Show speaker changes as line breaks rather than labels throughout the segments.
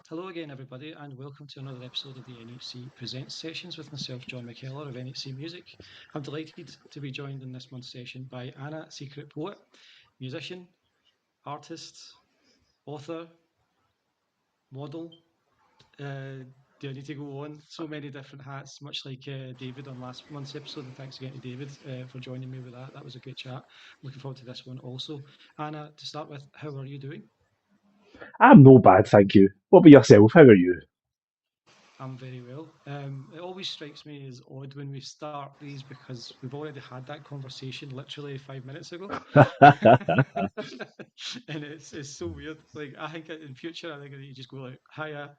Hello again, everybody, and welcome to another episode of the NHC Presents Sessions with myself, John McKellar of NHC Music. I'm delighted to be joined in this month's session by Anna, Secret Poet, musician, artist, author, model. Do I need to go on? So many different hats, much like David on last month's episode. And thanks again to David for joining me with that. That was a great chat. Looking forward to this one also. Anna, to start with, how are you doing?
I'm no bad, thank you. What about yourself? How are you?
I'm very well. It always strikes me as odd when we start these because we've already had that conversation literally 5 minutes ago, and it's so weird. Like I think in future, I think that you just go like hiya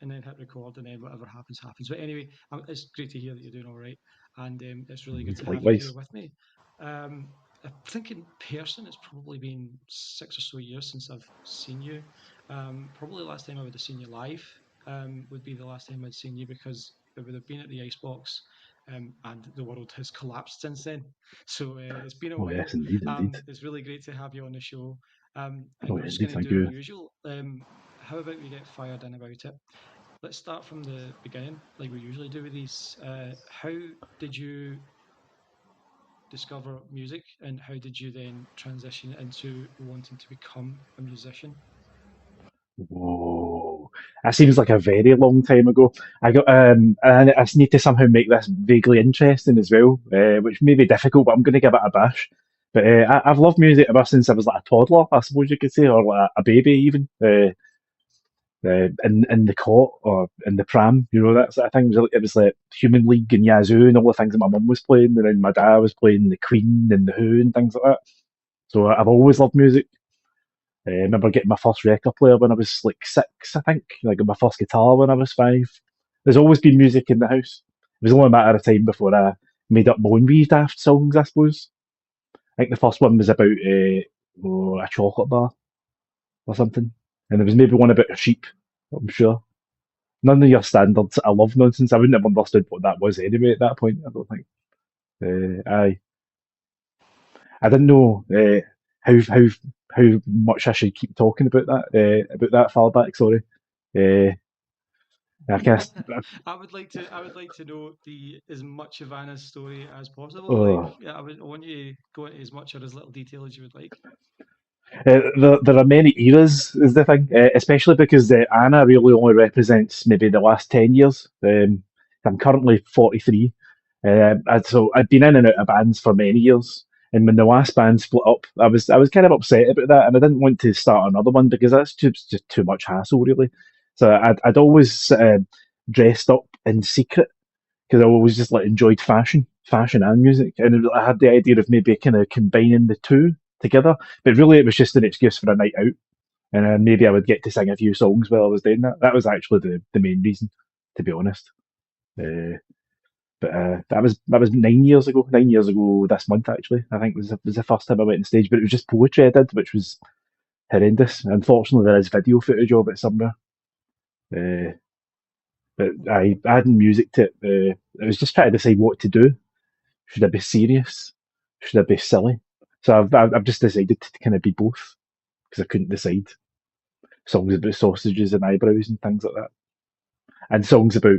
and then hit record, and then whatever happens happens. But anyway, it's great to hear that you're doing all right, and it's really good to have you here
Likewise.
with me. Um, I think in person, it's probably been 6 or so years since I've seen you. Probably the last time I would have seen you live would be the last time I'd seen you because it would have been at the Icebox, and the world has collapsed since then. So it's been a
Oh
while.
yes, indeed, indeed.
It's really great to have you on the show.
Oh,
And we're just
indeed,
going to
thank
do our
you.
usual. How about we get fired in about it? Let's start from the beginning, like we usually do with these. How did you discover music, and how did you then transition into wanting to become a musician?
Whoa, that seems like a very long time ago. And I need to somehow make this vaguely interesting as well, which may be difficult, but I'm going to give it a bash. But I've loved music ever since I was like a toddler, I suppose you could say, or like a baby even. In the cot or in the pram, that sort of thing. It was like Human League and Yazoo and all the things that my mum was playing, and then my dad was playing the Queen and the Who and things like that. So I've always loved music. I remember getting my first record player when I was like 6, I think. I got my first guitar when I was 5. There's always been music in the house. It was only a matter of time before I made up my own wee daft songs, I suppose. I think the first one was about a chocolate bar or something. And there was maybe one about a sheep, I'm sure. None of your standards I love nonsense. I wouldn't have understood what that was anyway at that point, I don't think. Aye. I didn't know how much I should keep talking about that far back. Sorry, uh, I guess.
I would like to know the as much of Anna's story as possible. Like,
Oh,
yeah, I want you to go into as much or as little detail as you would like.
there are many eras, is the thing, especially because Anna really only represents maybe the last 10 years. I'm currently 43, so I'd been in and out of bands for many years. And when the last band split up, I was kind of upset about that, and I didn't want to start another one because that's just too much hassle, really. So I'd always dressed up in secret because I always just like enjoyed fashion and music, and I had the idea of maybe kind of combining the two together. But really, it was just an excuse for a night out, and maybe I would get to sing a few songs while I was doing that. That was actually the main reason, to be honest. Uh, but that was 9 years ago. 9 years ago this month, actually. I think was the first time I went on stage, but it was just poetry I did, which was horrendous. Unfortunately, there is video footage of it somewhere. Uh, but adding music to it, I was just trying to decide what to do. Should I be serious? Should I be silly? So I've just decided to kind of be both because I couldn't decide. Songs about sausages and eyebrows and things like that, and songs about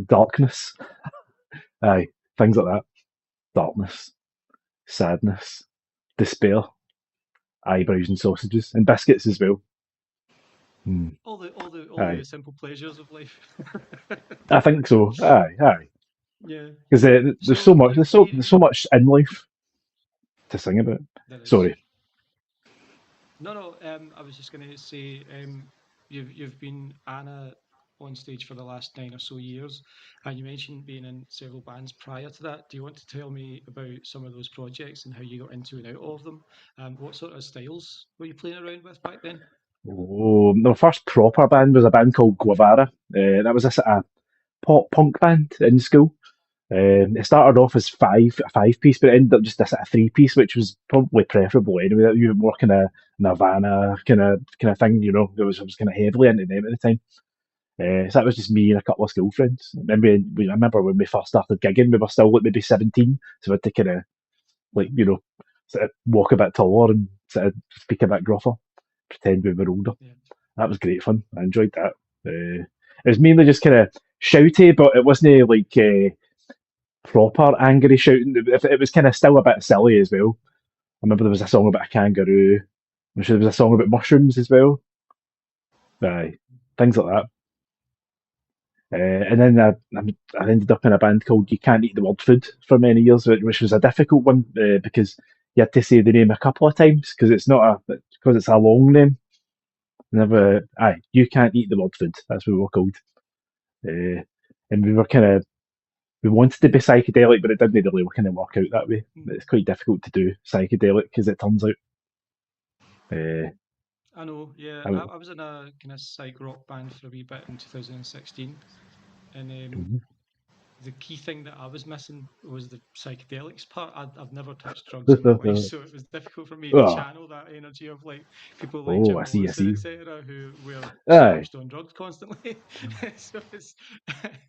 darkness. Aye, things like that. Darkness, sadness, despair, eyebrows and sausages, and biscuits as well. Hmm.
All the
Aye,
simple pleasures of life.
I think so. Aye.
Yeah.
Because there's
So
so much,
you've been
there's so much in life to sing about.
there is.
Sorry.
No, no. I was just going to say, you've been Anna on stage for the last 9 or so years, and you mentioned being in several bands prior to that. Do you want to tell me about some of those projects and how you got into and out of them? What sort of styles were you playing around with back then?
Oh, my first proper band was a band called Guevara. That was a sort of pop punk band in school. It started off as a 5 piece, but it ended up just a sort of 3 piece, which was probably preferable anyway. You were more kind of Nirvana kind of thing, I was kind of heavily into them at the time. So that was just me and a couple of school friends. I remember when we first started gigging, we were still like maybe 17, so we had to kind of like sort of walk a bit taller and sort of speak a bit gruffer, pretend we were older.
Yeah.
That was great fun. I enjoyed that. It was mainly just kind of shouty, but it wasn't like proper angry shouting. It was kind of still a bit silly as well. I remember there was a song about a kangaroo. I'm sure there was a song about mushrooms as well. Aye, things like that. And then I ended up in a band called You Can't Eat the Word Food for many years, which was a difficult one because you had to say the name a couple of times because it's a long name. Never, aye, You Can't Eat the Word Food. That's what we were called. Uh, and we wanted to be psychedelic, but it didn't really kind of work out that way.
Mm.
It's quite difficult to do psychedelic because it turns out. Uh,
I know, yeah.
I,
I was in a kind of psych rock band for a wee bit in 2016, and the key thing that I was missing was the psychedelics part. I've never touched drugs in my life, so it was difficult for me to
oh,
channel that energy of like people like
oh,
Jim
I see, I
Morrison,
see.
etc., who were
Aye,
smashed on drugs constantly. So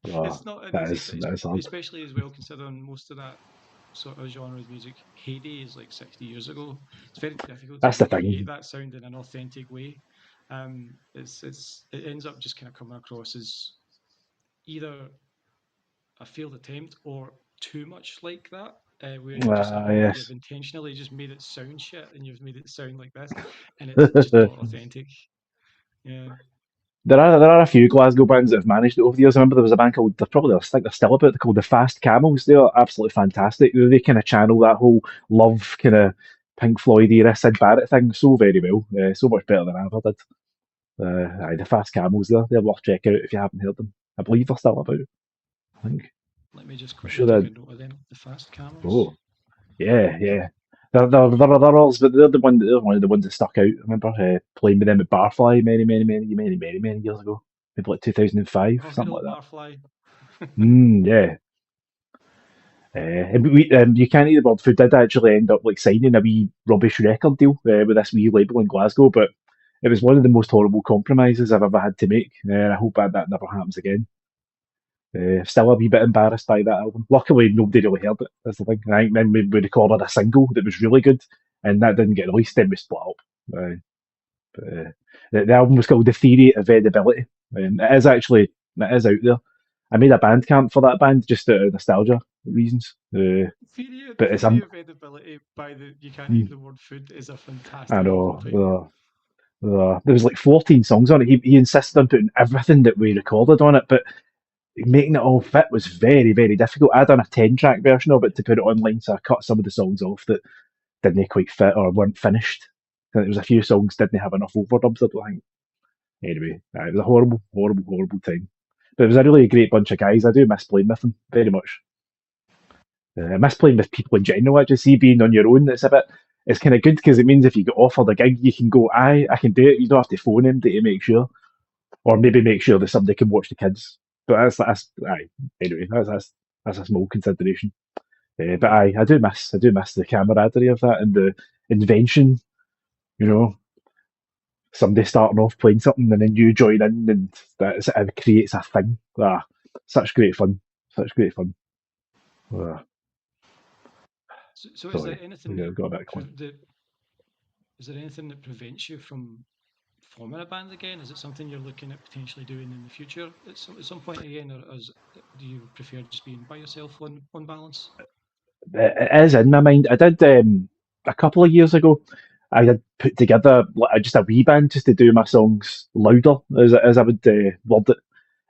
oh,
it's not an
that
easy
is
thing,
that is hard.
especially as well considering most of that sort of genre of music heyday is like 60 years ago. It's very difficult to
That's the
recreate
thing.
that sound in an authentic way. It ends up just kind of coming across as either a failed attempt or too much like that, where you're just like, oh, you've
Yes.
intentionally just made it sound shit and you've made it sound like this, and it's just not authentic. Yeah,
There are a few Glasgow bands that have managed it over the years. I remember there was a band called, I think they're still about, they're called the Fast Camels. They're absolutely fantastic. They kind of channel that whole love kind of Pink Floyd era Sid Barrett thing so very well. So much better than I ever did. Aye, the Fast Camels, they're worth checking out if you haven't heard them. I believe they're still about, I think.
let me just
I'm
quickly
sure
take
that,
a note of them. The Fast Camels.
oh, yeah, yeah. They're all, but they're one of the ones that stuck out. I remember playing with them at Barfly many years ago. Maybe like 2005,
Oh, good
something
old
like that.
Barfly.
Yeah. And you can't eat the bird food did actually end up like signing a wee rubbish record deal with this wee label in Glasgow, but it was one of the most horrible compromises I've ever had to make. I hope that never happens again. Still a wee bit embarrassed by that album. Luckily, nobody really heard it. That's the thing. I think then we recorded a single that was really good, and that didn't get released. Then we split up. The album was called The Theory of Edibility. It is out there. I made a band camp for that band just out of nostalgia reasons. But it's
Theory of edibility by the you can't eat
mm,
the word food is a
I
fantastic album
know
title.
there was like 14 songs on it. He insisted on putting everything that we recorded on it, but making it all fit was very difficult. I done a 10 track version of it to put it online, so I cut some of the songs off that didn't quite fit or weren't finished. There was a few songs didn't have enough overdubs. I don't think. Anyway, it was a horrible time. But it was a really great bunch of guys. I do miss playing with them very much. I miss playing with people in general. I just see being on your own. It's kind of good because it means if you get offered a gig, you can go, aye, I can do it. You don't have to phone him to make sure, or maybe make sure that somebody can watch the kids. But that's aye. Anyway, that's a small consideration. But
Mm.
I do miss the camaraderie of that and the invention. You know, somebody starting off playing something and then you join in and it creates a thing. Such great fun. Such great fun. Ah,
So is there
sorry,
anything
yeah,
that,
I've got a bit of
pre- that is there anything that prevents you from forming a band again? Is it something you're looking at potentially doing in the future at some point again, or do you prefer just being by yourself on balance?
it is in my mind. I did a couple of years ago. I had put together just a wee band just to do my songs louder, as I would word it,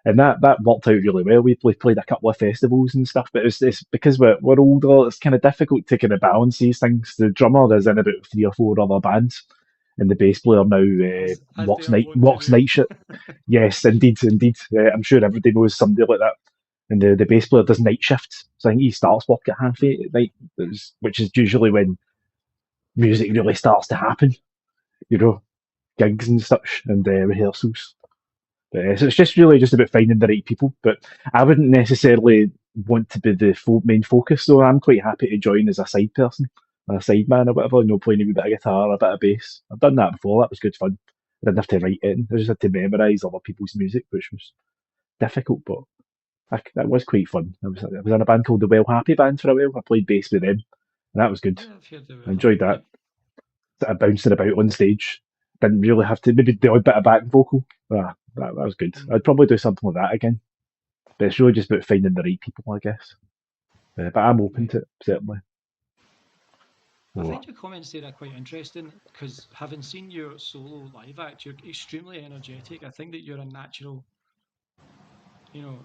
and that worked out really well. We played a couple of festivals and stuff, but it's because we're older. It's kind of difficult to kind of balance these things. The drummer is in about 3 or 4 other bands, and the bass player now
As they are wont to
works
do.
night shift. Yes, indeed. I'm sure everybody knows somebody like that. And the bass player does night shifts. So I think he starts work at 8:30 at night, which is usually when music really starts to happen, you know, gigs and such and rehearsals. So it's just really just about finding the right people. But I wouldn't necessarily want to be the main focus, so I'm quite happy to join as a side person, a side man or whatever, playing a wee bit of guitar, a bit of bass. I've done that before, that was good fun. I didn't have to write it, I just had to memorise other people's music, which was difficult, but that was quite fun. I was in a band called the Well Happy Band for a while. I played bass with them, and that was good.
Yeah, I've heard they
I
were
enjoyed
happy.
that. Bouncing about on stage, didn't really have to maybe the odd bit of back vocal. That was good.
Mm.
I'd probably do something like that again. But it's really just about finding the right people, I guess. But I'm open
Right.
to it, certainly.
I
Oh,
find your comments there are quite interesting because having seen your solo live act, you're extremely energetic. I think that you're a natural,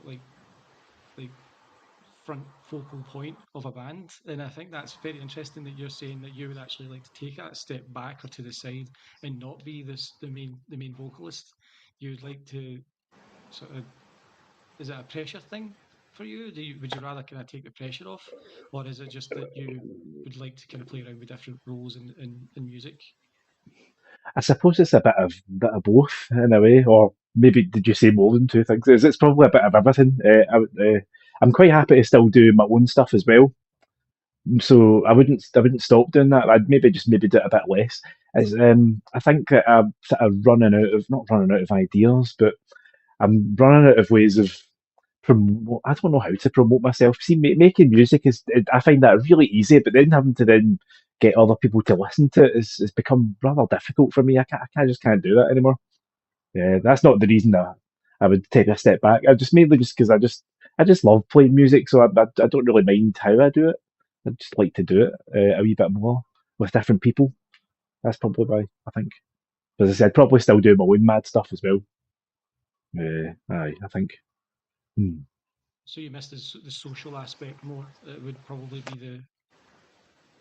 like front focal point of a band, and I think that's very interesting that you're saying that you would actually like to take a step back or to the side and not be the main vocalist. You would like to sort of, is it a pressure thing for you? Would you rather kind of take the pressure off, or is it just that you would like to kind of play around with different roles in music?
I suppose it's a bit of both in a way, or maybe did you say more than two things? It's probably a bit of everything. I'm quite happy to still do my own stuff as well, so I wouldn't stop doing that. I'd maybe do it a bit less. I think that I'm sort of running out of not running out of ideas, but I'm running out of ways of I don't know how to promote myself. See, making music I find that really easy, but then having to then get other people to listen to it has become rather difficult for me. I just can't do that anymore. Yeah, that's not the reason that I would take a step back. I just mainly just because I just love playing music, so I don't really mind how I do it. I just like to do it a wee bit more with different people. That's probably why I think. As I said, probably still do my own mad stuff as well. Aye, I think. Hmm.
So you missed the social aspect more. It would probably be the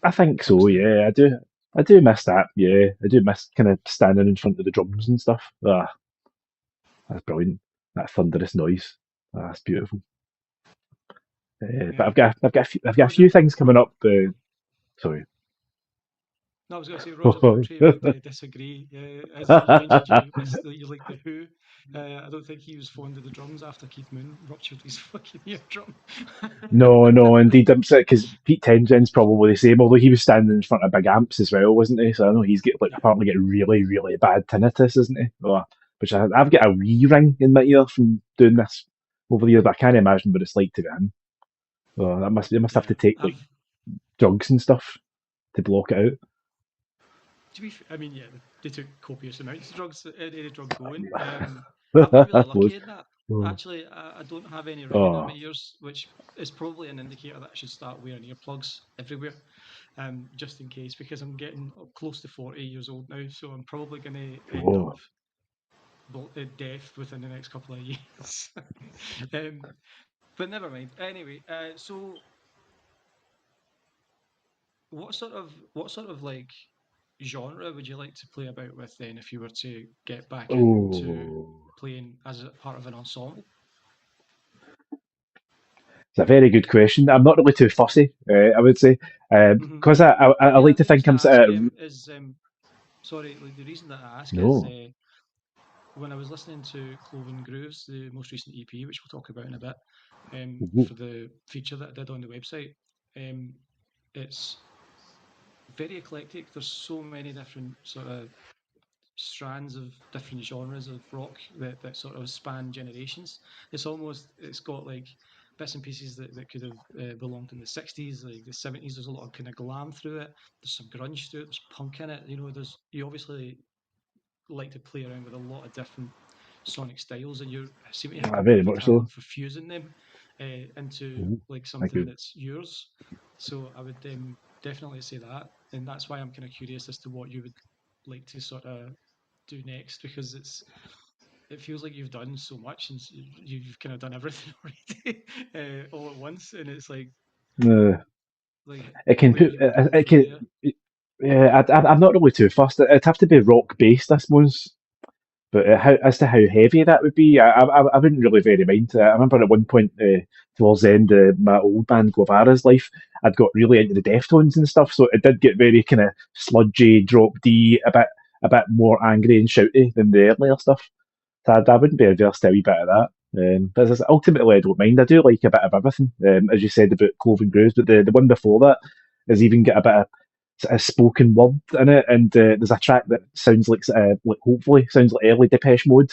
I think
crux
so.
there.
Yeah, I do. I do miss that. Yeah, I do miss kind of standing in front of the drums and stuff. That's brilliant. That thunderous noise. That's beautiful. But
Yeah.
I've got a few
Roger,
things coming up. Sorry.
no, I was going to say Roger Daltrey would disagree. As you mentioned, you like the Who. I don't think he was fond of the drums after Keith Moon ruptured his fucking eardrum.
No, no, indeed. I'm sick because Pete Townshend's probably the same, although he was standing in front of big amps as well, wasn't he? So I know he's get like
Yeah,
apparently get really, really bad tinnitus, isn't he? Which I've got a wee ring in my ear from doing this over the years, but I can't imagine what it's like to be him. They must have to
yeah.
take like drugs and stuff to block it out.
I mean, yeah, they took copious amounts of drugs, any drug going. I'm really lucky in that.
Oh,
Actually, I don't have any ringing in my
oh,
ears, which is probably an indicator that I should start wearing earplugs everywhere, just in case, because I'm getting close to 40 years old now, so I'm probably going to end up
oh.
deaf within the next couple of years. um, but never mind. Anyway, so what sort of like genre would you like to play about with then if you were to get back into
Oh.
playing as a part of an ensemble?
It's a very good question. I'm not really too fussy, I would say,
Hmm.
because I like
Yeah,
to
the
think
reason
I'm
I ask
sort of
is sorry, like, the reason that I ask is
no.
when I was listening to Cloven Grooves, the most recent EP, which we'll talk about in a bit,
Ooh,
for the feature that I did on the website, um, it's very eclectic. There's so many different sort of strands of different genres of rock that sort of span generations. It's got like bits and pieces that could have belonged in the 60s, like the 70s. There's a lot of kind of glam through it. There's some grunge through it. There's punk in it. You obviously like to play around with a lot of different sonic styles, and you seem to have a bit
very
of a
much so.
talent for fusing them into
Ooh,
like
thank
something
you.
that's yours. So I would definitely say that, and that's why I'm kind of curious as to what you would like to sort of do next, because it feels like you've done so much and you've kind of done everything already all at once, and it's
Uh,
like
it can
where
put
you would go
it
from
can.
there.
Yeah, I'm not really too fussed. It'd have to be rock based, I suppose. But as to how heavy that would be, I wouldn't really very mind. I remember at one point towards the end of my old band Guevara's life, I'd got really into the Deftones and stuff, so it did get very kind of sludgy, drop D, a bit more angry and shouty than the earlier stuff. So I wouldn't be averse to a wee bit of that. But as I ultimately, I don't mind. I do like a bit of everything, as you said about Cloven Grooves, but the one before that has even got a bit of a spoken word in it, and there's a track that sounds like hopefully sounds like early Depeche Mode,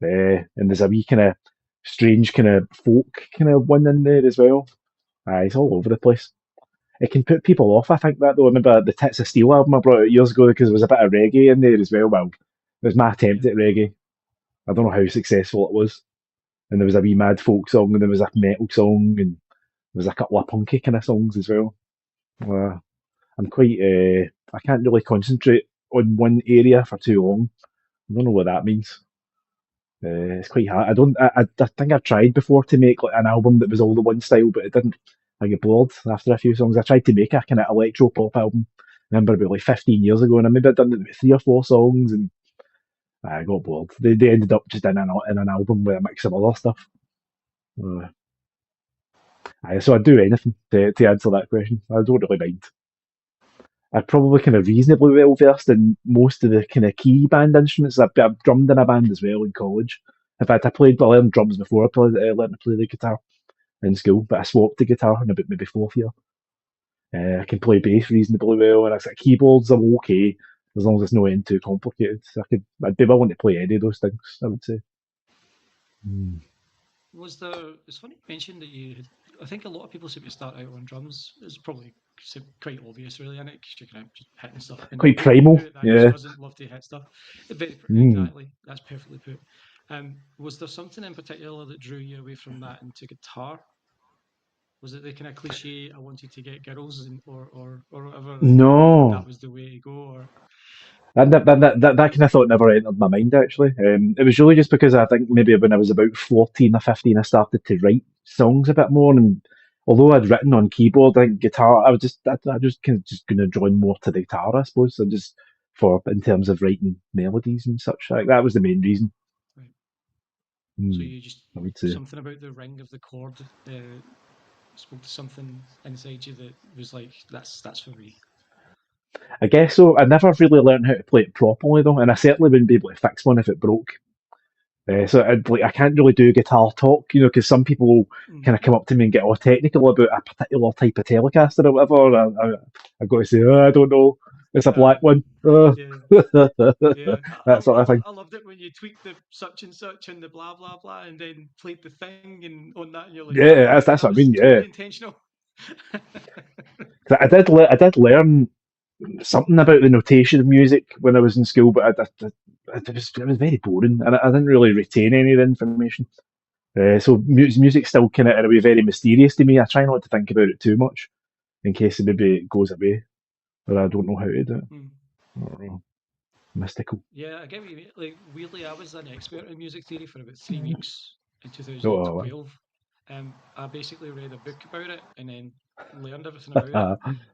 and there's a wee kind of strange kind of folk kind of one in there as well. It's all over the place. it can put people off. I think that though. I remember the Tits of Steel album I brought out years ago because there was a bit of reggae in there as well. Well, it was my
Yeah.
attempt at reggae. I don't know how successful it was. And there was a wee mad folk song, and there was a metal song, and there was a couple of punky kind of songs as well. Uh, I'm quite. I can't really concentrate on one area for too long. I don't know what that means. It's quite hard. I don't. I think I've tried before to make like an album that was all the one style, but it didn't. I get bored after a few songs. I tried to make a kind of electro pop album. I remember about like 15 years ago, and I maybe I'd done it with 3 or 4 songs, and I got bored. They ended up just in an album with a mix of other stuff. Uh, so I'd do anything to answer that question. I don't really mind. I'm probably kind of reasonably well versed in most of the kind of key band instruments. I've drummed in a band as well in college. In fact, I learned drums before learned to play the guitar in school, but I swapped the guitar in about maybe fourth year. I can play bass reasonably well, and I said keyboards I'm okay as long as it's not too complicated. I'd be willing to play any of those things. I would say. Mm.
Was there? It's funny you mentioned that you had. I think a lot of people seem to start out on drums. It's probably quite obvious, really, isn't it? Because you're kind of just hitting stuff. And
Quite
who
primal,
at that age
yeah.
doesn't love to hit stuff?
Mm.
Exactly. That's perfectly put. Was there something in particular that drew you away from that into guitar? Was it the kind of cliche, I wanted to get girls and, or whatever, and that
No,
was the way to go? Or
that kind of thought never entered my mind actually. It was really just because I think maybe when I was about 14 or 15, I started to write songs a bit more. And although I'd written on keyboard, I think guitar, I just kind of just going to join more to the guitar, I suppose. So just for in terms of writing melodies and such, like that was the main reason.
right. So
Mm,
you just
I would say.
something about the ring of the chord spoke to something inside you that was like, that's for me.
I guess so. I never really learned how to play it properly though, and I certainly wouldn't be able to fix one if it broke. I can't really do guitar talk, because some people
Mm.
kind of come up to me and get all technical about a particular type of Telecaster or whatever. I've got to say, oh, I don't know, it's a black
Uh,
one,
yeah. Yeah,
that sort of thing.
I loved it when you tweaked the such and such and the blah blah blah, and then played the thing and on that, and you're like,
Yeah, that's
that
what I
was
mean. Yeah,
totally intentional.
'cause I did learn something about the notation of music when I was in school, but it was very boring, and I didn't really retain any of the information. So music's still kind of in a way very mysterious to me. I try not to think about it too much in case it maybe goes away, but I don't know how to do it.
Mm.
I don't know. Mystical.
Yeah, I get what you mean. Like, weirdly, I was an expert in music theory for about 3 weeks in
Oh,
2012. I basically read a book about it and then learned everything about it,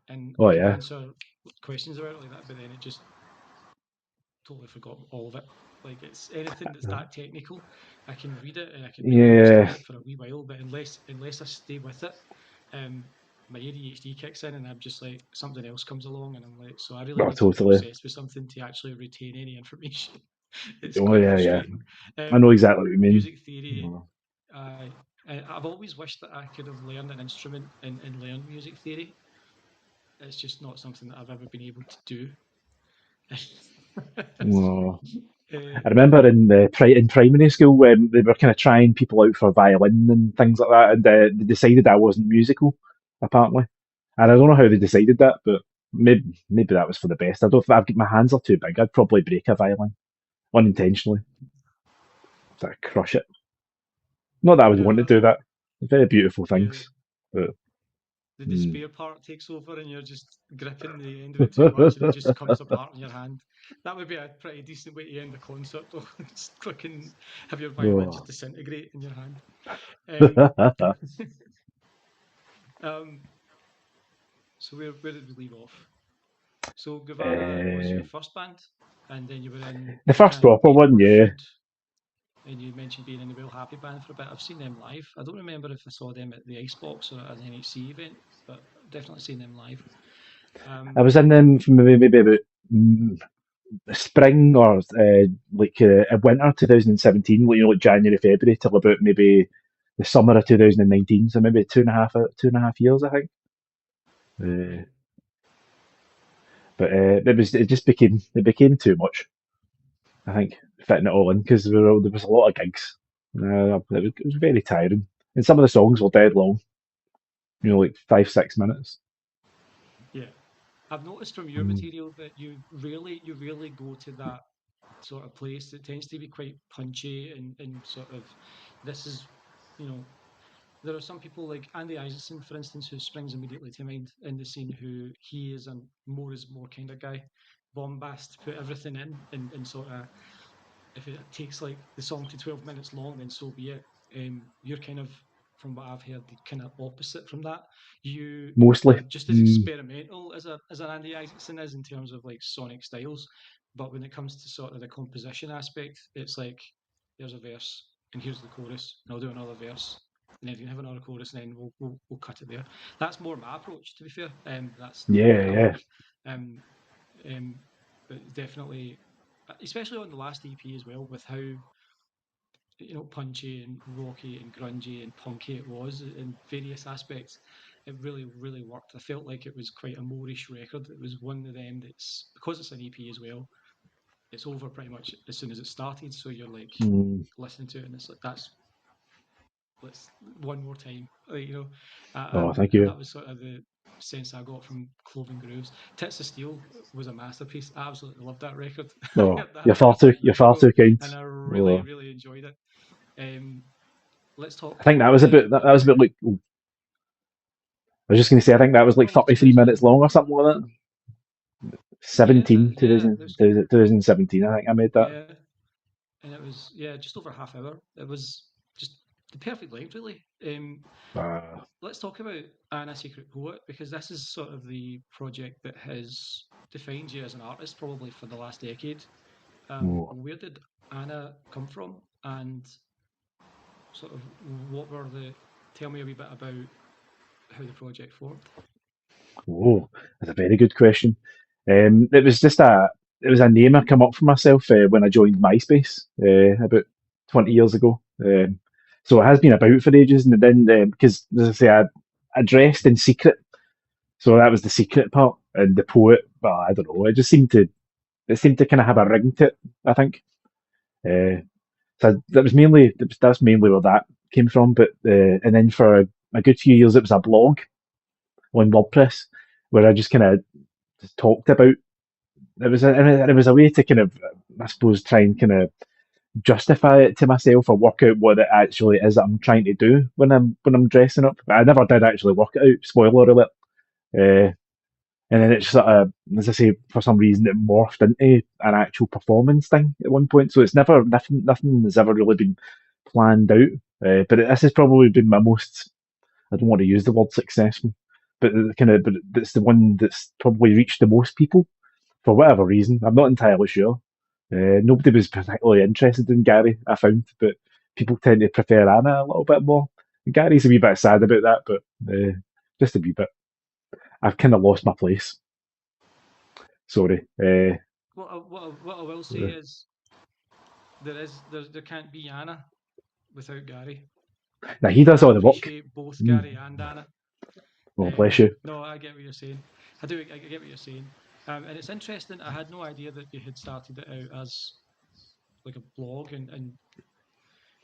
and I
oh
could
yeah.
answer questions about it like that, but then it just totally forgot all of it. Like, it's anything that's that technical, I can read it and I can maybe
Yeah.
understand it for a wee while, but unless I stay with it, um, my ADHD kicks in and I'm just like something else comes along and I'm like, so I really
Oh,
need to be
totally.
obsessed with something to actually retain any information. It's
Oh
quite
yeah, yeah.
frustrating.
I know
Um,
exactly what you mean.
music theory.
Oh.
I I've always wished that I could have learned an instrument and learned music theory. It's just not something that I've ever been able to do.
Oh.
uh,
I remember in primary school when they were kind of trying people out for violin and things like that, and they decided I wasn't musical, apparently. And I don't know how they decided that, but maybe that was for the best. I don't. My hands are too big. I'd probably break a violin unintentionally. So I'd crush it. Not that I would want to
yeah,
do that. They're very beautiful
yeah.
things, but
The
mm.
despair part takes over, and you're just gripping the end of it too much, and it just comes apart in your hand. That would be a pretty decent way to end the concert, though. Just fucking have your violin just
Oh.
disintegrate in your hand. Um, um, so where did we leave off? So Guevara was
Uh,
your first band, and then you were in
the first
kind of
proper
being
one, yeah.
orphaned, and you mentioned being in the Real Happy Band for a bit. I've seen them live. I don't remember if I saw them at the Icebox or at an NHC event, but I've definitely seen them live.
I
Um,
was in them from maybe about mm, spring or winter 2017, like January, February, till about maybe the summer of 2019. So maybe 2.5 years, I think. Uh,
right.
but it became too much. I think fitting it all in because there was a lot of gigs. It was very tiring, and some of the songs were dead long. Like 5 6 minutes.
I've noticed from your
Mm,
material that you really go to that sort of place. It tends to be quite punchy and sort of this is, you know, there are some people like Andy Isaacson, for instance, who springs immediately to mind in the scene, who he is a more is more kind of guy. Bombast, put everything in and sort of if it takes like the song to 12 minutes long, then so be it. You're kind of, from what I've heard, the kind of opposite from that. You
mostly.
are just as
Mm,
experimental as an Andy Isaacson is in terms of like sonic styles, but when it comes to sort of the composition aspect, it's like there's a verse and here's the chorus, and I'll do another verse, and then you can have another chorus, and then we'll cut it there. That's more my approach, to be fair. That's the
yeah,
way I
yeah.
work. Um, um, but definitely, especially on the last EP as well, with how punchy and rocky and grungy and punky it was in various aspects. It really worked. I felt like it was quite a moreish record. It was one of them that's, because it's an EP as well, it's over pretty much as soon as it started. So you're like
Mm,
listening to it, and it's like that's let's one more time,
oh,
and
thank you.
that was sort of the sense I got from Cloven Grooves. Tits of Steel was a masterpiece. I absolutely loved that record. I
Oh,
heard that record like
you're
years
far
ago,
too kind.
and I
Oh,
really enjoyed it. Um, let's
I
talk
think that was
the
that was about like I was just going to say I think that was
how
like
long was
33 minutes
2000?
long or something like that.
Yeah, is it?
17,
Yeah,
2000, 2017. I think I made that.
yeah, and it was just over half hour. It was just the perfect length, really.
Uh,
Let's talk about Anna Secret Poet, because this is sort of the project that has defined you as an artist probably for the last decade.
oh.
Where did Anna come from, and sort of what were the? Tell me a wee bit about how the project formed.
Oh, that's a very good question. It was just it was a name I come up for myself when I joined MySpace about 20 years ago. So it has been about for ages, and then because as I say, I dressed in secret, so that was the secret part, and the poet. Well, I don't know. It seemed to kind of have a ring to it. I think. So that's mainly where that came from. But and then for a good few years, it was a blog on WordPress where I just kind of just talked about. It was a way to kind of, I suppose, try and kind of justify it to myself or work out what it actually is that I'm trying to do when I'm dressing up. I never did actually work it out. Spoiler alert. Uh, and then it just sort of, as I say, for some reason, it morphed into an actual performance thing at one point. So it's never nothing has ever really been planned out. This has probably been my most. I don't want to use the word successful, but it's the one that's probably reached the most people for whatever reason. I'm not entirely sure. Nobody was particularly interested in Gary, I found, but people tend to prefer Anna a little bit more. And Gary's a wee bit sad about that, but just a wee bit. I've kind of lost my place. Sorry.
What I will say is there can't be Anna without Gary.
Now he does
I
all the work.
appreciate both
Mm.
Gary and Anna.
Oh, bless you.
No, I get what you're saying. I do. I get what you're saying. And it's interesting. I had no idea that you had started it out as like a blog, and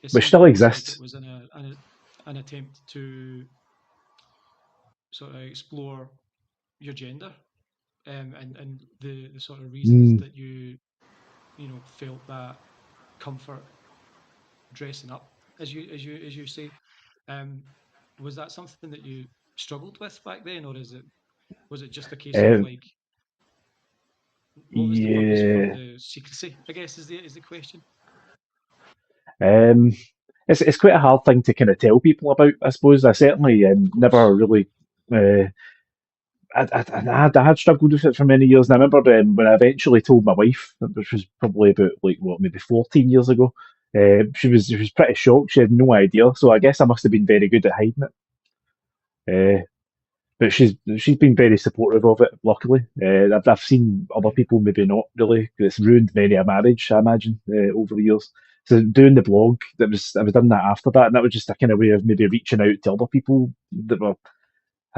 it
Which
seemed
still
almost like it
exists.
was an attempt to sort of explore your gender, and the sort of reasons
Mm.
that you felt that comfort dressing up, as you say. Um, was that something that you struggled with back then, or was it just a case of
Uh,
like what was the purpose for
yeah.
the secrecy? I guess is the question.
Um, it's quite a hard thing to kind of tell people about, I suppose. I certainly
Of
never
course.
really. Uh, I had struggled with it for many years, and I remember when I eventually told my wife, which was probably about like what maybe 14 years ago. She was pretty shocked. She had no idea. So I guess I must have been very good at hiding it. But she's been very supportive of it. Luckily, I've seen other
Okay.
people maybe not really. It's ruined many a marriage, I imagine, over the years. So doing the blog, I was done that after that, and that was just a kind of way of maybe reaching out to other people that were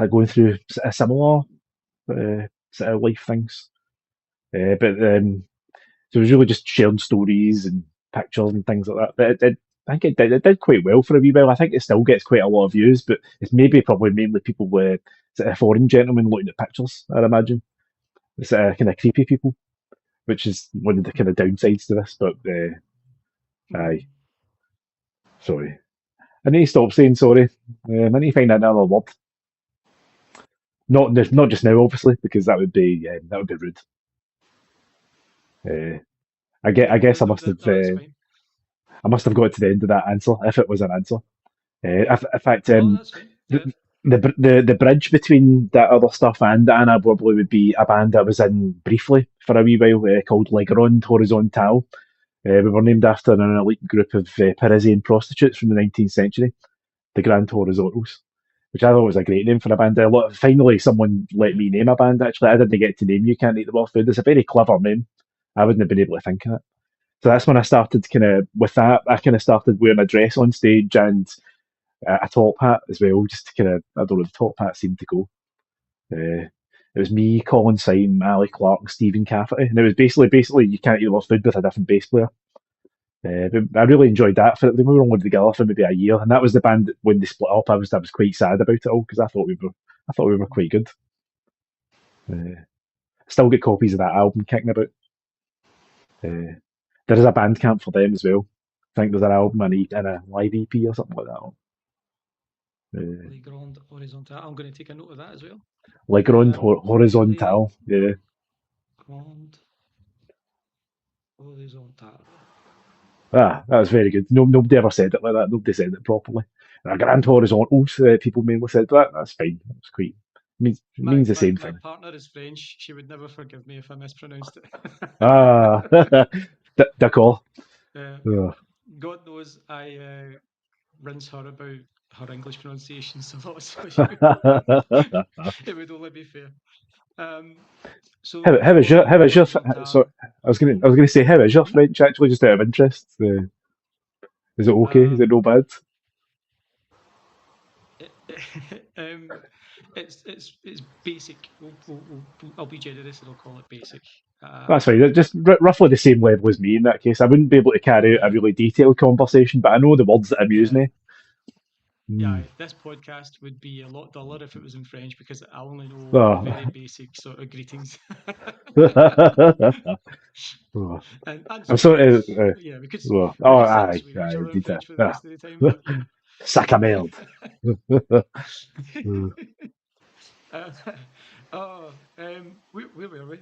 going through a similar sort of life things. But So it was really just sharing stories and pictures and things like that. I think it did quite well for a wee while. I think it still gets quite a lot of views, but it's maybe probably mainly people with sort of foreign gentlemen looking at pictures, I'd imagine. It's kind of creepy people, which is one of the kind of downsides to this. But aye,
Mm.
sorry. I need to stop saying sorry. I need to find another word. Not just now, obviously, because that would be rude. Uh, I
No,
guess
no, no, that's fine.
I must have got to the end of that answer if it was an answer. In fact,
No, that's fine.
the,
Yeah.
the bridge between that other stuff and Anna probably would be a band I was in briefly for a wee while called Legrand Horizontal. We were named after an elite group of Parisian prostitutes from the 19th century, the Grand Horizontals, which I thought was a great name for a band. Finally, someone let
Yeah.
me name a band, actually. I didn't get to name You Can't Eat the Raw Food. It's a very clever name. I wouldn't have been able to think of it. So that's when I started with that. I kind of started wearing a dress on stage and a top hat as well, just to kind of, I don't know, the top hat seemed to go. It was me, Colin Syme, Ali Clark, and Stephen Cafferty, and it was basically You Can't Eat the Raw Food with a different bass player. But I really enjoyed that. They were only together for maybe a year, and that was the band that when they split up. I was quite sad about it all because I thought we were quite good. Still get copies of that album kicking about. Uh, there is a band camp for them as well. I think there's an album and a live EP or something like that. Uh,
Le Grand Horizontal. I'm going to take a note of that as well.
Legrand
Le
Horizontal. Yeah.
Grand Horizontal.
That was very good. Nobody ever said it like that. Nobody said it properly. A grand horizontals, people mainly said that. That's fine. That's quite. It means the same
My
thing.
partner is French. She would never forgive me if I mispronounced
Ah,
it.
d'accord.
uh,
Ugh.
God knows I rinse her about her English pronunciations a lot, so it would only be fair. Um, so Le Grand
How is your
Horizontal.
sorry, I was gonna say how is your
Hmm?
French actually just out of interest? Is it okay? Is it
Um,
no bad?
it, um, it's basic. I'll be generous and I'll call it basic.
That's
Um,
fine. Just roughly the same level as me in that case. I wouldn't be able to carry out a
yeah,
really detailed conversation, but I know the words that amuse
yeah.
me.
Yeah,
Mm.
this podcast would be a lot duller if it was in French because I only know
Oh.
very basic sort of greetings
Oh.
and
I'm
some
sorry.
French. Yeah, we
Oh,
could sing
aye,
swear at each
aye,
other in
indeed.
French for the rest of the time, but
Sac à merde.
uh, oh, where were we?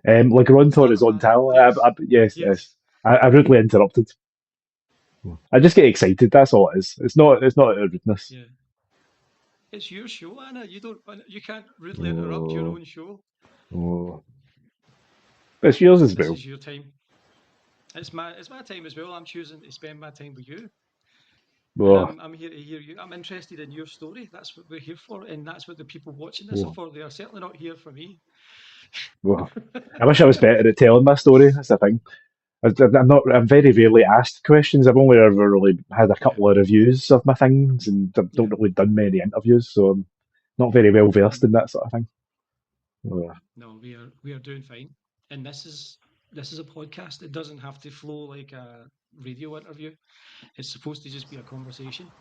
Like Ron
Start a band.
horizontal.
Yes,
Yes,
yes,
I rudely interrupted. I just get excited. That's all it is. It's not a rudeness.
yeah. It's your show, Anna. You can't rudely interrupt your
Oh,
own show.
oh. It's yours as
This
well.
is your time. It's my time as well. I'm choosing to spend my time with you. And
Oh,
I'm here to hear you. I'm interested in your story. That's what we're here for, and that's what the people watching this are
oh,
for. They are certainly not here for me.
oh. I wish I was better at telling my story. That's the thing. I'm not. I'm very rarely asked questions. I've only ever really had a
Yeah,
couple of reviews of my things, and I've
yeah.
not really done many interviews, so I'm not very well versed
Mm.
in that sort of thing. Oh,
No, we are doing fine. And this is a podcast. It doesn't have to flow like a radio interview. It's supposed to just be a conversation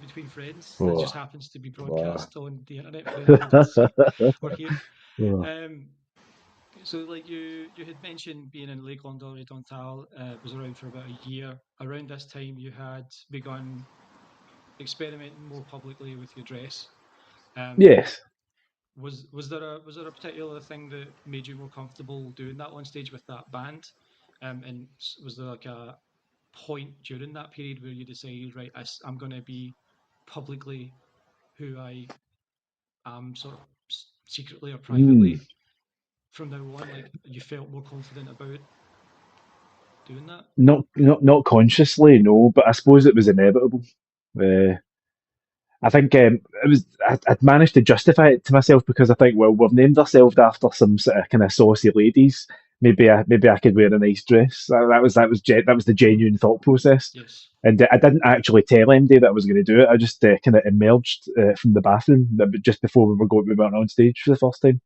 between friends that just
oh,
happens to be
oh.
broadcast on the internet for anybody to see or hear.
Oh.
Um, so, like you had mentioned, being in Lake Landori-Dontal was around for about a year. Around this time, you had begun experimenting more publicly with your dress. Um,
Yes.
was there a particular thing that made you more comfortable doing that on stage with that band? And was there like a point during that period where you decided, right, I'm going to be publicly who I am, sort of secretly or
Mm.
privately from now on? Like you felt more confident about doing that?
Not consciously, no, but I suppose it was inevitable. Uh, I think I'd managed to justify it to myself because I think, well, we've named ourselves after some sort of kind of saucy ladies. Maybe I could wear a nice dress. That was the genuine thought process.
Yes.
And I didn't actually tell MD that I was going to do it. I just kind of emerged from the bathroom just before we went on stage for the first time.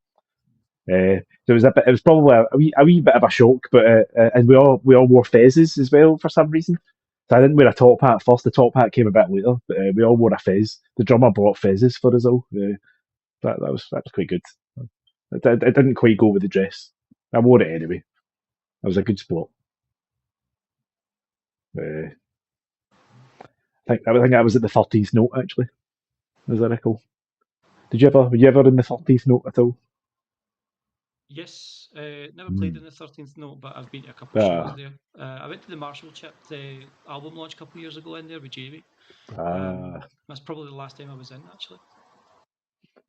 So it was probably a wee bit of a shock, but and we all wore fezzes as well for some reason. So I didn't wear a top hat first. The top hat came a bit later, but we all wore a fez. The drummer brought fezzes for us all. That was quite good. It didn't quite go with the dress. I wore it anyway. It was a good sport. Uh, I think I was at the 13th note actually, as I recall. Were you ever in the 13th note at all?
Yes, never played
Mm.
in the 13th Note, but I've been to a couple of shows
Ah,
there. I went to the Marshall Chip, the album launch a couple of years ago in there with Jamie.
ah,
That's probably the last time I was in, actually.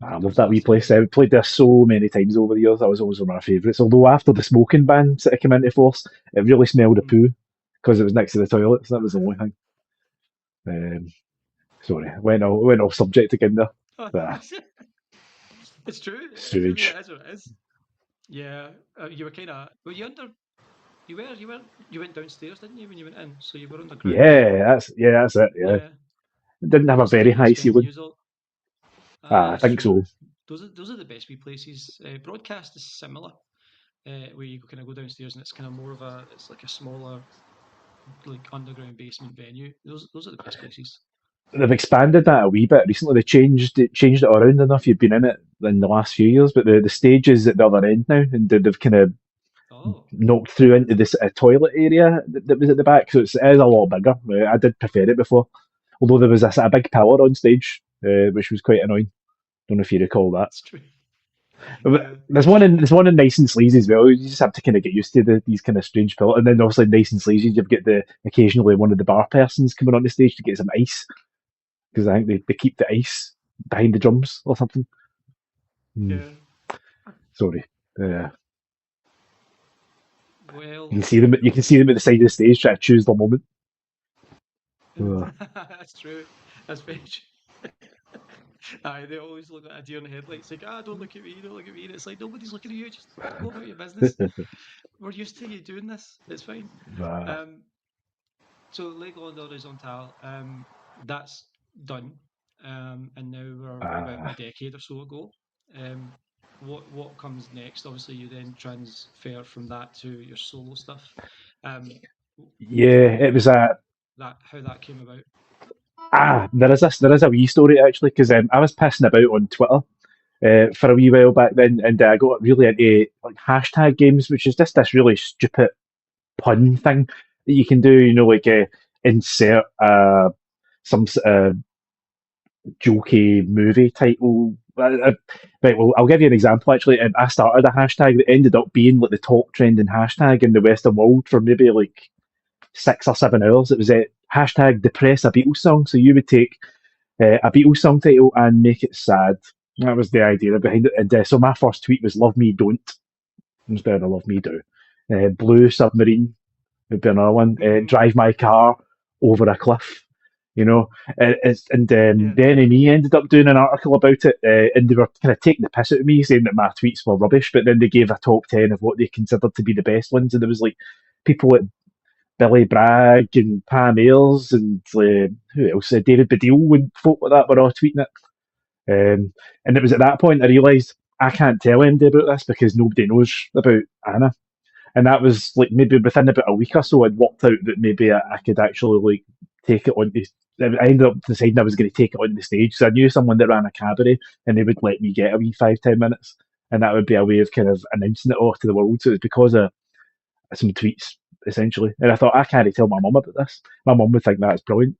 I
That
love
was the
that wee
last time I
place.
was in.
I've played there so many times over the years. That was always one of my favourites. Although after the smoking ban sort of came into force, it really smelled of
Mm.
poo because it was next to the toilets. That was the only thing. Um, Sorry, went off subject again there. Ah,
It's true. I mean, it
sewage.
is what it is. Yeah, you were kind of. Were you under? You went downstairs, didn't you, when you went in? So you were underground.
That's it. Yeah,
Yeah,
it didn't have a
those are the
very high
best
ceiling.
venues. All.
Ah, I
It's
think
true.
so.
Those are the best wee places. Broadcast is similar, where you kind of go downstairs and it's kind of more of a. It's like a smaller, like underground basement venue. Those are the best places.
They've expanded that a wee bit recently. They changed it around enough. You've been in it in the last few years, but the stage is at the other end now, and they've kind of
Oh,
knocked through into this toilet area that was at the back, so it is a lot bigger. I did prefer it before, although there was a big pillar on stage, which was quite annoying. Don't know if you recall that.
it's true.
But
Yeah,
there's one in Nice and Sleazy as well. You just have to kind of get used to these kind of strange pillars, and then obviously Nice and Sleazy, you've got the occasionally one of the bar persons coming on the stage to get some ice because I think they keep the ice behind the drums or something. Mm,
yeah.
sorry. Uh, you
Well,
can see them. You can see them at the side of the stage trying to choose their moment. Uh,
that's true. That's very true. Aye, they always look like a deer in the headlights, like, don't look at me, don't look at me. And it's like, nobody's looking at you, just go about your business. We're used to you doing this. It's fine.
uh,
Um, so Lego and Horizontal, that's done. And now we're about
uh,
a decade or so ago. Um, what comes next? Obviously, you then transfer from that to your solo stuff. Tell
yeah,
me a bit
it was
about
a
how that came about.
there is a wee story actually because I was pissing about on Twitter for a wee while back then, and I got really into like hashtag games, which is just this really stupid pun thing that you can do. You know, like insert some jokey movie title. Right, well, I'll give you an example. Actually, I started a hashtag that ended up being like the top trending hashtag in the Western world for maybe like 6 or 7 hours. It was a hashtag depress a Beatles song. So you would take a Beatles song title and make it sad. That was the idea behind it. And so my first tweet was "Love Me Don't" instead of "Love Me Do." Blue Submarine would be another one. Drive my car over a cliff. You know,
Yeah,
the NME ended up doing an article about it, and they were kind of taking the piss out of me, saying that my tweets were rubbish. But then they gave a top 10 of what they considered to be the best ones, and there was like people like Billy Bragg and Pam Ayres and who else? David Baddiel and folk like that were all tweeting it. And it was at that point I realised I can't tell anybody about this because nobody knows about Anna. And that was like maybe within about a week or so, I'd worked out that maybe I could actually like take it on. I ended up deciding I was going to take it on the stage. So I knew someone that ran a cabaret, and they would let me get a wee 5-10 minutes, and that would be a way of kind of announcing it all to the world. So it was because of some tweets essentially, and I thought I can't tell my mum about this. My mum would think that's brilliant.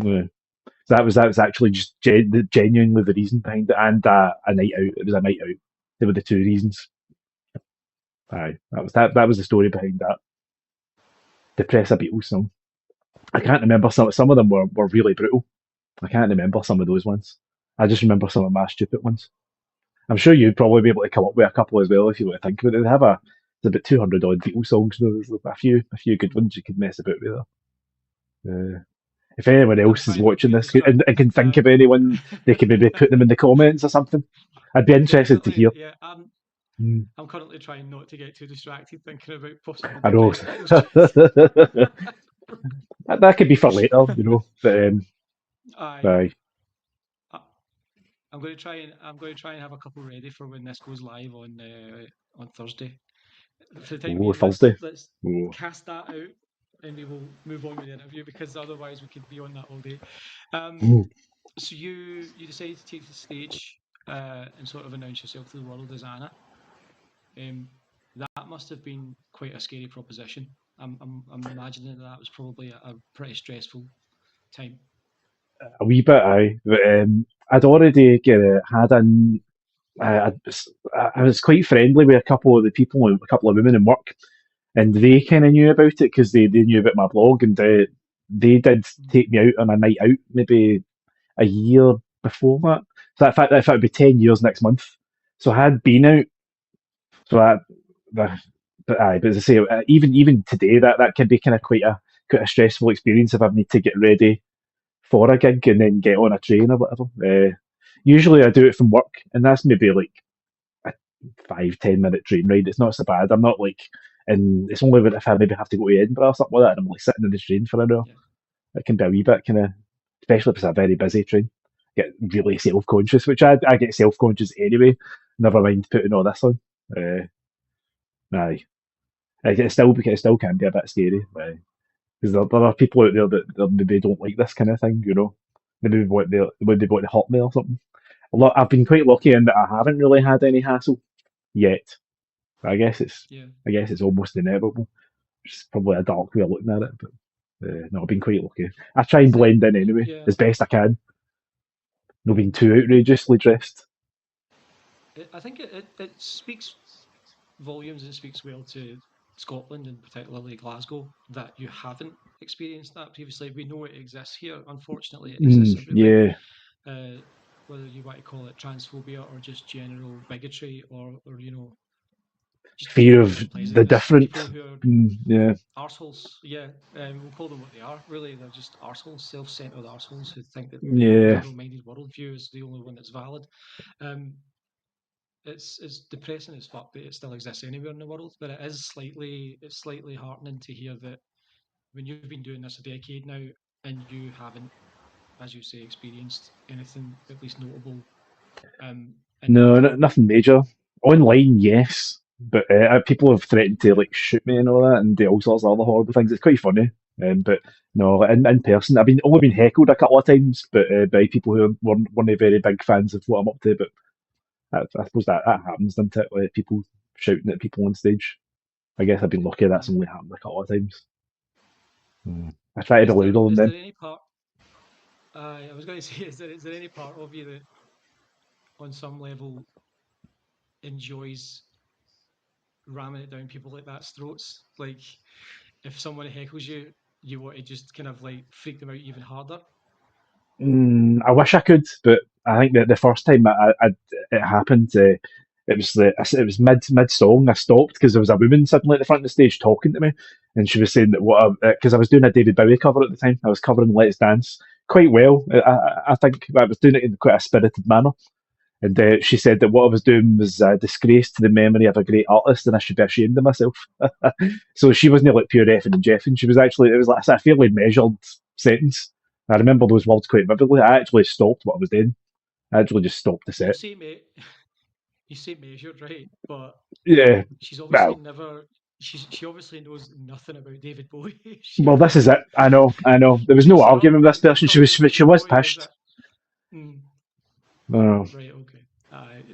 Yeah. So that was actually just genuinely the reason behind it, and a night out. It was a night out. They were the two reasons. Aye, that was the story behind that. Depress a Beatles song. I can't remember some of them were really brutal. I can't remember some of those ones. I just remember some of my stupid ones. I'm sure you'd probably be able to come up with a couple as well if you were to think about it. They have there's about 200 odd Beatles songs. So there's a few good ones you could mess about with there. If anyone
I'm
else is
trying not to
watching
get
this and can
distracted.
think of anyone, they can maybe put them in the comments or something. I'd be interested to
Definitely,
hear.
yeah.
Mm,
I'm currently trying not to get too distracted thinking about possible
I know.
depressed Beatles tunes.
That could be for later, you know. But
Aye.
aye.
I- I'm going to try and have a couple ready for when this goes live on Thursday. For the time
Oh,
being,
Thursday.
let's
Oh.
cast that out and we will move on with the interview because otherwise we could be on that all day. Um,
Mm.
so you decided to take to the stage. and sort of announce yourself to the world as Anna. Um, that must have been quite a scary proposition. I'm imagining that was probably a pretty stressful time.
A wee bit, aye. But I'd already had an. I was quite friendly with a couple of the people, a couple of women in work, and they kind of knew about it because they knew about my blog, and they did
Mm.
take me out on a night out maybe a year before that. So in fact, it would be 10 years next month. So I had been out. So the, but aye, but as I say, even today, that can be kind of quite a stressful experience if I need to get ready for a gig and then get on a train or whatever. Usually I do it from work, and that's maybe like a 5-10 minute train ride. It's not so bad. I'm not like, and it's only if I maybe have to go to Edinburgh or something like that, and I'm like sitting in the train for an hour.
Yeah,
It can be a wee bit kind of, especially if it's a very busy train. Get really self conscious, which I get self conscious anyway. Never mind putting all this on. Aye, it still can be a bit scary. Because there are people out there that maybe don't like this kind of thing, you know. Maybe they want to hurt me or something. I've been quite lucky in that I haven't really had any hassle yet. I guess it's
yeah.
I guess it's almost inevitable. It's probably a dark way of looking at it, but no, I've been quite lucky. I try
I
and
think,
blend in anyway
yeah.
as best I can. Not being too outrageously dressed.
I think it speaks volumes and speaks well to Scotland and particularly Glasgow that you haven't experienced that previously. We know it exists here. Unfortunately, it exists everywhere.
Yeah,
Uh, whether you want to call it transphobia or just general bigotry or just
fear
general
of the
unpleasantness. People
different.
who are
Yeah,
arseholes, yeah, we'll call them what they are. Really, they're just arseholes, self-centered arseholes who think that their
yeah.
narrow-minded worldview is the only one that's valid. Um, it's depressing as fuck that it still exists anywhere in the world, but it's slightly heartening to hear that when you've been doing this a decade now and you haven't, as you say, experienced anything at least notable in
No,
that
no,
time.
nothing major. Online, yes, but people have threatened to
Yeah,
like shoot me and all that, and do all sorts of other horrible things. It's quite funny, but no, in person, I've been only been heckled a couple of times, but by people who weren't very big fans of what I'm up to. But I suppose that happens, doesn't it? Like people shouting at people on stage. I guess I've been lucky that's
mm.
only happened a couple of times. I try to be louder than
Is there
them.
any part? I was going to say, is there any part of you that, on some level, enjoys ramming it down people like that's throats? Like, if someone heckles you, you want to just kind of like freak them out even harder.
I wish I could, but I think that the first time it happened, it was mid song. I stopped because there was a woman suddenly at the front of the stage talking to me, and she was saying that what because I was doing a David Bowie cover at the time. I was covering Let's Dance quite well. I think I was doing it in quite a spirited manner. And she said that what I was doing was a disgrace to the memory of a great artist, and I should be ashamed of myself. So she wasn't like pure effing and jeffing. She was actually it was like a fairly measured sentence. I remember those words quite vividly. I actually stopped what I was doing. I actually just stopped the
You
set.
say, mate, you say measured, right? But
Yeah.
she's obviously
Well,
never. She obviously knows nothing about David Bowie.
well, this is it. I know. I know. There was no
Picks her
arguing
up
with this
like
person.
covering
She
David
was
Bowie as
pissed.
a. Mm,
I know.
right, okay.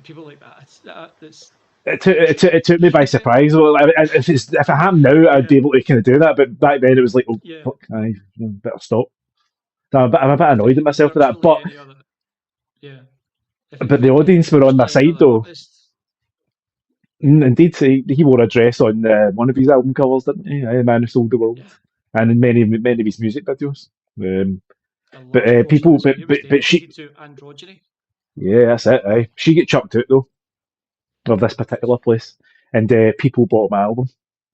People like that. It's
It took me by
I think.
surprise. Well, if it happened now, I'd be
Yeah,
able to kind of do that. But back then, it was like, oh
yeah.
fuck, I better stop. So I'm a bit
I think
annoyed at
if it was
myself for that.
virtually any other. Yeah.
But
If
the
it was
audience were on my
virtually any
side
other
though.
artist.
Indeed, he wore a dress on one of his album covers, didn't he? The Man Who Sold the World,
Yeah.
and in many of his music videos. Um,
A
but
large portion of
people,
his career was
but she,
dedicated to androgyny.
yeah, that's it. She get chucked out though of this particular place, and people bought my album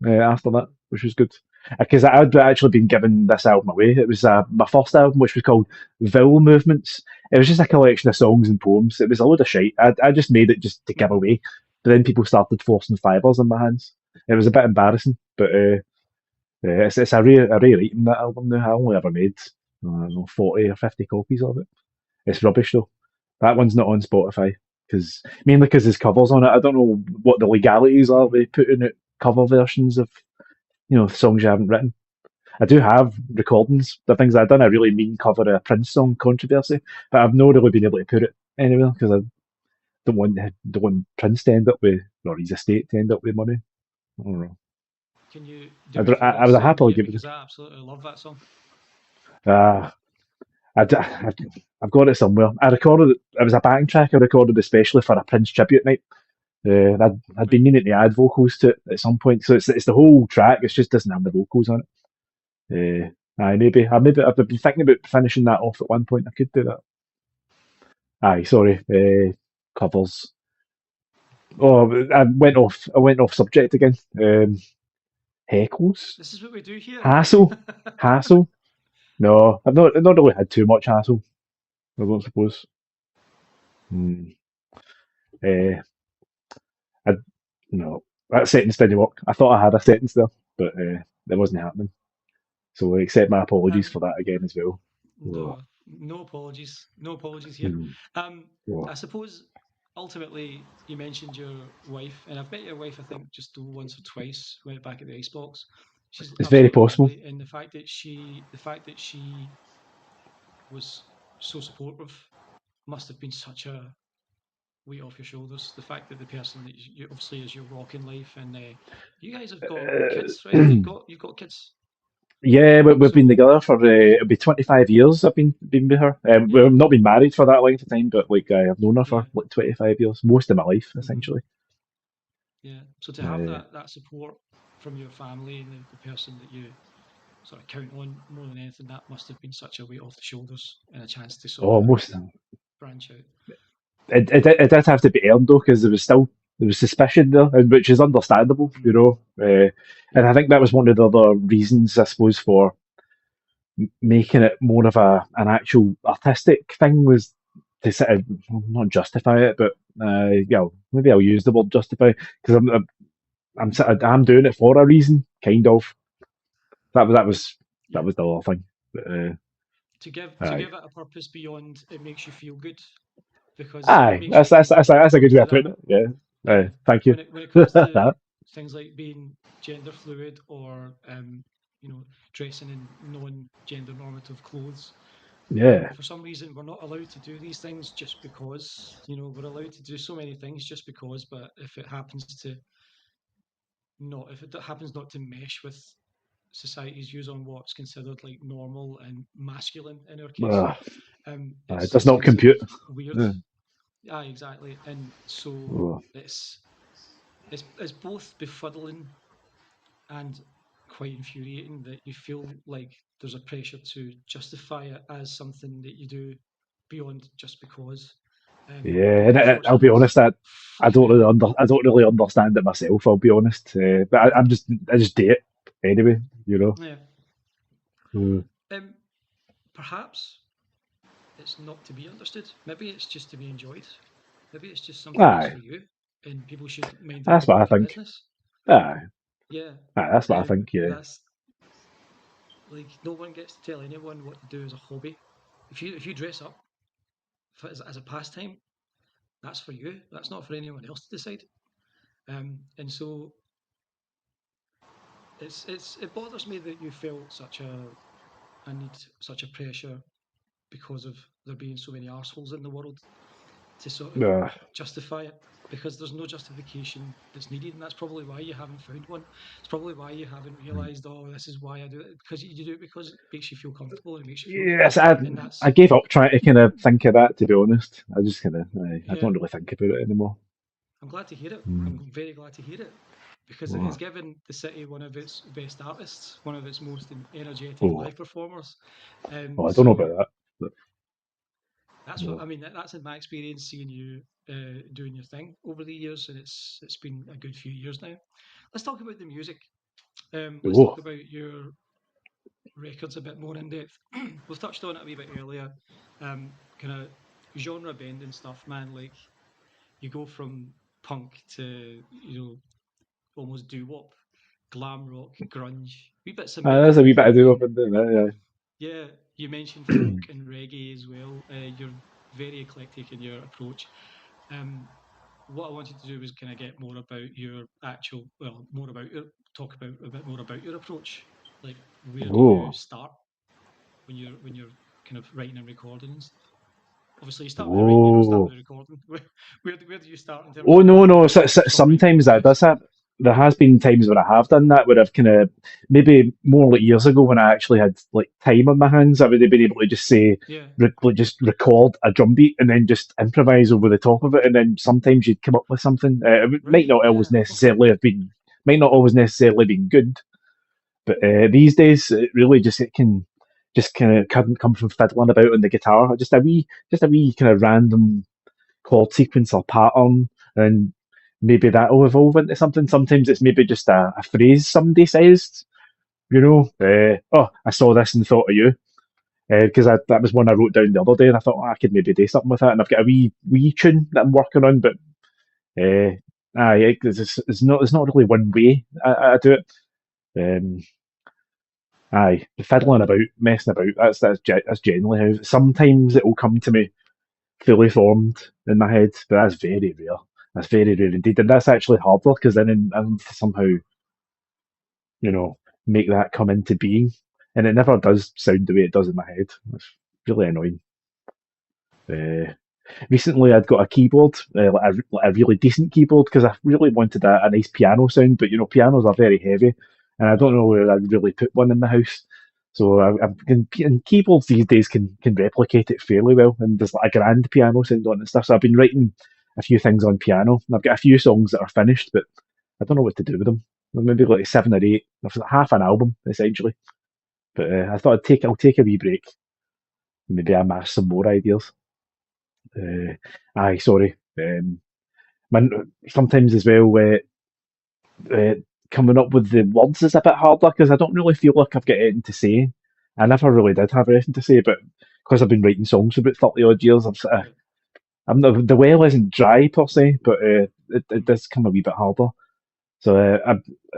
after that, which was good. Because I'd actually been given this album away. It was my first album, which was called Vowel Movements. It was just a collection of songs and poems. It was a load of shite. I just made it just to give
Mm.
away. But then people started forcing fibres in my hands. It was a bit embarrassing, but it's a rare item, that album now. I only ever made, I don't know, 40 or 50 copies of it. It's rubbish though. That one's not on Spotify because mainly because there's covers on it. I don't know what the legalities are
Mm.
with putting out cover versions of songs you haven't written. I do have recordings. The things I've done a really mean cover of a Prince song, Controversy, but I've not really been able to put it anywhere because don't want Prince to end up with, or his estate to end up with money. I don't know.
Can you do me a favour
I
and
would
send
happily
me it
give it.
because I absolutely love that song.
Uh, I've got it somewhere. I recorded it. It was a backing track I recorded especially for a Prince tribute night. I'd been
Right.
meaning to add vocals to it at some point, so it's the whole track. It just doesn't have the vocals on it. Maybe I've been thinking about finishing that off at one point. I could do that. Aye, sorry. Covers. Oh, I went off subject again. Heckles,
This is what we do here.
hassle. No, I've not really had too much hassle. I don't suppose. Hmm. Uh, I no, that sentence didn't work. I thought I had a sentence there, but that wasn't happening. So I accept my apologies for
um,
that again as well. Oh,
no, no apologies. No apologies here.
hmm,
Um,
oh.
I suppose ultimately you mentioned your wife, and I've met your wife, I think, just once or twice. Went back at the Icebox. She's
It's very
absolutely
possible.
lovely, and the fact that she was so supportive must have been such a weight off your shoulders. The fact that the person that you obviously is your rock in life, and you guys have got kids, right? You've got kids,
Yeah, we've been
so
together for it'll be 25 years. I've been with her.
yeah,
We've not been married for that length of time, but like I've known her for
yeah,
like 25 years, most of my life
hmm
essentially.
yeah. So to have
Uh,
that support from your family and the person that you sort of count on more than anything, that must have been such a weight off the shoulders and a chance to sort of
Almost.
branch out.
It did have to be earned though, because there was suspicion there, and which is understandable, you
Mm,
know. And
yeah,
I think that was one of the other reasons, I suppose, for making it more of an actual artistic thing was to sort of not justify it, but maybe I'll use the word justify because I'm doing it for a reason, kind of. That
yeah.
was the other thing. But,
To give
aye,
it a purpose beyond it makes you feel good because it
aye,
makes you feel like when it
that's a good
comes
way
to
of
that.
putting it. Yeah,
Yeah,
thank you.
when it comes to things like being gender fluid or dressing in non-gender normative clothes,
Yeah,
for some reason we're not allowed to do these things just because we're allowed to do so many things just because. But if it happens not to mesh with society's views on what's considered like normal and masculine in our case,
uh,
it
it does not
seems like
compute.
weird.
Yeah.
Yeah, exactly. And so
Oh,
it's both befuddling and quite infuriating that you feel like there's a pressure to justify it as something that you do beyond just because.
yeah,
But
and I'll be
unfortunately,
honest,
it's
that
fundamentally
I don't really understand it myself. I'll be honest, but I just do it anyway. You know.
yeah.
Mm.
Um, Perhaps it's not to be understood. Maybe it's just to be enjoyed. Maybe it's just something that's
Aye,
for you, and people should mind their
that's
own
what I
bloody
think.
business.
Aye,
Yeah,
that's what I think. Yeah,
that's like no one gets to tell anyone what to do as a hobby. If you dress up as a pastime, that's for you. That's not for anyone else to decide. And so it bothers me that you felt a need, such a pressure because of there being so many arseholes in the world to sort of
uh,
justify it because there's no justification that's needed, and that's probably why you haven't found one. It's probably why you haven't realised, oh, this is why I do it, because you do it because it makes you feel comfortable and it makes you feel good,
yes.
and
I
that's
gave up trying to kind of think of that. To be honest, I just kind of I
yeah.
don't really think about it anymore.
I'm glad to hear it.
Mm.
I'm very glad to hear it because it has
Oh,
given the city one of its best artists, one of its most energetic
oh,
live performers.
I don't know
So
about that. But,
that's what I
oh,
mean. That's in my experience seeing you doing your thing over the years, and it's been a good few years now. Let's talk about the music. Let's
oh,
talk about your records a bit more in depth. We've touched on it a wee bit earlier. Kind of genre bending stuff, man. Like you go from punk to almost doo wop, glam rock, grunge, wee bits of
there's a
metal,
wee bit I do up
and
in there.
yeah, you mentioned folk and reggae as well. You're very eclectic in your approach. Um, what I wanted to do was kind of get more about your actual, well, more about your talk about a bit more about your approach. Like, where do you
Oh,
start when you're kind of writing and recording and stuff? Obviously, you start with the writing, you don't start with
Oh.
the recording. Where do you start in terms
Oh
of
no, no.
songwriting
Sometimes that
process?
does happen. There has been times where I have done that, where I've kind of maybe more like years ago when I actually had like time on my hands. I would have been able to just say,
Yeah,
like, just record a drum beat and then just improvise over the top of it, and then sometimes you'd come up with something. It might
right.
not always
Yeah, okay.
necessarily have been, might not always necessarily been good, but these days it really just it can just kind of come from fiddling about on the guitar, just a wee kind of random chord sequence or pattern, and maybe that'll evolve into something. Sometimes it's maybe just a phrase somebody says, oh, I saw this and thought of you. Because that was one I wrote down the other day, and I thought, oh, I could maybe do something with that. And I've got a wee tune that I'm working on, but uh, it's not really one way I do it. Um, the fiddling about, messing about. That's generally how. Sometimes it will come to me fully formed in my head, but that's very rare. That's very rare indeed, and that's actually harder because then I need to somehow, you know, make that come into being, and it never does sound the way it does in my head. It's really annoying. Uh, Recently, I'd got a keyboard, like a really decent keyboard, because I really wanted a nice piano sound. But pianos are very heavy, and I don't know where I'd really put one in the house. So and keyboards these days can replicate it fairly well, and there's like a grand piano sound on it and stuff. So I've been writing a few things on piano, and I've got a few songs that are finished, but I don't know what to do with them. Maybe like seven or eight. There's like half an album essentially. But I thought I'll take a wee break. Maybe amass some more ideas. Uh, Aye, sorry. Man, sometimes as well, uh, coming up with the words is a bit harder because I don't really feel like I've got anything to say. I never really did have anything to say, but because I've been writing songs for about 30 odd years,
Yeah.
I'm not, the well isn't dry per se, but it
Mhm.
does come a wee bit harder. So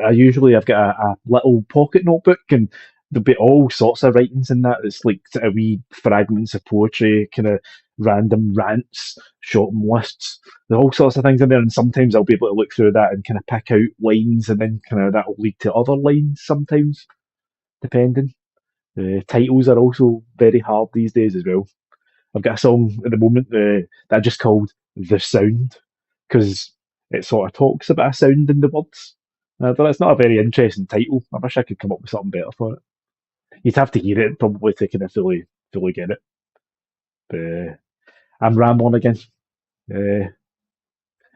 I usually I've got a little pocket notebook, and there'll be all sorts of writings in that. It's like sort of wee fragments of poetry, kind of random rants, shopping lists. There's all sorts of things in there, and sometimes I'll be able to look through that and kind of pick out lines, and then kind of that'll lead to other lines sometimes, depending. Titles are also very hard these days as well. I've got a song at the moment that I just called The Sound because it sort of talks about a sound in the words. But it's not a very interesting title. I wish I could come up with something better for it. You'd have to hear it probably to kind of fully get it. But I'm rambling again. Uh,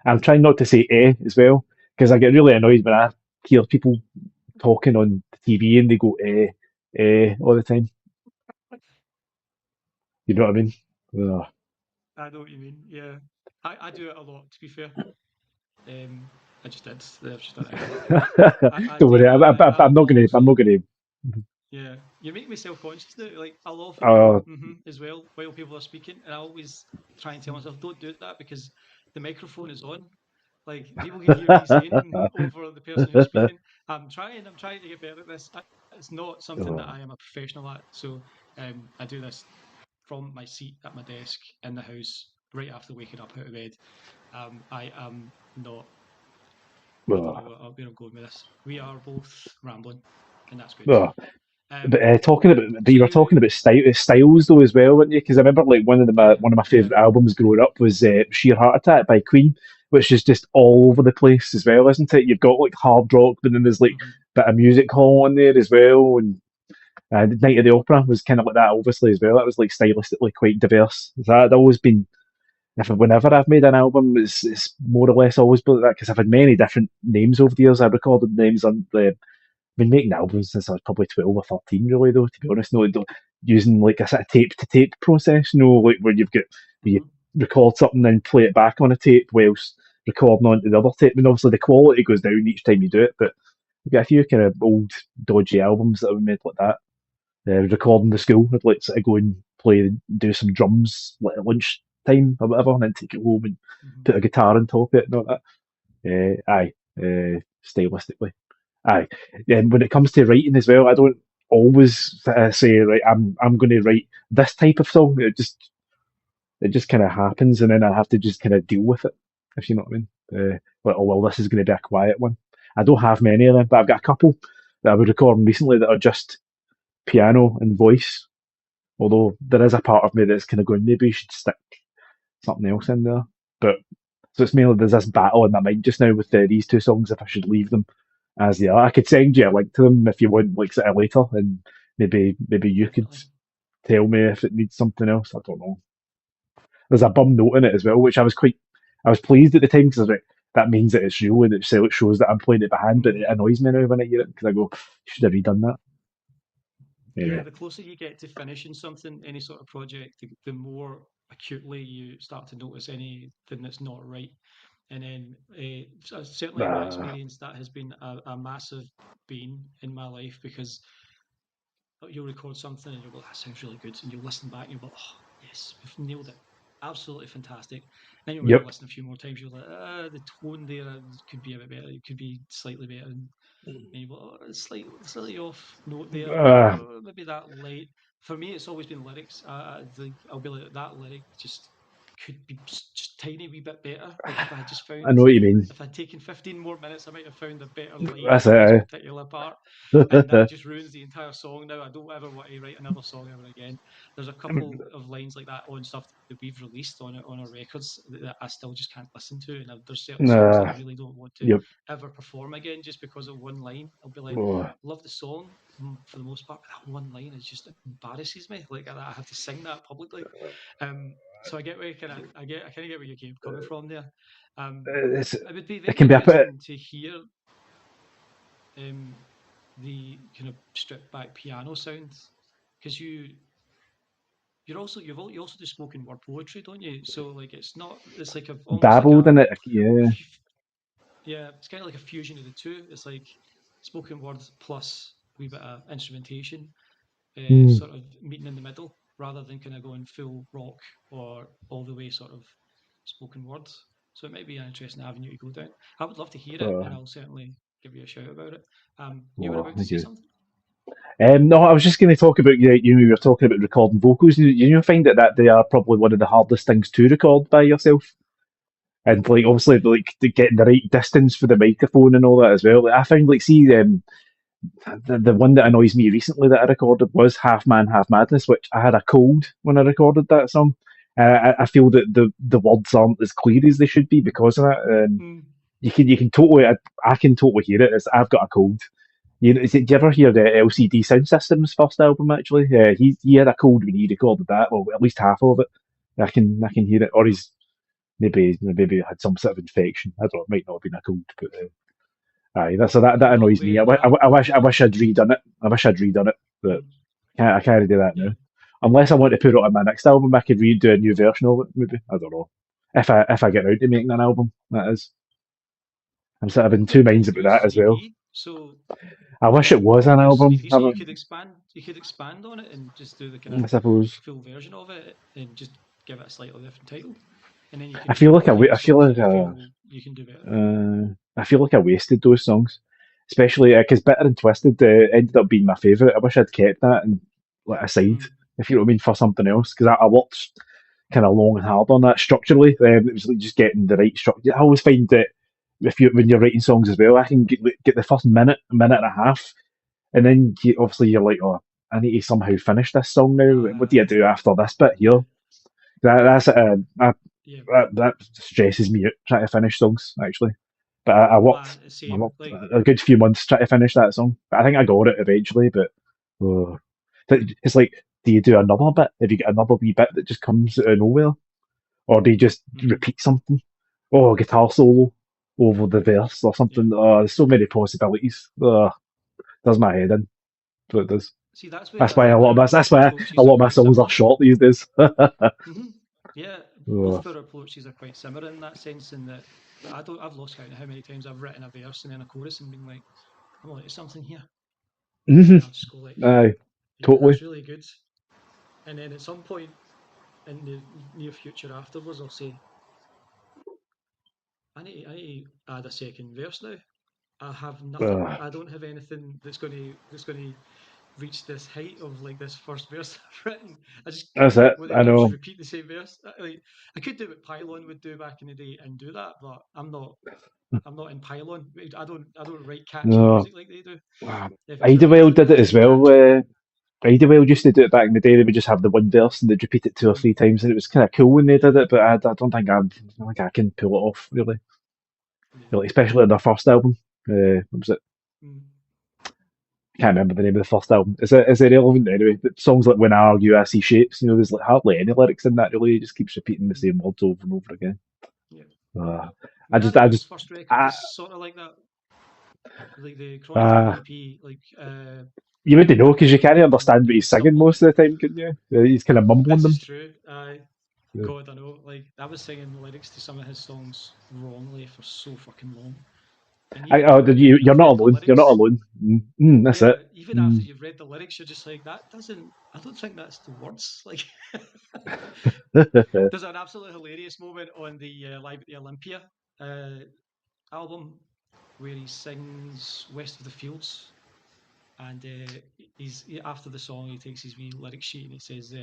I'm trying not to say as well because I get really annoyed when I hear people talking on TV and they go all the time. You know what I mean? Ugh.
I know what you mean. Yeah, I do it a lot. To be fair, I just did. I've just done it again. I
Don't
do
worry,
that.
I'm not
I'll
gonna. I'm not
also.
gonna.
Yeah, you make me self-conscious now. Like I'll often go
Uh,
as well while people are speaking, and I always try and tell myself, don't do that because the microphone is on. Like people can hear me saying over the person who's speaking. I'm trying to get better at this. It's not something that
oh,
I am a professional at. So I do this from my seat at my desk in the house right after waking up out of bed. I am not. I don't know
oh,
where I'm going with this. We are both rambling, and that's good.
oh. But
Um,
you
so
were talking
you,
about styles though as well, weren't you? Because I remember like
yeah,
one of my
yeah,
favourite albums growing up was Sheer Heart Attack by Queen, which is just all over the place as well, isn't it? You've got like hard rock, but then there's like
hmm
a bit of music hall on there as well, and Night of the Opera was kind of like that, obviously as well. That was like stylistically quite diverse. That had always been whenever I've made an album, it's more or less always been like that because I've had many different names over the years. I recorded names on the been making albums since I was probably 12 or 13, really, though, to be honest. No, using like a sort of tape to tape process, like where where you
hmm
record something, then play it back on a tape whilst recording onto the other tape. And obviously the quality goes down each time you do it, but I've got a few kind of old, dodgy albums that I've made like that. Recording the school, I'd like to go and do some drums like at lunch time or whatever, and then take it home and
hmm
put a guitar on top of it and all that. Aye, stylistically. Aye. When it comes to writing as well, I don't always say right. I'm going to write this type of song. It just kind of happens, and then I have to just kind of deal with it. If you know what I mean. Like, oh well, this is going to be a quiet one. I don't have many of them, but I've got a couple that I was recording recently that are just piano and voice. Although there is a part of me that's kind of going, maybe you should stick something else in there. But so it's mainly there's this battle in my mind just now with these two songs if I should leave them as they are. I could send you a link to them if you want, like sort of later, and maybe you could
Definitely.
tell me if it needs something else. I don't know. There's a bum note in it as well, which I was pleased at the time because like, that means that it's real and it shows that I'm playing it by hand. But it
Mm.
annoys me now when I hear it because I go, should have redone that.
Yeah,
Anyway,
the closer you get to finishing something, any sort of project, the more acutely you start to notice anything that's not right. And then, certainly in my
uh,
experience, that has been a massive bane in my life because you'll record something and you'll go, that sounds really good. And you'll listen back and you'll go, oh, yes, we've nailed it. Absolutely fantastic. Then when you
yep.
listen a few more times, you're like, the tone there could be a bit better. It could be slightly better. And you go, oh, it's slightly off note there.
Uh,
Maybe that late. For me, it's always been lyrics. I'll be like, that lyric just could be just tiny wee bit better. Like if I had just
I
found,
know what you mean.
if I'd taken 15 more minutes, I might have found a better line
That's
for this
it.
particular part. And that just ruins the entire song now. I don't ever want to write another song ever again. There's a couple of lines like that on stuff that we've released on our records that I still just can't listen to. And there's certain songs that I really don't want to
Yep.
ever perform again just because of one line. I'll be like,
Oh,
love the song for the most part, but that one line is just embarrasses me. Like I have to sing that publicly. So I get where I kind of get where you came coming from there.
it's
It would be
it
very
can be a bit
interesting to hear um, the kind of stripped back piano sounds because you also do spoken word poetry, don't you? So like it's like almost like
dabbled in it. Yeah.
yeah, it's kind of like a fusion of the two. It's like spoken words plus a wee bit of instrumentation,
Hmm.
sort of meeting in the middle rather than kind of going full rock or all the way sort of spoken words. So it might be an interesting avenue to go down. I would love to hear it, and
Oh,
I'll certainly give you a shout about it. You were
oh,
about to
thank
say
you.
something?
No, I was just going to talk about you were talking about recording vocals. You find that they are probably one of the hardest things to record by yourself, and like obviously like getting the right distance for the microphone and all that as well. Like, I found like see the one that annoys me recently that I recorded was Half Man, Half Madness, which I had a cold when I recorded that song. I feel that the words aren't as clear as they should be because of that.
Mm.
You can totally I can totally hear it. I've got a cold. Did you ever hear the LCD Sound System's first album? Actually, he had a cold when he recorded that. Well, at least half of it. I can hear it, or he's maybe had some sort of infection. I don't know. It might not have been a cold, but aye. So that
I'm not
annoys me.
aware of that.
I
No.
wish I'd redone it. I wish I'd redone it, but
Mm.
I can't do that
Yeah.
now. Unless I want to put it on my next album, I could redo a new version of it. Maybe I don't know. If I get around to making an album, that is. I'm sort of in two
Could be a
minds about
loose
that as well.
EP. So
I wish it was
a
an
loose
album.
EP. So you could expand. You could expand on it and just do the kind
I
of
suppose.
full version of it and just give it a slightly different title. And then you
I
can
feel like
play the
I feel
songs that
like
you feel you can do better.
I feel like I wasted those songs, especially because Bitter and Twisted ended up being my favourite. I wish I'd kept that and let it aside,
Mm.
if you know what I mean, for something else. Because I worked kind of long and hard on that structurally. It was like just getting the right structure. I always find that if you when you're writing songs as well, I can get the first minute and a half, and then obviously you're like, oh, I need to somehow finish this song now. What do you do after this bit here? That's
Yeah.
that stresses me out trying to finish songs actually. But I
Same.
worked
Like
a good few months trying to finish that song. But I think I got it eventually. But oh, it's like, do you do another bit? Have you got another wee bit that just comes out of nowhere, or do you just
mhm.
repeat something? Oh, guitar solo over the verse or
Yeah.
something. Oh, there's so many possibilities. Oh, does my head in. So it does.
See, that's
That's
where
why that's why a
approaches are
lot of my
quite
songs are
similar.
short these days.
Hmm. Yeah, both
Oh,
of our approaches are quite similar in that sense. In that I've lost count of how many times I've written a verse and then a chorus and been like, I'm like, there's something here,
mhm.
and I'll just go like,
Aye,
yeah,
totally.
that's really good. And then at some point in the near future afterwards, I'll say, I need to add a second verse now. I have nothing.
Ugh.
I don't have anything that's going to reach this height of like this first verse I've written. I just
That's it.
what they
I
do is just
know.
repeat the same verse. Like I could do what Pylon would do back in the day and do that, but I'm not. I'm not in Pylon. I don't write catchy
No.
music like they do.
Ah,
If it's a
Idlewild
if
did
it
it
has to
as
be
well.
catchy,
Idlewild used to do it back in the day. They would just have the one verse and they'd repeat it two or
Mm,
three times, and it was kind of cool when they
yeah,
did it. But I don't think I can pull it off really.
yeah.
Really, especially on their first album. What was it?
Mm,
Can't remember the name of the first album. Is it relevant anyway? But songs like "When I Argue, I See Shapes." There's like hardly any lyrics in that really. It just keeps repeating the
mm,
same words over and over again.
yeah.
Uh, I
The
just, I
Animals'
just,
first record
I,
was sort of like that, like the Chronic Time
uh,
EP. Like
you wouldn't know because you
Chronic
can't
Time
understand what he's singing
something.
most of the time, can you? He's kind of mumbling
This is
them.
true.
Yeah.
God, I know. Like I was singing the lyrics to some of his songs wrongly for so fucking long, and even
Did
when
you're
I've
not
read the
alone. You're not
lyrics,
alone. That's it.
yeah, even after
Mm.
you've read the lyrics, you're just like, that doesn't. I don't think that's the words. Like, there's an absolutely hilarious moment on the Live at the Olympia uh, album where he sings "West of the Fields." And after the song, he takes his wee lyric sheet and he says,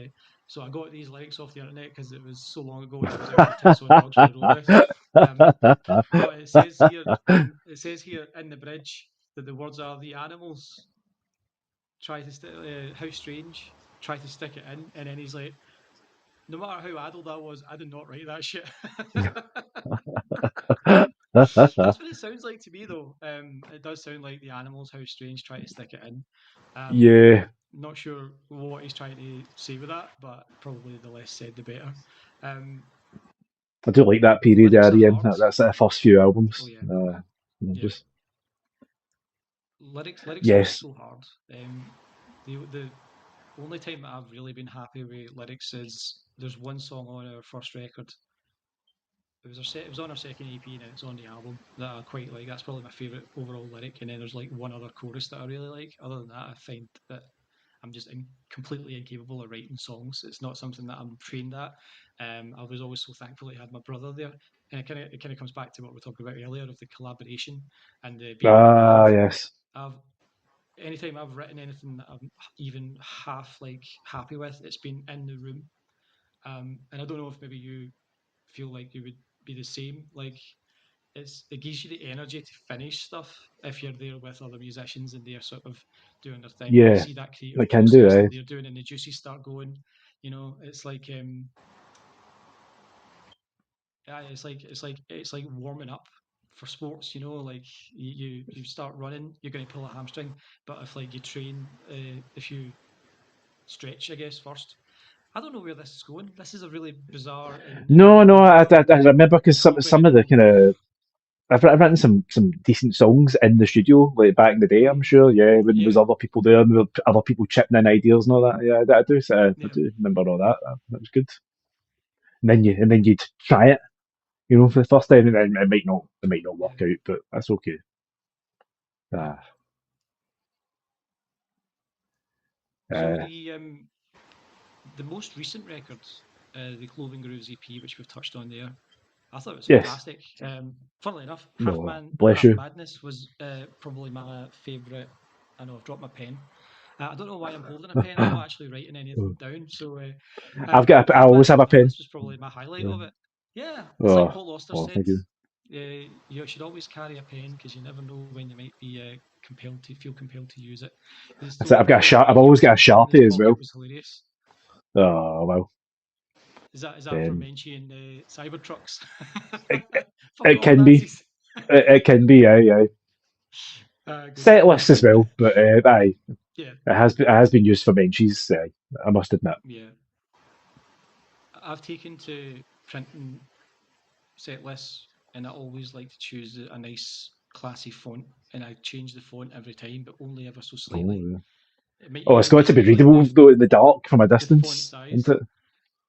"So I got these lyrics off the internet because it was so long ago and I was out hunting, so I dogs what I wrote with." Um, but it says here in the bridge that the words are the animals how strange, try to stick it in, and then he's like, "No matter how adult I was, I did not write that shit." That's what it sounds like to me, though. It does sound like the animals, how strange, try to stick it in. Um,
Yeah,
Not sure what he's trying to say with that, but probably the less said, the better. Um,
I do like that period
Lyrics are
area.
hard.
That's the first few
Oh
albums.
yeah, yeah.
Just
Lyrics are
yes.
so hard. The only time that I've really been happy with lyrics is there's one song on our first record. It was on our second EP and it's on the album that I quite like. That's probably my favorite overall lyric. And then there's like one other chorus that I really like. Other than that, I find that I'm just completely incapable of writing songs. It's not something that I'm trained at. I was always so thankful I had my brother there, and it kind of comes back to what we were talking about earlier of the collaboration and being in a
Ah,
band.
yes.
I've Anytime I've written anything that I'm even half like happy with, it's been in the room. And I don't know if maybe you feel like you would be the same. Like it gives you the energy to finish stuff if you're there with other musicians and they're sort of doing their thing and you
Yeah,
see that creative
it can do,
process
eh?
that they're doing and the juices start going. It's like yeah, it's like warming up for sports. Like you start running, you're going to pull a hamstring, but if like you train, if you stretch, I guess first. I don't know where this is going. This is a really bizarre and
No, no, I remember because some of the
comprehensible.
kind of I've written some decent songs in the studio like back in the day. I'm
Mm,
sure, yeah, when there was
yeah,
other people there and there were other people chipping in ideas and all that. Yeah, I do. I
yeah,
do remember all that. That was good. And then you'd try it, for the first time, and then it might not
yeah.
work out, but that's okay.
Yeah.
Ah,
So
uh,
the most recent record, the Clothing Grooves EP, which we've touched on there, I thought it was
yes,
fantastic. Funnily enough,
no, bless
Half
you.
Madness was probably my favourite. I know I've dropped my pen. I don't know why I'm holding a pen. I'm not actually writing anything down. So
I
Half
always have a pen.
Madness was probably my highlight
Yeah.
of it. Yeah, it's like
Oh,
Paul Auster
oh,
said.
thank you.
You should always carry a pen because you never know when you might be compelled to use it. His
I said
story about
I've
he
always
always
got a
had a pen in his
sharpie as
pocket
well.
was hilarious.
Oh well,
Is that for
um,
mentioning Cybertrucks
it,
for
it
all
can be,
Nazis?
it can be, aye.
Good
Set
stuff.
list as well, but aye,
Yeah,
it has been used for benches. I must admit.
yeah. I've taken to printing set lists, and I always like to choose a nice, classy font, and I change the font every time, but only ever so
Oh,
slightly.
yeah.
It might
Oh, it's
even
got to be
change like
readable though in the dark from a
the font
distance, isn't
size.
it?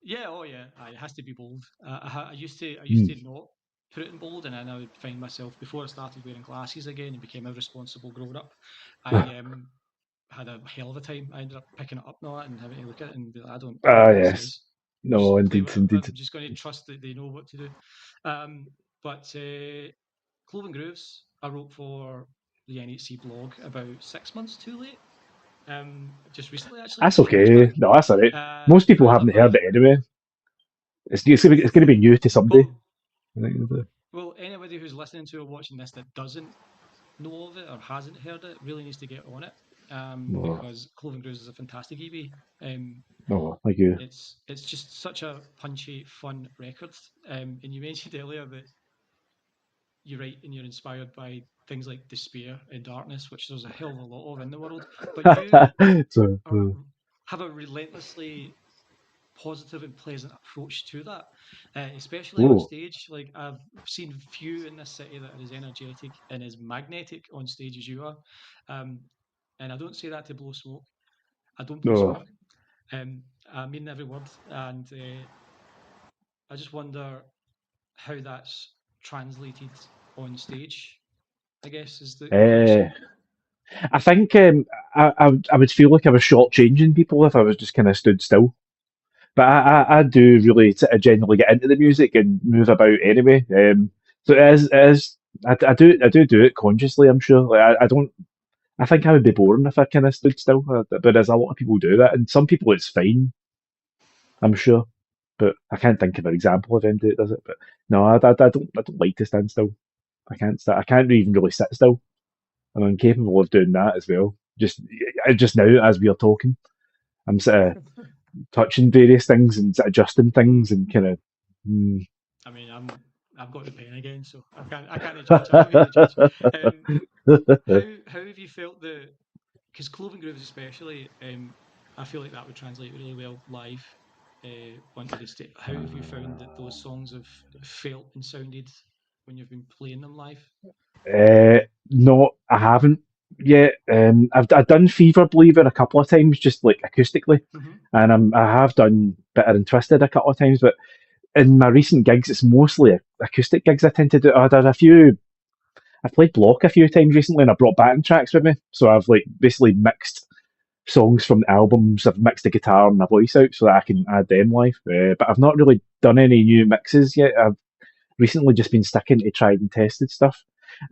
Yeah, oh yeah, it has to be bold. I used to
Mm.
not put it in bold, and then I would find myself before I started wearing glasses again and became a responsible grown up. I had a hell of a time. I ended up picking it up now and having to look at it and be like, I don't know
Ah,
what this
yes.
says.
No,
Just
indeed, indeed.
I'm just going to trust that they know what to do. But Cloven Grooves, I wrote for the NHC blog about 6 months too late. Just recently, actually, a
That's
few months
okay.
back.
No, that's all right. Most
And
people haven't heard
I
it anyway. It's gonna be new to somebody.
well,
I think.
anybody who's listening to or watching this that doesn't know of it or hasn't heard it really needs to get on it.
Oh,
because Cloven Grooves is a fantastic EP. Um,
oh, thank you.
it's just such a punchy, fun record. And you mentioned earlier that you write and you're inspired by things like despair and darkness, which there's a hell of a lot of in the world. But you
So,
are, have a relentlessly positive and pleasant approach to that, especially on
oh,
stage. Like I've seen few in this city that are as energetic and as magnetic on stage as you are. Um, and I don't say that to blow smoke. I don't blow
no.
smoke. Um, I mean every word, and I just wonder how that's translated on stage. I guess is the
Uh,
question.
I think I would feel like I was shortchanging people if I was just kind of stood still. But I do really generally get into the music and move about anyway. So it is I do it consciously. I'm sure. Like I don't. I think I would be boring if I kind of stood still. But there's a lot of people do that, and some people it's fine. I'm sure. But I can't think of an example of anybody that does it. But no, I don't like to stand still. I can't stand. I can't even really sit still. I'm incapable of doing that as well. Just now as we are talking, I'm sort of touching various things and adjusting
Hmm.
things and kind of. Mm.
I mean, I've got the pen again, so I can't judge. I'm not here to judge. Um, how have you felt the because Cloven Grooves especially, I feel like that would translate really well live onto the stage. How have you found that those songs have felt and sounded when you've been playing them live?
uh, no, I haven't yet. I've done Fever Believer a couple of times, just like acoustically,
Hmm.
and I have done Bitter and Twisted a couple of times. But in my recent gigs, it's mostly acoustic gigs I tend to do. I did a few. I've played Block a few times recently, and I brought backing tracks with me, so I've like basically mixed songs from the albums. I've mixed the guitar and the voice out so that I can add them live. But I've not really done any new mixes yet. I've recently just been sticking to tried and tested stuff.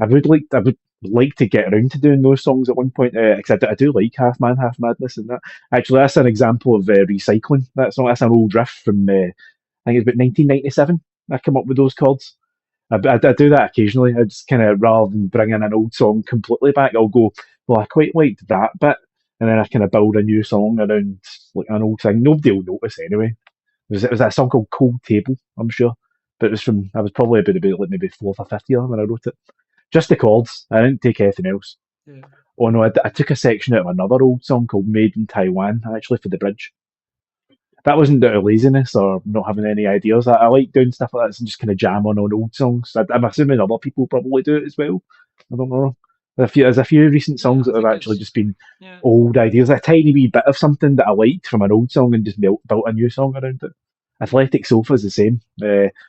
I would like to get around to doing those songs at one point because I do like Half Man, Half Madness and that. Actually, that's an example of recycling. That song, that's an old riff from I think it's about 1997. I come up with those chords. I do that occasionally. I just kind of rather than bringing an old song completely back, I'll go, well, I quite liked that bit, and then I kind of build a new song around like an old thing. Nobody will notice anyway. It was that song called Cold Table, I'm sure, but it was from I was probably about like maybe fourth or fifth year when I wrote it. Just the chords. I didn't take anything else.
Yeah.
Oh no, I took a section out of another old song called Made in Taiwan actually for the bridge. That wasn't out of laziness or not having any ideas. I like doing stuff like that and just kind of jam on old songs. I'm assuming other people probably do it as well. I don't know. There's a few recent
Yeah,
songs
I
that have
think
actually
it's
just been
yeah.
old ideas, a tiny wee bit of something that I liked from an old song and just built a new song around it. Athletic Sofa is the same.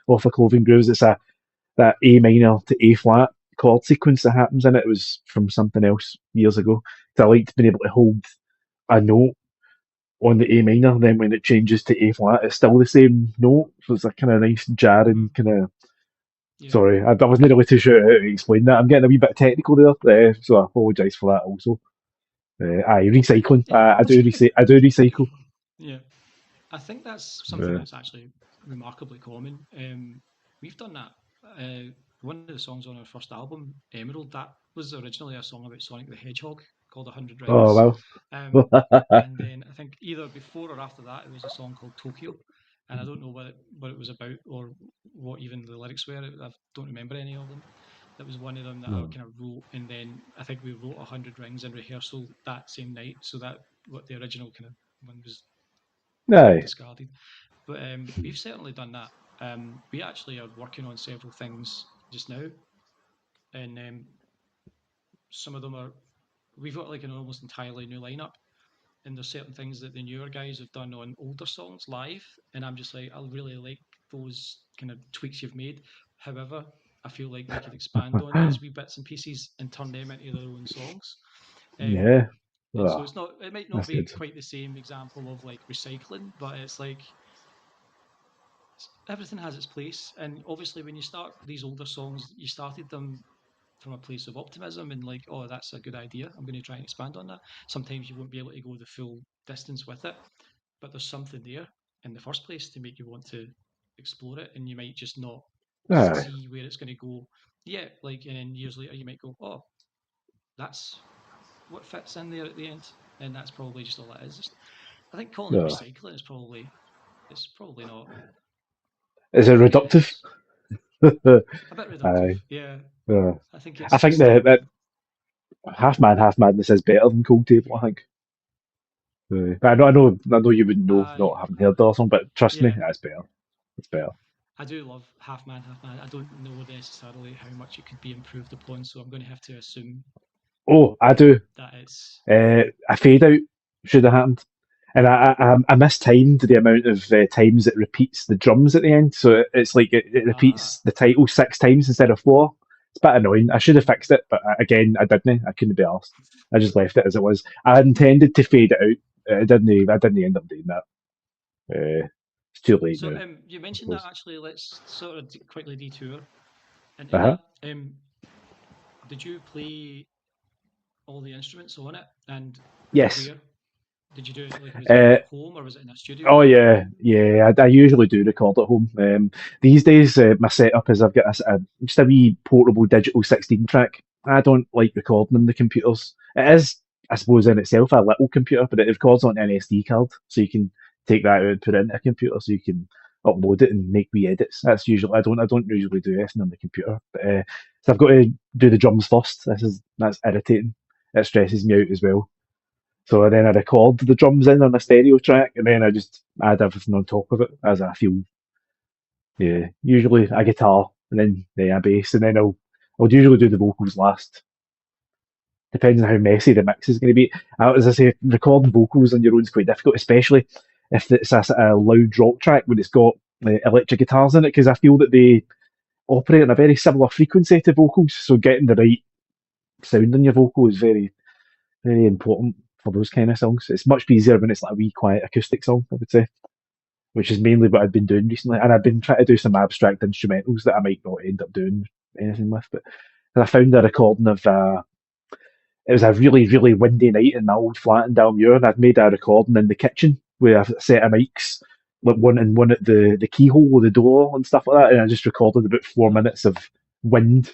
Off of Cloven Grooves, it's that A minor to A flat chord sequence that happens in it. It was from something else years ago. So I liked being able to hold a note on the A minor, then when it changes to A flat, it's still the same note. So it's a kind of nice
Hmm.
jarring kind of.
Yeah.
Sorry, I wasn't really too sure how to explain that. I'm getting a wee bit technical there, so I apologise for that also. Aye, recycling.
Yeah.
I do recycle.
Yeah. I think that's something
Uh,
that's actually remarkably common. We've done that. One of the songs on our first album, Emerald, that was originally a song about Sonic the Hedgehog called "100
oh
Rings,"
well.
and then I think either before or after that, it was a song called "Tokyo," and I don't know what it was about or what even the lyrics were. I don't remember any of them. That was one of them that I
No.
kind of wrote, and then I think we wrote "100 Rings" in rehearsal that same night, so that what the original kind of one was kind of
Aye.
discarded. But we've certainly done that. We actually are working on several things just now, and some of them are. We've got like an almost entirely new lineup, and there's certain things that the newer guys have done on older songs live, and I'm just like, I really like those kind of tweaks you've made. However, I feel like we could expand on these wee bits and pieces and turn them into their own songs. Um,
Yeah.
and so
Oh,
it's not. It might not
that's
be
good.
quite the same example of like recycling, but it's like everything has its place. And obviously, when you start these older songs, you started them from a place of optimism and like, oh, that's a good idea. I'm going to try and expand on that. Sometimes you won't be able to go the full distance with it, but there's something there in the first place to make you want to explore it, and you might just not
Aye.
see where it's going to go. Yeah, like, and then years later, you might go, oh, that's what fits in there at the end, and that's probably just all it is. I think calling it
No.
recycling is probably it's probably not.
Is it reductive?
It's a bit reductive.
Aye.
Yeah,
Uh,
I think
I
it's
think
just
that half man, half madness is better than cold table. I think. But I know you wouldn't know,
I
not having heard the song, but trust me,
yeah.
that's better. It's better.
I do love Half Man, Half Man. I don't know necessarily how much it could be improved upon, so I'm going to have to assume
Oh, I do.
that it's
A fade out should have happened, and I mistimed the amount of times it repeats the drums at the end. So it's like it repeats
ah.
the title 6 times instead of four. It's a bit annoying. I should have fixed it, but again, I didn't. I couldn't be asked. I just left it as it was. I intended to fade it out. I didn't. I didn't end up doing that. It's too late
So
now,
you
I
mentioned that
suppose.
actually. Let's sort of quickly detour into
Uh-huh.
that. Did you play all the instruments on it, and
Yes.
where did you do it? Like, was it
Uh,
at home or was it in a studio?
Oh yeah, yeah. I usually do record at home. These days, my setup is I've got just a wee portable digital 16 track. I don't like recording on the computers. It is, I suppose, in itself a little computer, but it records on an SD card, so you can take that out and put it into a computer, so you can upload it and make wee edits. That's usually I don't usually do anything on the computer, but so I've got to do the drums first. That's irritating. It stresses me out as well. So then I record the drums in on a stereo track, and then I just add everything on top of it as I feel. Yeah, usually a guitar, and then a bass, and then I'll usually do the vocals last. Depends on how messy the mix is going to be. As I say, recording vocals on your own is quite difficult, especially if it's a loud rock track when it's got electric guitars in it, because I feel that they operate on a very similar frequency to vocals. So getting the right sound on your vocal is very important for those kind of songs. It's much easier when it's like a wee quiet acoustic song, I would say, which is mainly what I've been doing recently. And I've been trying to do some abstract instrumentals that I might not end up doing anything with. But I found a recording of it was a really windy night in my old flat in Dalmuir, and I'd made a recording in the kitchen with a set of mics, like one and one at the keyhole of the door and stuff like that. And I just recorded about 4 minutes of wind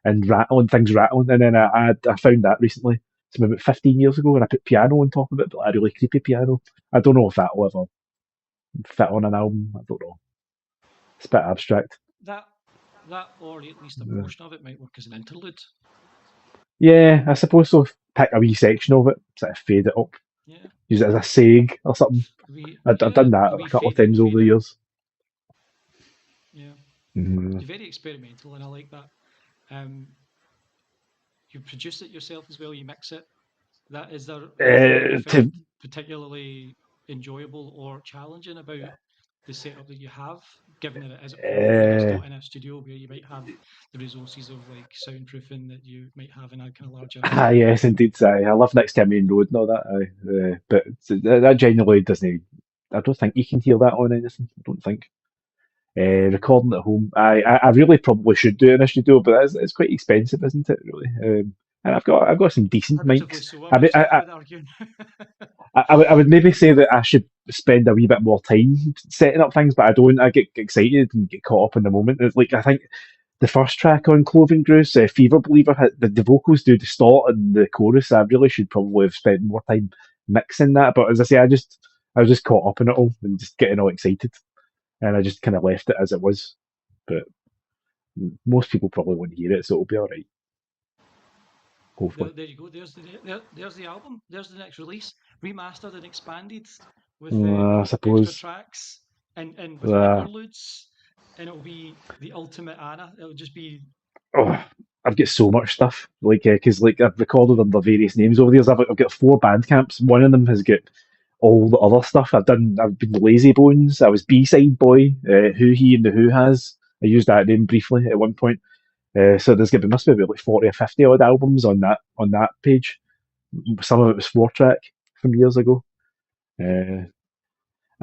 and rattling things rattling. And then I found that recently. It's about 15 years ago, and I put piano on top of it, but a really creepy piano. I don't know if that'll ever fit on an album. I don't know. It's a bit abstract.
That that or at least a
Uh,
portion of it might work as an interlude.
yeah, I suppose so. Pick a wee section of it, sort of fade it up,
Yeah,
use it as a seg or something. I've done that
a
a
wee
couple of
fade in,
times over
fade
the
in.
years.
Yeah,
Mm.
you're very experimental, and I like that. Um, you produce it yourself as well. You mix it. That is there anything that you found
To
particularly enjoyable or challenging about the setup that you have, given that it is at home and it's
uh,
not in a studio where you might have the resources of like soundproofing that you might have in a kind of larger
yes, indeed. I live next to a main road and all that. But that genuinely doesn't. I don't think you can hear that on anything. I don't think. Recording at home, I really probably should do it in a studio, but it's quite expensive, isn't it? Really. And I've got some decent
prohibitively
mics.
so,
I mean,
I would argue.
I would maybe say that I should spend a wee bit more time setting up things, but I don't. I get excited and get caught up in the moment. It's like I think the first track on Cloven Goose, Fever Believer, the vocals do distort in the chorus. I really should probably have spent more time mixing that. But as I say, I was just caught up in it all and just getting all excited, and I just kind of left it as it was. But most people probably won't hear it, so it'll be all right, hopefully.
There you go. There's the album. There's the next release, remastered and expanded
I
with extra
suppose.
tracks and with
Uh,
interludes, and it'll be the ultimate Anna. It'll just be
oh, I've got so much stuff. Like, because like I've recorded under various names over the years. I've got four band camps. One of them has got all the other stuff I've done. I've been Lazy Bones. I was B-side boy. Who He and the Who Has. I used that name briefly at one point. So there's going to be must be about like 40 or 50 odd albums on that page. Some of it was 4 track from years ago. Uh,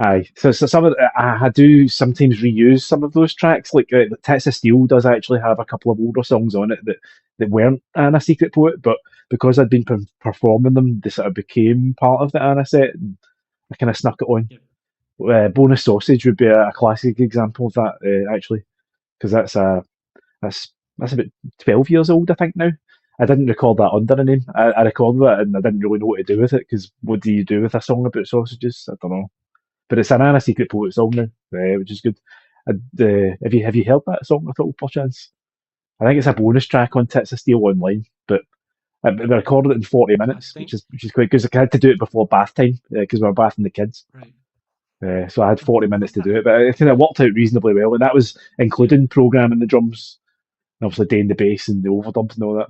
Aye, so some of I do sometimes reuse some of those tracks. Like Tits of Steel does actually have a couple of older songs on it that weren't Anna Secret Poet, but because I'd been performing them, they sort of became part of the Anna set, and I kind of snuck it on.
yeah.
Bonus Sausage would be a classic example of that, actually, because that's about 12 years old, I think now. I didn't record that under a name. I recorded it and I didn't really know what to do with it because what do you do with a song about sausages? I don't know. But it's an Anna Secret Poet song now, which is good. And, have you heard that song at all, perchance? I think it's a bonus track on Tits of Steel online, but I recorded it in 40
I
minutes,
think
which is quite good. I had to do it before bath time because we were bathing the kids.
right.
So I had 40 minutes to do it, but I think it worked out reasonably well, and that was
Yeah,
including programming the drums, and obviously doing the bass and the overdubs and all that.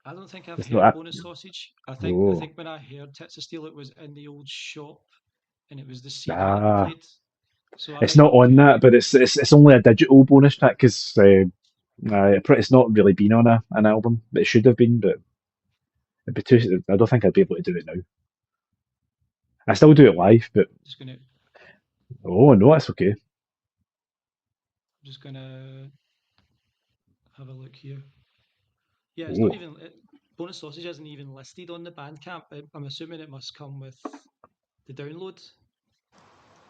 I don't think I've
It's not
heard
that.
Bonus Sausage. I
Oh,
think when I heard Tits of Steel, it was in the old shop, and it was the CD that
ah,
played. So I
it's
might
not
not have
on
heard
that,
it.
but it's only a digital bonus track because it's not really been on an album. It should have been, but it'd be too. I don't think I'd be able to do it now. I still do it live, but
Just gonna
oh no, that's okay.
just gonna have a look here. Yeah, it's not
Oh,
even Bonus Sausage isn't even listed on the Bandcamp. I'm assuming it must come with the download.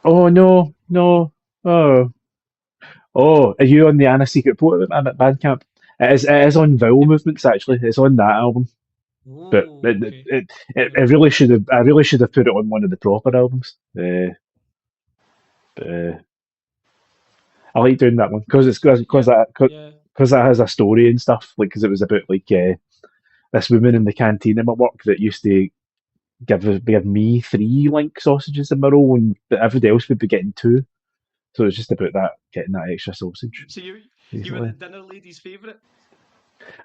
oh no, no. Oh, oh, are you on the Anna Secret Poet at Bandcamp? It is on Vowel
Yep.
Movements actually. It's on that album, but
Oh, okay.
it really should have. I really should have put it on one of the proper albums. But, I like doing that one because
Bonus
it's
Sausage. Yeah, yeah.
because that has a story and stuff. Like, because it was about like this woman in the canteen in my work that used to give me three link sausages in my roll, and but everybody else would be getting two. So it's just about that getting that extra sausage,
So you were
basically.
the dinner lady's favourite.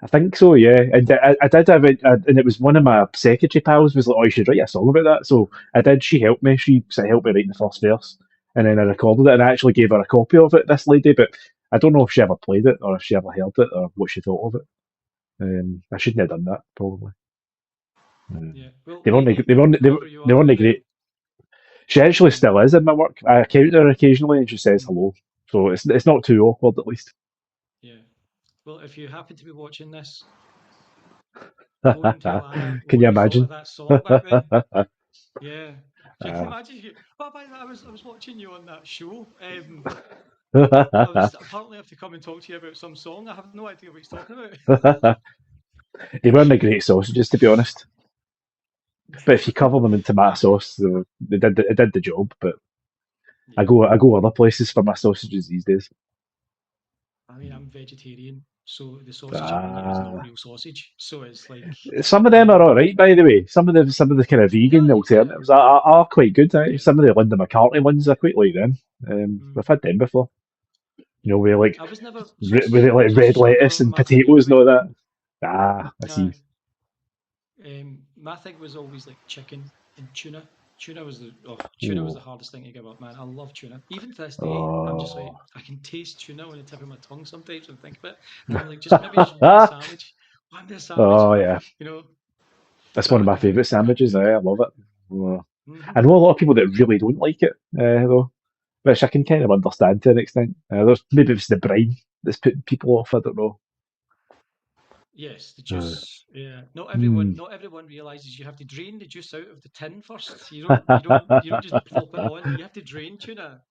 I think so, yeah. And I did have it, and it was one of my secretary pals was like, "Oh, you should write a song about that." So I did. She helped me. She sort of helped me write the first verse, and then I recorded it, and I actually gave her a copy of it. This lady, but I don't know if she ever played it or if she ever heard it or what she thought of it. I shouldn't have done that, probably.
Yeah. Well,
They weren't.
maybe
They weren't.
whoever you
They
are
weren't
now.
great. She actually
Um,
still is in my work. I encounter her occasionally, and she says
mm,
hello. So it's not too awkward, at least.
yeah. Well, if you happen to be watching this, go and tell Anna
Can
what
you
you thought of
imagine?
that song back then. Yeah. You can
Uh,
imagine you. Oh, by the way, I was watching you on that show. I
they
was apparently have to come and talk to you about some song. I have no idea what he's talking about.
weren't a great sausages, to be honest. But if you cover them in tomato
Ah,
sauce, it did the job. But
yeah.
I go other places for my sausages these days.
I mean, I'm vegetarian, so the sausage I'm going to get is not
Uh,
real sausage. So it's like,
some of
you
them are
know,
all right, by the way. Some of the kind of vegan
yeah,
alternatives are quite good. Eh?
yeah.
Some of the Linda McCartney ones I quite like them. We've
Mm,
had them before. You know,
I was never
with
just
like red lettuce
sugar.
and
My thing
potatoes and
anyway.
all that. Ah, I see.
Aye. My thing was always like chicken and tuna. Tuna was
Ooh.
the hardest thing to give up, man. I love tuna. Even to this day, I'm just like
Oh.
I can taste tuna on the tip of my tongue sometimes and think of it, and I'm like, just one sandwich, one bit of sandwich,
Oh yeah,
you know.
that's
But
one of my favourite
I can't
sandwiches.
do it.
I love it. Oh. I
Hmm.
know a lot of people that really don't like it, though, which I can kind of understand to an extent. There's maybe it's the brine that's putting people off. I don't know.
Yes, the
Uh,
juice. Yeah,
hmm.
not everyone realizes you have to drain the juice out of the tin first. You don't just plop it on. You have to drain tuna.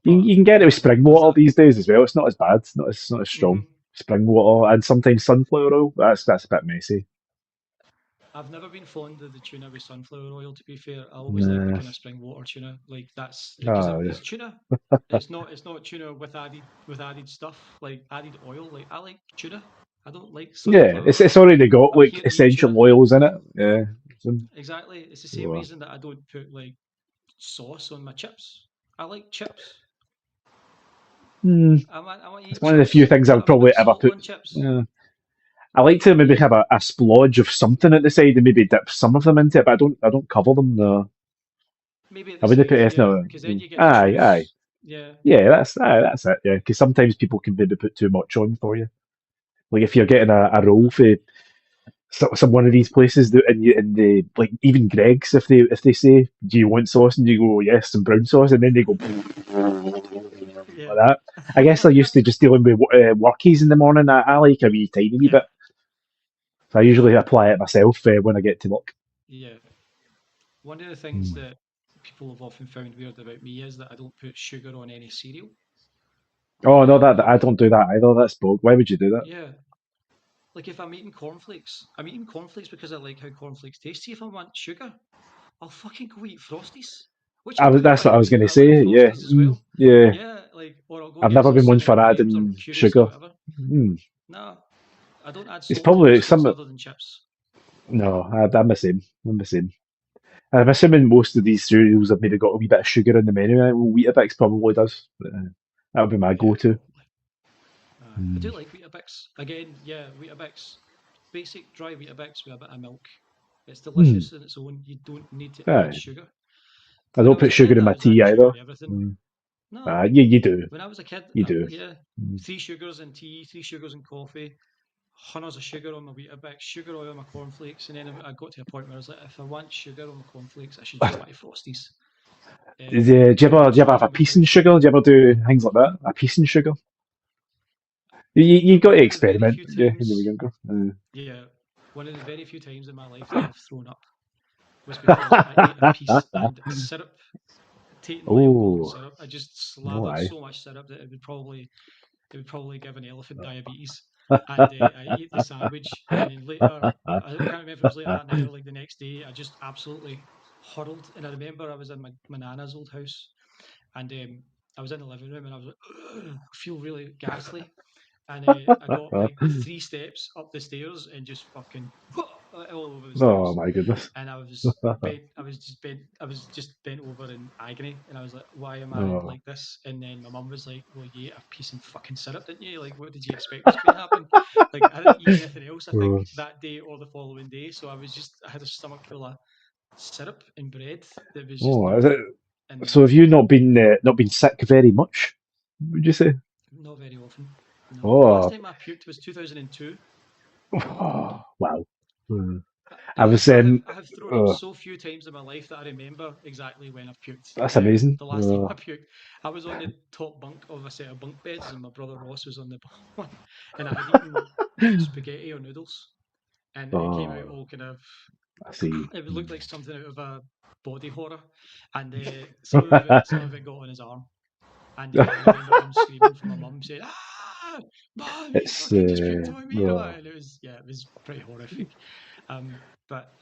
But
You can get it with spring
there's
water
that.
these days as well. It's not as bad. It's not as strong.
Hmm.
Spring water and sometimes sunflower oil. That's a bit messy.
I've never been fond of the tuna with sunflower oil. To be fair, I always like the
Nah.
kind of spring water tuna. Like that's because
Oh yeah.
it's tuna. It's not tuna with added stuff like added oil. Like I like tuna. I don't like
Yeah,
sunflower
it's
oil.
already got
I'm
like
here to eat
essential
tuna.
oils in it. Yeah.
Exactly. It's the same
So,
reason that I don't put like sauce on my chips. I like chips.
hmm.
I want to
It's
eat
one of the few
chips.
things I
Put
would
a wee bit
probably
of
ever
salt
put.
on chips.
Yeah. I like to maybe have a splodge of something at the side and maybe dip some of them into it, but I don't cover them. No,
Maybe at
I
the
wouldn't
side,
put anything.
yeah, because then you get the
Aye, aye,
juice. Yeah.
yeah. That's it. Yeah, because sometimes people can maybe put too much on for you. Like if you're getting a roll
Uh,
for some one of these places that and they like even Greg's if they say do you want sauce and you go yes some brown sauce and then they go
yeah.
like that. I guess they're used to just dealing with workies in the morning. I like a wee tiny wee
Yeah.
bit, so I usually apply it myself when I get to work.
Yeah. One of the things
Hmm.
that people have often found weird about me is that I don't put sugar on any cereal.
Oh no, that I
Like,
don't do that either. That's bold. Why would you do that?
yeah. Like if I'm eating cornflakes because I like how cornflakes taste. See if I want sugar, I'll fucking go eat Frosties, which I do,
That's
by
what
the
I was
way.
going to
I like
say. Yeah,
Frosties as well.
yeah.
Yeah, like, or I'll go
I've
get
never
some
been one for
cinnamon M&Ms or
adding
Curiously
sugar.
whatever.
Mm.
No, I don't add
It's
salt to
probably
most things
some.
other than chips.
No, I'm the same. I'm the same. I'm assuming most of these cereals have maybe got a wee bit of sugar in them anyway. Well, Weetabix probably does. But, that would be my
Yeah,
go-to.
probably. I
Mm.
do like Weetabix. Again, yeah, Weetabix. Basic dry Weetabix with a bit of milk. It's
Mm.
delicious in its own. You don't need to add
Aye.
sugar.
I
When I
don't
was
put
a
sugar
kid,
in
I
my
was
tea
adding sugar
either.
to everything.
Mm.
No,
You do.
when I was a kid,
You do.
yeah,
Mm.
3 sugars in tea, 3 sugars in coffee, hundreds of sugar on my Weetabix, sugar oil on my cornflakes, and then I got to a point where I was like, if I want sugar on my cornflakes, I should just buy Frosties.
Do you ever have a
Sweetening was
piece
like
in
cheap.
sugar? Do you ever do things like that? A piece in sugar? You've got to
One of the very
experiment,
few
yeah, when you were
times,
younger.
yeah, one of the very few times in my life that I've thrown up was because I ate a piece and syrup, taken like golden
Oh,
syrup. I just
no,
slathered
aye.
so much syrup that it would probably give an elephant diabetes. And I ate the sandwich, and then later, I can't remember if it was later that night or like the next day, I just absolutely huddled. And I remember I was in my nana's old house, and I was in the living room, and I was like, "Ugh, I feel really ghastly." And I got like 3 steps up the stairs and just fucking all over the
Oh
stairs,
my goodness.
and I was bent. I was just bent. I was just bent over in agony, and I was like, "Why am I
Oh.
like this?" And then my mum was like, "Well, you ate a piece of fucking syrup, didn't you? Like, what did you expect was going to happen?" Like, I didn't eat anything else. I think
Oh.
that day or the following day, so I had a stomach full of syrup and bread that was just
Oh,
not
is it?
in.
So have you not been sick very much? Would you say?
Not very often. No, the last
Oh,
time I puked was 2002.
oh wow. Hmm. I
I,
was
I have I have thrown up
oh,
so few times in my life that I remember exactly when I've puked.
that's amazing.
The last time I
Oh,
puked, I was on the top bunk of a set of bunk beds, and my brother Ross was on the bottom one, and I had eaten spaghetti or noodles, and it came out
oh,
all kind of.
I see.
It looked
Hmm.
like something out of a body horror, and some of it got on his arm, and I remember him screaming for my mum, saying, "Ah, mum, you
It's
fucking just puked on me!"
oh.
And it was pretty horrific. But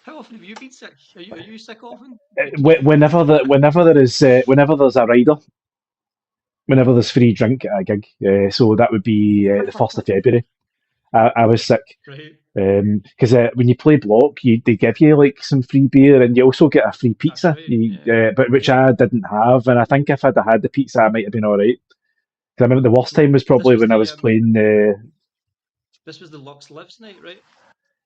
how often have you been sick? Are you sick often?
Whenever there's a rider, whenever there's free drink at a gig, so that would be the 1st of February. I was sick
Right.
because when you play block, they give you like some free beer and you also get a free
That's
pizza.
right. Yeah.
But which I didn't have, and I think if I'd have had the pizza, I might have been all right. 'Cause I remember the worst time was
This
probably
was
when I
the
was playing.
Lux Lives night, right?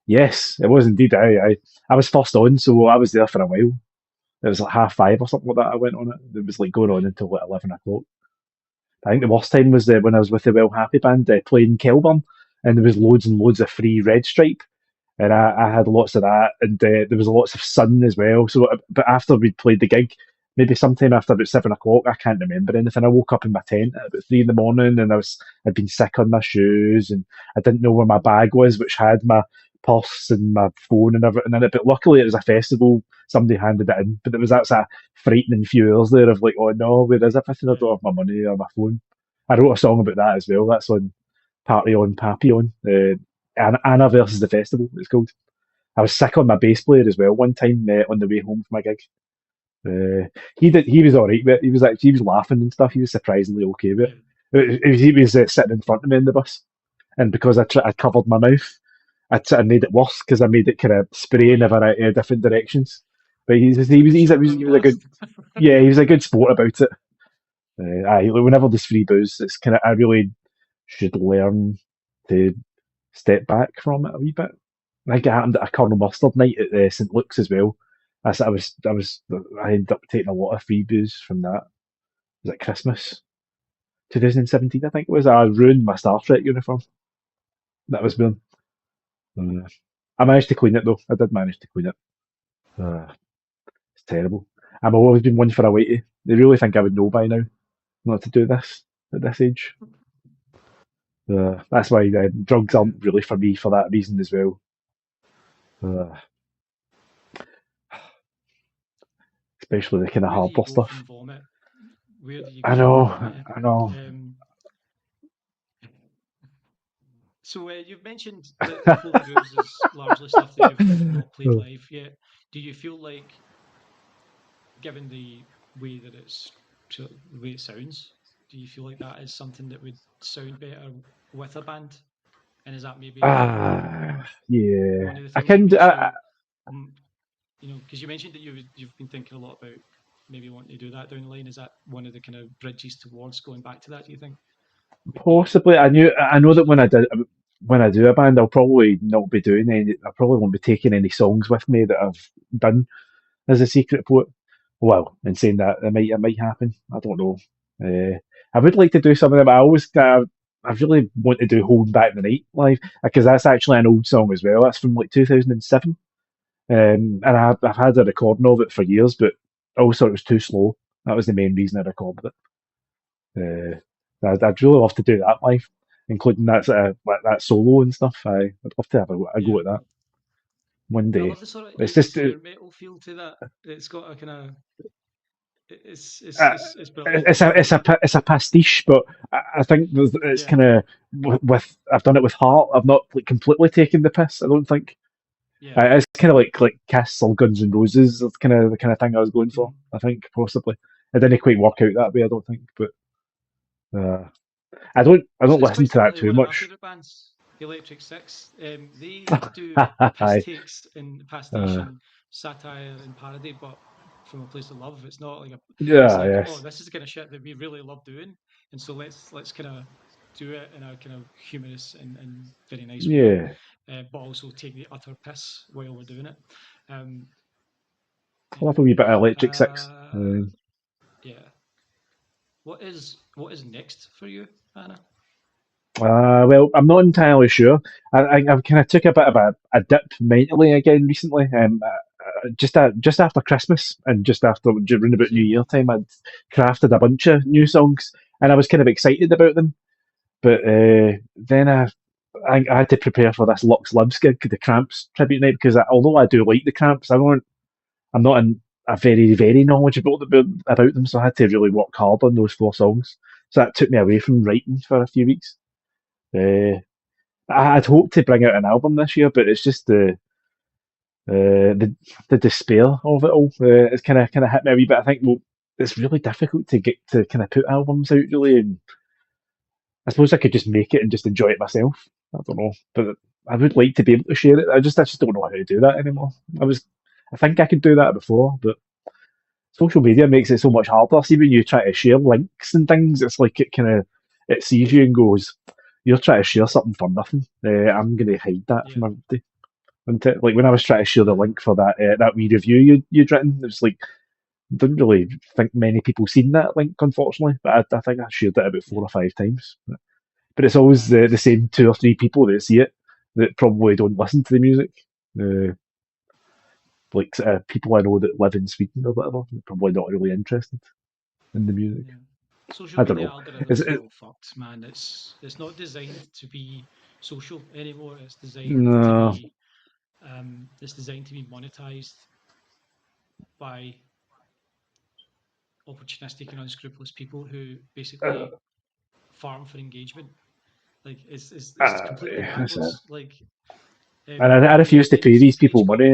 Yes, it was indeed. I was first on, so I was there for a while. It was like 5:30 or something like that. I went on it. It was like going on
Right.
until like 11 o'clock. I think the worst time was when I was with the Well Happy Band playing Kelburn, and there was loads and loads of free Red Stripe, and I had lots of that, and there was lots of sun as well. So, but after we'd played the gig, maybe sometime after about 7 o'clock, I can't remember anything. I woke up in my tent at about 3 in the morning, and I'd been sick on my shoes, and I didn't know where my bag was, which had my purse and my phone and everything in it. But luckily, it was a festival. Somebody handed it in, but there was that sort of frightening few hours there of like, oh no, where is everything? I
Yeah.
don't have my money or my phone. I wrote a song about that as well. That's on Party On, Pappy On. Anna versus the festival. It's called. I was sick on my bass player as well one time on the way home from my gig. He did. He was all right with it. He was laughing and stuff. He was surprisingly okay with
Yeah.
He was sitting in front of me in the bus, and because I covered my mouth, I made it worse because I made it kind of spray
Oh
in a
yeah.
variety of different directions. But
Like a shotgun
he was a good,
blast.
yeah, he was a good sport about it. Whenever there's free booze, it's kind of I really should learn to step back from it a wee bit. I think it happened at a Colonel Mustard night at St Luke's as well. I ended up taking a lot of free booze from that. Was it Christmas 2017? I think it was. I ruined my Star Trek uniform. That was brilliant. Uh, I managed to clean it though. I did manage to clean it. Uh, it's terrible. I've always been one for a whitey. They really think I would know by now not to do this at this age. That's why drugs
Yeah.
aren't really for me for that reason as well. Uh, Especially the kind of
Where do you
harder
go
stuff.
from vomit? Where do you
I
go from
know,
vomit?
I know.
Um, So you've mentioned that the folk grooves is largely stuff that you've not played live yet. Do you feel like, given the way that the way it sounds, do you feel like that is something that would sound better with a band? And is that maybe one
Yeah.
of the
I
things that
can.
makes you, mm, because you mentioned that you've been thinking a lot about maybe wanting to do that down the line. Is that one of the kind of bridges towards going back to that? Do you think would be
Possibly. I know that
eventually?
when I do a band, I'll probably not be doing any. I probably won't be taking any songs with me that I've done as a secret poet. Well, in saying that, it might happen. I don't know. I would like to do some of them. I really want to do "Hold Back the Night" live because that's actually an old song as well. That's from like 2007, and I've had a recording of it for years, but I always thought it was too slow. That was the main reason I recorded it. I'd really love to do that live, including like that solo and stuff. I'd love to have a go
Yeah.
at that one
I
day.
love the sort of
It's just
80s hair metal feel to that. It's got a kind of
uh,
it's brilliant. It's brilliant.
it's a pastiche, but I think it's
Yeah,
kind of with I've done it with heart. I've not like completely taken the piss. I don't think
yeah.
it's kind of like Kiss or Guns N' Roses. That's kind of the kind of thing I was going for.
Mhm.
I think possibly it didn't quite work out that way. I don't think, but I don't
It's
listen
quite
to that
similar to
too
one of my
much.
favourite bands, Electric Six. They do piss
Aye.
takes and pastiche
Uh,
and satire and parody, but from a place of love. It's not like it's
yeah,
like, oh,
yes.
this is the kind of shit that we really love doing, and so let's kind of do it in a kind of humorous and very nice way,
Yeah.
but also take the utter piss while we're doing it. Um,
I love a
anyway,
wee bit of Electric Six.
uh, yeah. What is next for you, Anna?
Well, I'm not entirely sure. I've kind of took a bit of a dip mentally again recently. Just after Christmas and just after during about New
Same.
Year time, I'd crafted a bunch of new songs and I was kind of excited about them. But then I had to prepare for this Lux Libs gig, the Cramps tribute night, because although I do like the Cramps, I'm not a very knowledgeable about them, so I had to really work hard on those 4 songs. So that took me away from writing for a few weeks. Uh, I'd hoped to bring out an album this year, but it's just the despair of it all. It's kind of hit me a wee bit. I think well, it's really difficult to get to kind of put albums out really, and I suppose I could just make it and just enjoy it myself. I don't know, but I would like to be able to share it. I just don't know how to do that anymore. I think I could do that before, but social media makes it so much harder. See when you try to share links and things, it's like it sees you and goes, "You're trying to share something for nothing. I'm going to hide that
Yeah.
from everybody." Like when I was trying to share the link for that wee review you'd written, it was like didn't really think many people seen that link, unfortunately. But I think I shared it about
Yeah.
4 or 5 times. But it's always the
It's
same 2 or 3 people that see it that probably don't listen to the music. Uh, like people I know that live in Sweden or whatever, they're probably not really interested in the music.
Yeah. Social
I don't
media
know. Is
algorithms are
it,
all fucked, man. It's not designed to be social anymore.
no.
It's designed to be monetized by opportunistic and unscrupulous people who
Uh,
basically farm for engagement. Like it's completely
that's it.
backwards. Like
And I
the
refuse to pay
NHC
these
page
people
got
money.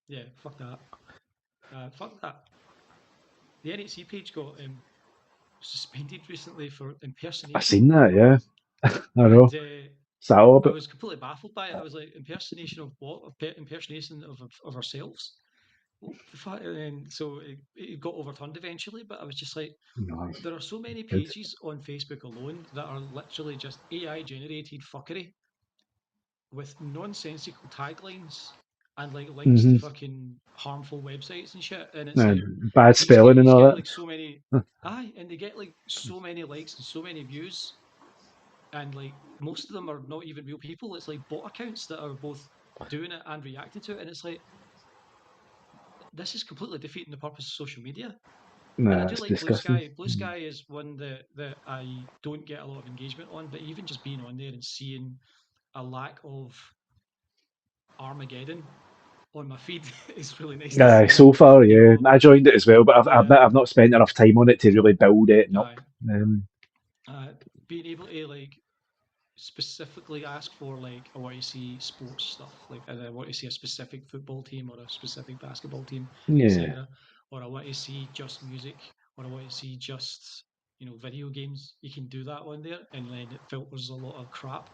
yeah, fuck that. Fuck that. The NHC page got suspended recently for
I've
impersonation,
seen that, yeah. I
and
know. It's all
I
about.
was completely baffled by it. I was like, impersonation of what? Impersonation of ourselves? What the fuck? And so it got overturned eventually, but I was just like,
No,
there are so many
good.
pages on Facebook alone that are literally just AI generated fuckery with nonsensical taglines and like links to
Mm-hmm.
fucking harmful websites and shit. And it's like
Bad spelling and
these
all
get
that.
like so many, and they get like so many likes and so many views, and like most of them are not even real people. It's like bot accounts that are both doing it and reacting to it, and it's like this is completely defeating the purpose of social media. And I
Nah,
do
it's
like Blue
disgusting.
Sky. Blue Sky is one that I don't get a lot of engagement on, but even just being on there and seeing a lack of Armageddon on my feed is really nice to see. Like,
So far,
you
yeah.
know,
I joined it as well, but I've
yeah,
not, I've not spent enough time on it to really build it up.
aye,
Um,
being able to like specifically ask for like I want to see sports stuff, like I want to see a specific football team or a specific basketball team,
Yeah,
etc. Or I want to see just music, or I want to see just video games. You can do that on there, and then it filters a lot of crap,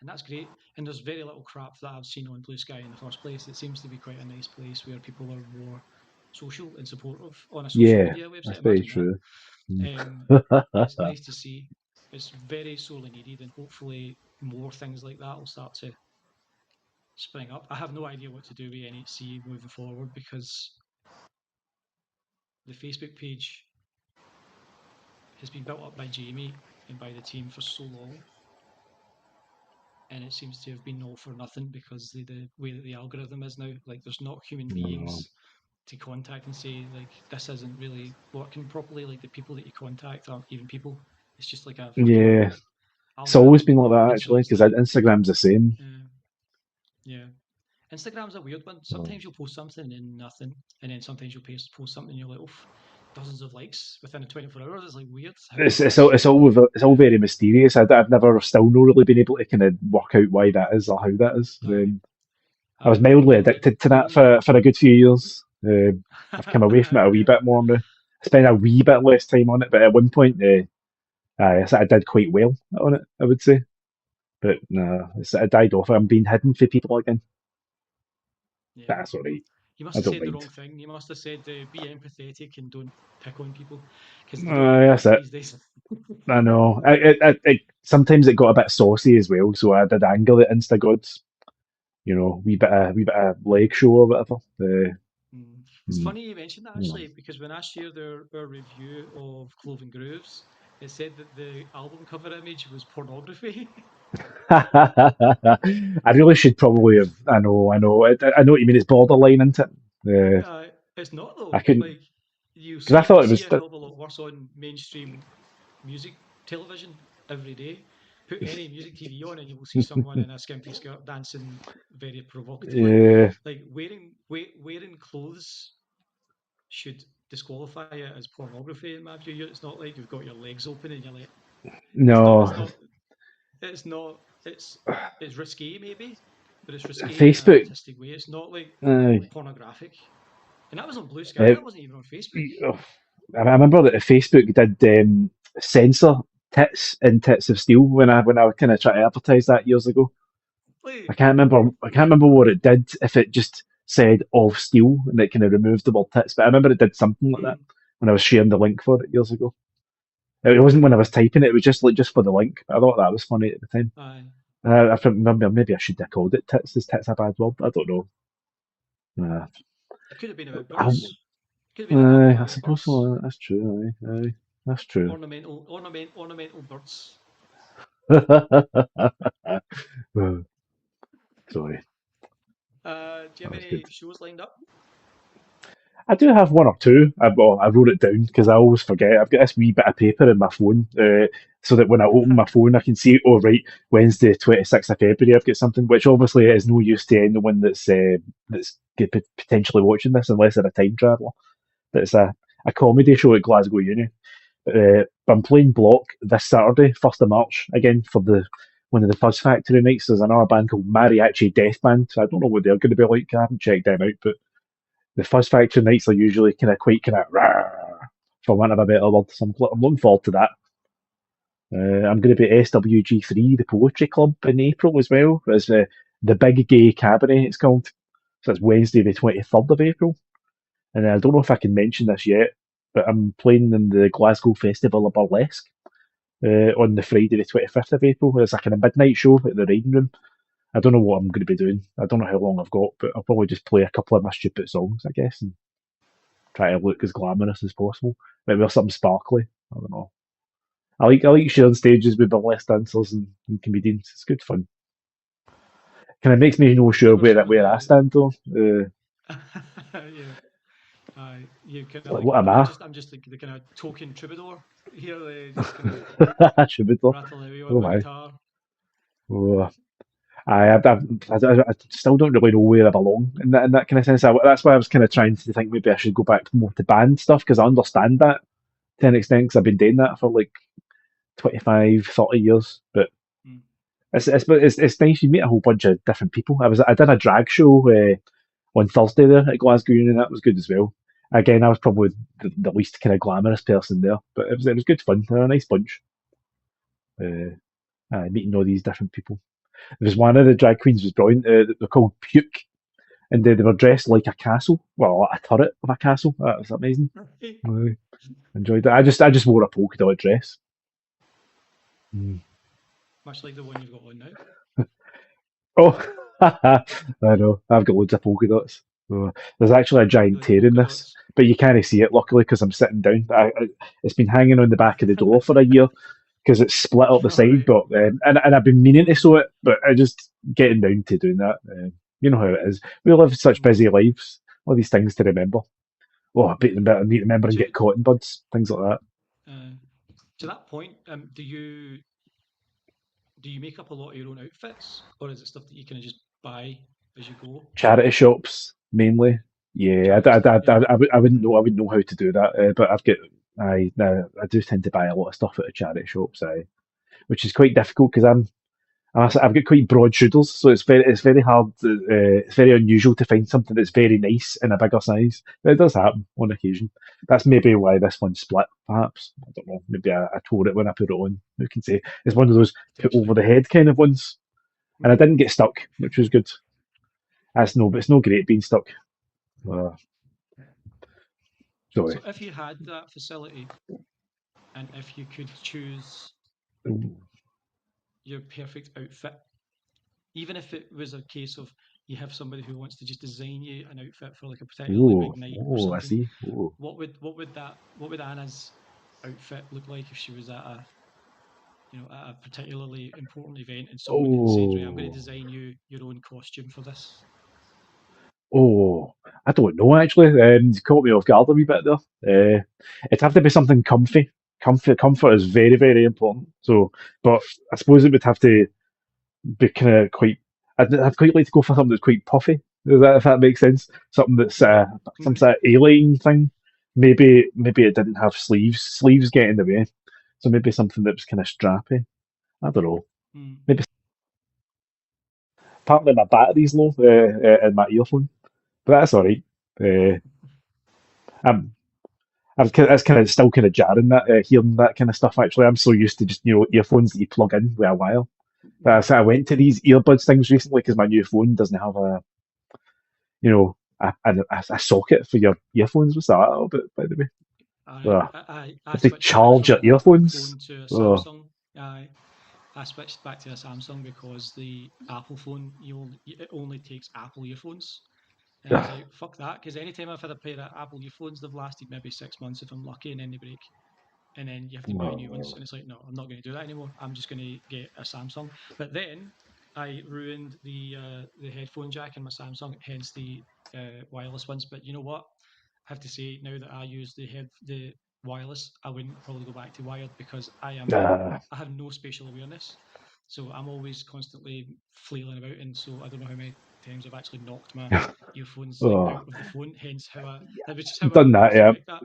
and that's great. And there's very little crap that I've seen on Blue Sky in the first place. It seems to be quite a nice place where people are more social and supportive on a social
yeah,
media website.
that's very
Imagine that.
true. Mm.
It's nice to see. It's very sorely needed, and hopefully more things like that will start to spring up. I have no idea what to do with NHC moving forward because the Facebook page has been built up by Jamie and by the team for so long, and it seems to have been all for nothing because the way that the algorithm is now, like there's not human
No.
beings to contact and say like this isn't really working properly. Like the people that you contact aren't even people. It's just like a fucking
Yeah, it's always
algorithm,
been like that
and so
actually,
it's
because
like,
Instagram's the same.
uh, yeah. Instagram's a weird one.
Oh.
Sometimes you'll post something and nothing, and then sometimes you'll post something and you're like, oof, dozens of likes within 24 hours. It's like weird how it works.
It's all very mysterious. I've never still not really been able to kind of work out why that is or how that is.
Aye,
I was
aye.
mildly
The only,
addicted to
the
that
only,
for a good few years. I've come away from it a wee
yeah,
bit more now. I spend a wee bit less time on it, but at one point, I did quite well on it, I would say. But nah, it died off. I'm being hidden for people again.
yeah.
That's all right.
You must
I
have
don't
said the
mind.
wrong thing. You must have said be empathetic and don't pick on people because they don't need
That's
that
it.
these days.
I know. Sometimes it got a bit saucy as well, so I did anger the Insta gods. Wee bit of leg show or whatever.
Mm. It's
Mm,
funny you mentioned that
you
actually, because when I shared our review of Cloven Grooves, it said that the album cover image was pornography.
I really should probably have. I know. I know what you mean. It's borderline, isn't it?
It's not
I
though.
couldn't
Like you
because I
see
thought it
see
was.
a hell of a lot worse on mainstream music television every day. Put any music TV on and you will see someone in a skimpy skirt dancing very provocatively.
Yeah,
Like wearing clothes should disqualify it as pornography in my view. It's not like you've got your legs open and you're like it's not
no.
it's not it's not it's risque maybe, but it's risque in an
Facebook.
artistic way. It's not like
Uh,
pornographic. And that was on Blue Sky.
uh,
That wasn't even on Facebook.
I remember that Facebook did censor tits in Tits of Steel when I kind of tried to advertise that years ago. I
Like,
can't remember. I can't remember what it did. If it just said of steel and it kind of removed the word tits, but I remember it did something like that
mm,
when I was sharing the link for it years ago. It wasn't when I was typing it; it was just for the link. I thought that was funny at the time.
aye.
I remember maybe I should have called it tits. Is tits a bad word? I don't know. Uh,
It could have been about
I,
birds. Could have been an album
I
about
suppose
birds.
so. That's true. Aye, that's true.
Ornamental birds.
Sorry,
Do you
that
have
was good.
any shows lined up?
I do have one or two. I wrote it down because I always forget. I've got this wee bit of paper in my phone, so that when I open my phone, I can see, oh, right, Wednesday, 26th of February, I've got something, which obviously is no use to anyone that's potentially watching this unless they're a time traveller. But it's a comedy show at Glasgow Uni. I'm playing Bloc this Saturday, 1st of March, again for the one of the Fuzz Factory nights. There's another band called Mariachi Death Band. So I don't know what they're going to be like. I haven't checked them out, but the Fuzz Factory nights are usually kind of quite kind of rah, for want of a better word. So I'm looking forward to that. I'm going to be at SWG3, the Poetry Club, in April as well. It's the Big Gay Cabaret, it's called. So it's Wednesday, the 23rd of April. And I don't know if I can mention this yet, but I'm playing in the Glasgow Festival of Burlesque on the Friday, the 25th of April. It's like a midnight show at the Reading Room. I don't know what I'm going to be doing. I don't know how long I've got, but I'll probably just play a couple of my stupid songs, I guess, and try to look as glamorous as possible. Maybe with something sparkly. I don't know. I like sharing stages with burlesque dancers and comedians. It's good fun. Kind of makes me no sure
Never
where
sort of
where I stand though.
yeah. You kind of
Like,
like
what am
I'm just like the kind of token troubadour here, just kind of
I? Should be though.
rattling away on
Oh
my
my.
guitar.
Oh, I still don't really know where I belong in that kind of sense. That's why I was kind of trying to think maybe I should go back more to band stuff because I understand that to an extent because I've been doing that for like 25, 30 years. But
Mm.
it's nice. You meet a whole bunch of different people. I did a drag show on Thursday there at Glasgow Union. That was good as well. Again, I was probably the least kind of glamorous person there, but it was good fun. They're a nice bunch. Uh, Meeting all these different people. There was one of the drag queens was brilliant. They're called Puke, and they were dressed like a castle, well, like a turret of a castle. That was amazing. I enjoyed that. I just wore a polka dot dress. Mm.
Much like the one you've got on now.
Oh, I know. I've got loads of polka dots. Oh, there's actually a giant
Like
tear in
polka
this,
dots.
but you can't see it luckily because I'm sitting down. It's been hanging on the back of the door for a year because it's split up the
All
side.
right.
But and I've been meaning to sew it, but I just getting down to doing that. You know how it is. We live such
Mm.
busy lives. All these things to remember. Oh, I need to remember and
To
get cotton buds, things like that.
uh, to that point, do you make up a lot of your own outfits, or is it stuff that you kind of just buy as you go?
Charity shops mainly. Yeah,
Charity stuff, yeah.
I wouldn't know. I wouldn't know how to do that. But I do tend to buy a lot of stuff at the charity shops. Which is quite difficult because I've got quite broad shoulders, so it's very hard. It's very unusual to find something that's very nice in a bigger size. But it does happen on occasion. That's maybe why this one split. Perhaps I don't know. Maybe I tore it when I put it on. Who can say? It's one of those put over
Potentially.
the head kind of ones, and I
Hmm.
didn't get stuck, which was good. But it's no great being stuck. Uh,
So
Sorry.
if you had that facility and if you could choose your perfect outfit, even if it was a case of you have somebody who wants to just design you an outfit for like a particularly
Ooh,
big night or
oh, I
something,
see. Ooh.
what would Anna's outfit look like if she was at a particularly important event and somebody had said, right, I'm going to
Oh,
design you your own costume for this.
oh, I don't know actually. You caught me off guard a wee bit there. It'd have to be something comfy. Comfort is very, very important. So, but I suppose it would have to be kind of quite. I'd quite like to go for something that's quite puffy. If that makes sense? Something that's some
Okay.
sort of alien thing. Maybe it didn't have sleeves. Sleeves get in the way. So maybe something that was kind of strappy. I don't know.
Mm.
Maybe apparently my battery's low in my earphone, but that's all right. Uh, I'm It's kind of still kind of jarring that hearing that kind of stuff. Actually, I'm so used to just earphones that you plug in with a wire. So I
Mm.
went to these earbuds things recently because my new phone doesn't have a socket for your earphones. What's that all about, by the way?
I,
Uh,
I
you
I
have to
switched back
charge
from
your
an Apple
earphones.
phone to a
Uh,
Samsung. I switched back to a Samsung because the Apple phone it only takes Apple earphones. And I was like, fuck that, because anytime I've had a pair of Apple earphones, they've lasted maybe 6 months if I'm lucky, and then they break. And then you have to buy new ones. And it's like, no, I'm not going to do that anymore. I'm just going to get a Samsung. But then I ruined the headphone jack in my Samsung, hence the wireless ones. But you know what? I have to say now that I use the wireless, I wouldn't probably go back to wired because
uh,
I have no spatial awareness. So I'm always constantly flailing about, and so I don't know how many times I've actually knocked my earphones like
uh,
out of the phone. Hence how that was just how I
Done that,
always
yeah.
correct that.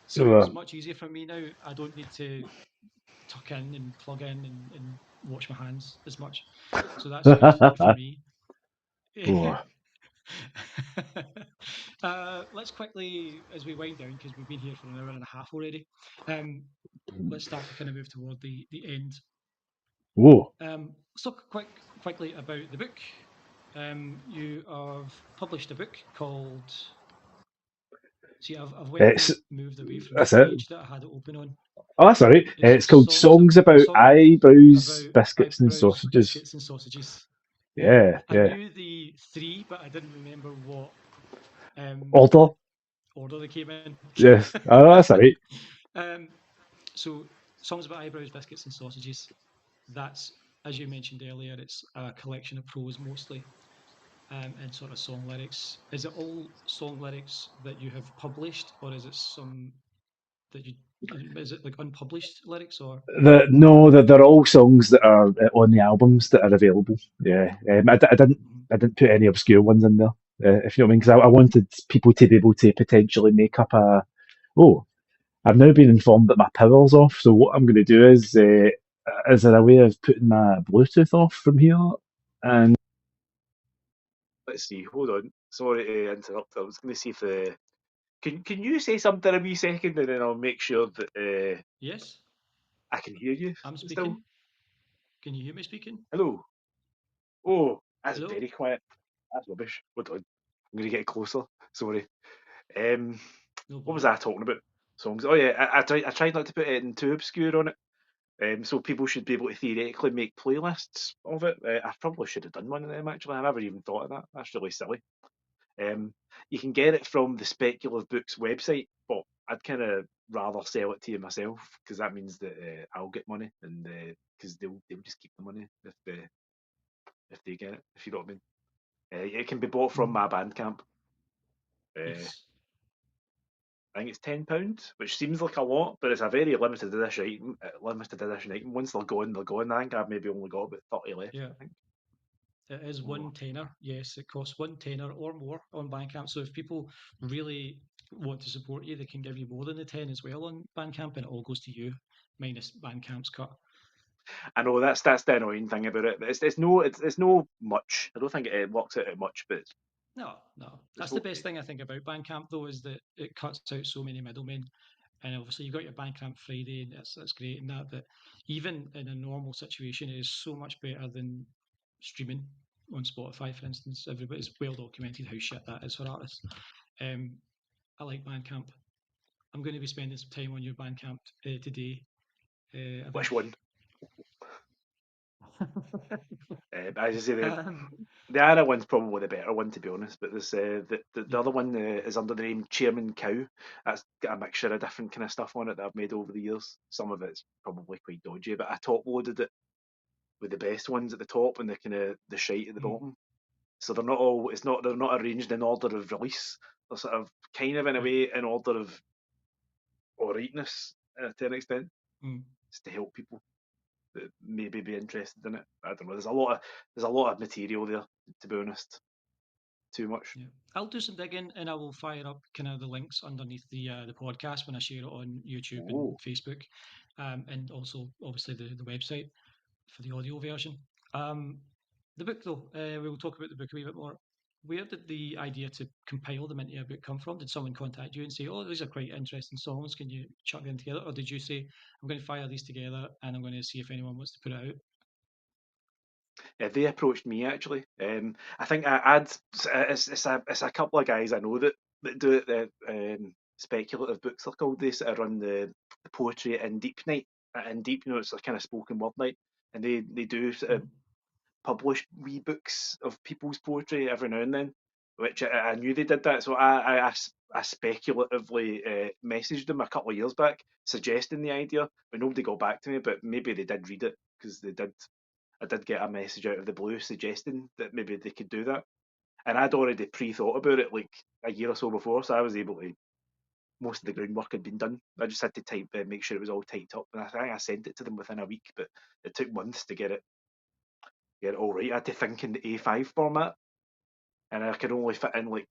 So
Uh,
it's much easier for me now. I don't need to tuck in and plug in and wash my hands as much. So that's good for me.
oh,
Let's quickly, as we wind down, because we've been here for an hour and a half already. Um, let's start to kind of move toward the end.
oh.
Let's talk quickly about the book. You have published a book called. See, I've went
It's
and moved away from the
that's it.
page that I had it open on.
Oh, that's all right.
It's
It's called Songs About
song
Eyebrows,
about
Biscuits, and
eyebrows,
Sausages.
biscuits, and sausages. Yeah,
Yeah,
I
yeah.
knew the three, but I didn't remember what um,
Order.
order they came in.
Yes. Oh, that's all right.
um, so, songs about eyebrows, biscuits, and sausages. That's, as you mentioned earlier, it's a collection of prose mostly, and sort of song lyrics. Is it all song lyrics that you have published, or is it some that you? Is it like unpublished lyrics, or?
No, they're all songs that are on the albums that are available. Yeah,
Mhm.
I didn't put any obscure ones in there. If you know what I mean, because I wanted people to be able to potentially make up a. Oh, I've now been informed that my power's off. So what I'm going to do is is there a way of putting my Bluetooth off from here? And
Let's see. Hold on. Sorry to interrupt. I was going to see if the can you say something a wee second, and then I'll make sure that
Yes,
I can hear you
I'm
still.
speaking. Can you hear me speaking?
Hello. Oh, that's
Hello?
very quiet. That's rubbish. Hold on. I'm going to get closer. Sorry. Um,
No
what was
bother.
I talking about? Songs. Oh yeah, I tried not to put anything too obscure on it. So people should be able to theoretically make playlists of it. I probably should have done one of them actually. I never even thought of that. That's really silly. You can get it from the Speculative Books website, but I'd kind of rather sell it to you myself because that means that I'll get money, and because they'll just keep the money if they get it. If you know what I mean. It can be bought from
Mm,
my Bandcamp.
yes.
I think it's £10, which seems like a lot, but it's a very limited edition item. Limited edition item. Once they're gone, they're gone. I think I've maybe only got about 30 left.
Yeah.
I think.
It is
Oh.
one tenner. Yes, it costs one tenner or more on Bandcamp. So if people really want to support you, they can give you more than the 10 as well on Bandcamp, and it all goes to you, minus Bandcamp's cut.
I know that's the annoying thing about it. It's no much. I don't think it works out much, but
No, no. That's
it's
the best
okay.
thing I think about Bandcamp, though, is that it cuts out so many middlemen. And obviously, you've got your Bandcamp Friday, and that's great and that. But even in a normal situation, it is so much better than streaming on Spotify, for instance. Everybody's well documented how shit that is for artists. Um, I like Bandcamp. I'm going to be spending some time on your Bandcamp today. I think.
Which one? As I say, the
um,
the Ara one's probably the better one to be honest. But this the
yeah.
other one is under the name Chairman Cow. That's got a mixture of different kind of stuff on it that I've made over the years. Some of it's probably quite dodgy, but I top loaded it with the best ones at the top and the kind of the shite at the
Mm,
bottom. So they're not all. It's not. They're not arranged in order of release. They're sort of kind of in a
right.
way in order of alrightness to an extent,
Mm,
just to help people that maybe be interested in it. I don't know. There's a lot of material there, to be honest. Too much.
yeah. I'll do some digging, and I will fire up kind of the links underneath the podcast when I share it on YouTube and
Oh,
Facebook, and also obviously the website for the audio version. Um, the book, though, we will talk about the book a wee bit more. Where did the idea to compile them into a book come from? Did someone contact you and say, "Oh, these are quite interesting songs. Can you chuck them together?" Or did you say, "I'm going to fire these together and I'm going to see if anyone wants to put it out"?
yeah, they approached me actually. I think it's a couple of guys I know that do it. Speculative Books are called. They sort of run the poetry at In Deep night. At In Deep, it's a kind of spoken word night, and they do sort of
Mm,
publish wee books of people's poetry every now and then, which I knew they did that. So I speculatively messaged them a couple of years back suggesting the idea, but nobody got back to me. But maybe they did read it because they did. I did get a message out of the blue suggesting that maybe they could do that, and I'd already pre-thought about it like a year or so before, so I was able to. Most of the groundwork had been done. I just had to make sure it was all typed up, and I think I sent it to them within a week. But it took months to get it all right. I had to think in the A5 format, and I could only fit in like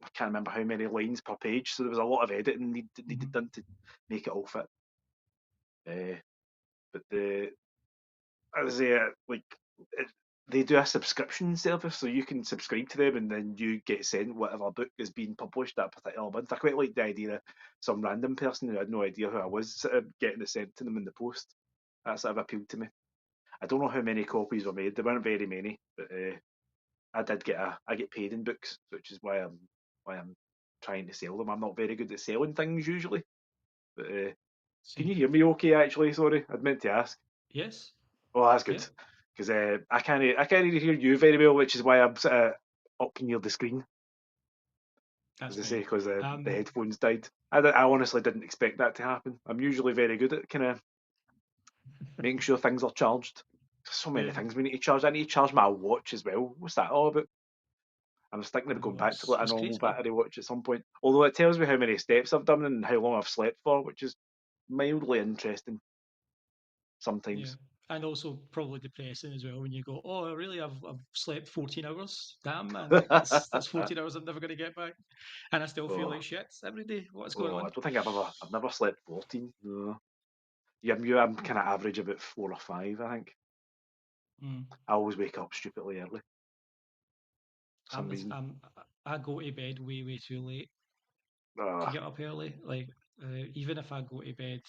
I can't remember how many lines per page. So there was a lot of editing needed
mhm,
done to make it all fit. Uh, but as I say, like it, they do a subscription service, so you can subscribe to them, and then you get sent whatever book is being published that particular month. I quite like the idea that some random person who had no idea who I was sort of getting it sent to them in the post. That sort of appealed to me. I don't know how many copies were made. There weren't very many, but I get paid in books, which is why I'm trying to sell them. I'm not very good at selling things usually. But can
see.
you hear me okay? Actually, sorry, I'd meant to ask.
Yes.
Oh, that's
Yeah.
good because I can't really hear you very well, which is why I'm sort of up near the screen,
That's
as I say,
fine.
because the
Um,
headphones died. I honestly didn't expect that to happen. I'm usually very good at kind of making sure things are charged. There's so many
yeah.
things we need to charge. I need to charge my watch as well. What's that all about? I was thinking of going
Oh,
back to like a
it's
normal
crazy.
battery watch at some point. Although it tells me how many steps I've done and how long I've slept for, which is mildly interesting
Yeah.
sometimes.
And also probably depressing as well when you go, "Oh, really? I've slept 14 hours. Damn, man, that's 14 hours I'm never going to get back, and I still feel
oh,
like shit every day. What's going
oh,
on?"
I don't think I've never slept 14. No. I'm kind of average about 4 or 5, I think.
Mm.
I always wake up stupidly early for some
I'm,
reason.
I'm, I go to bed way too late to
Uh,
get up early. Like, even if I go to bed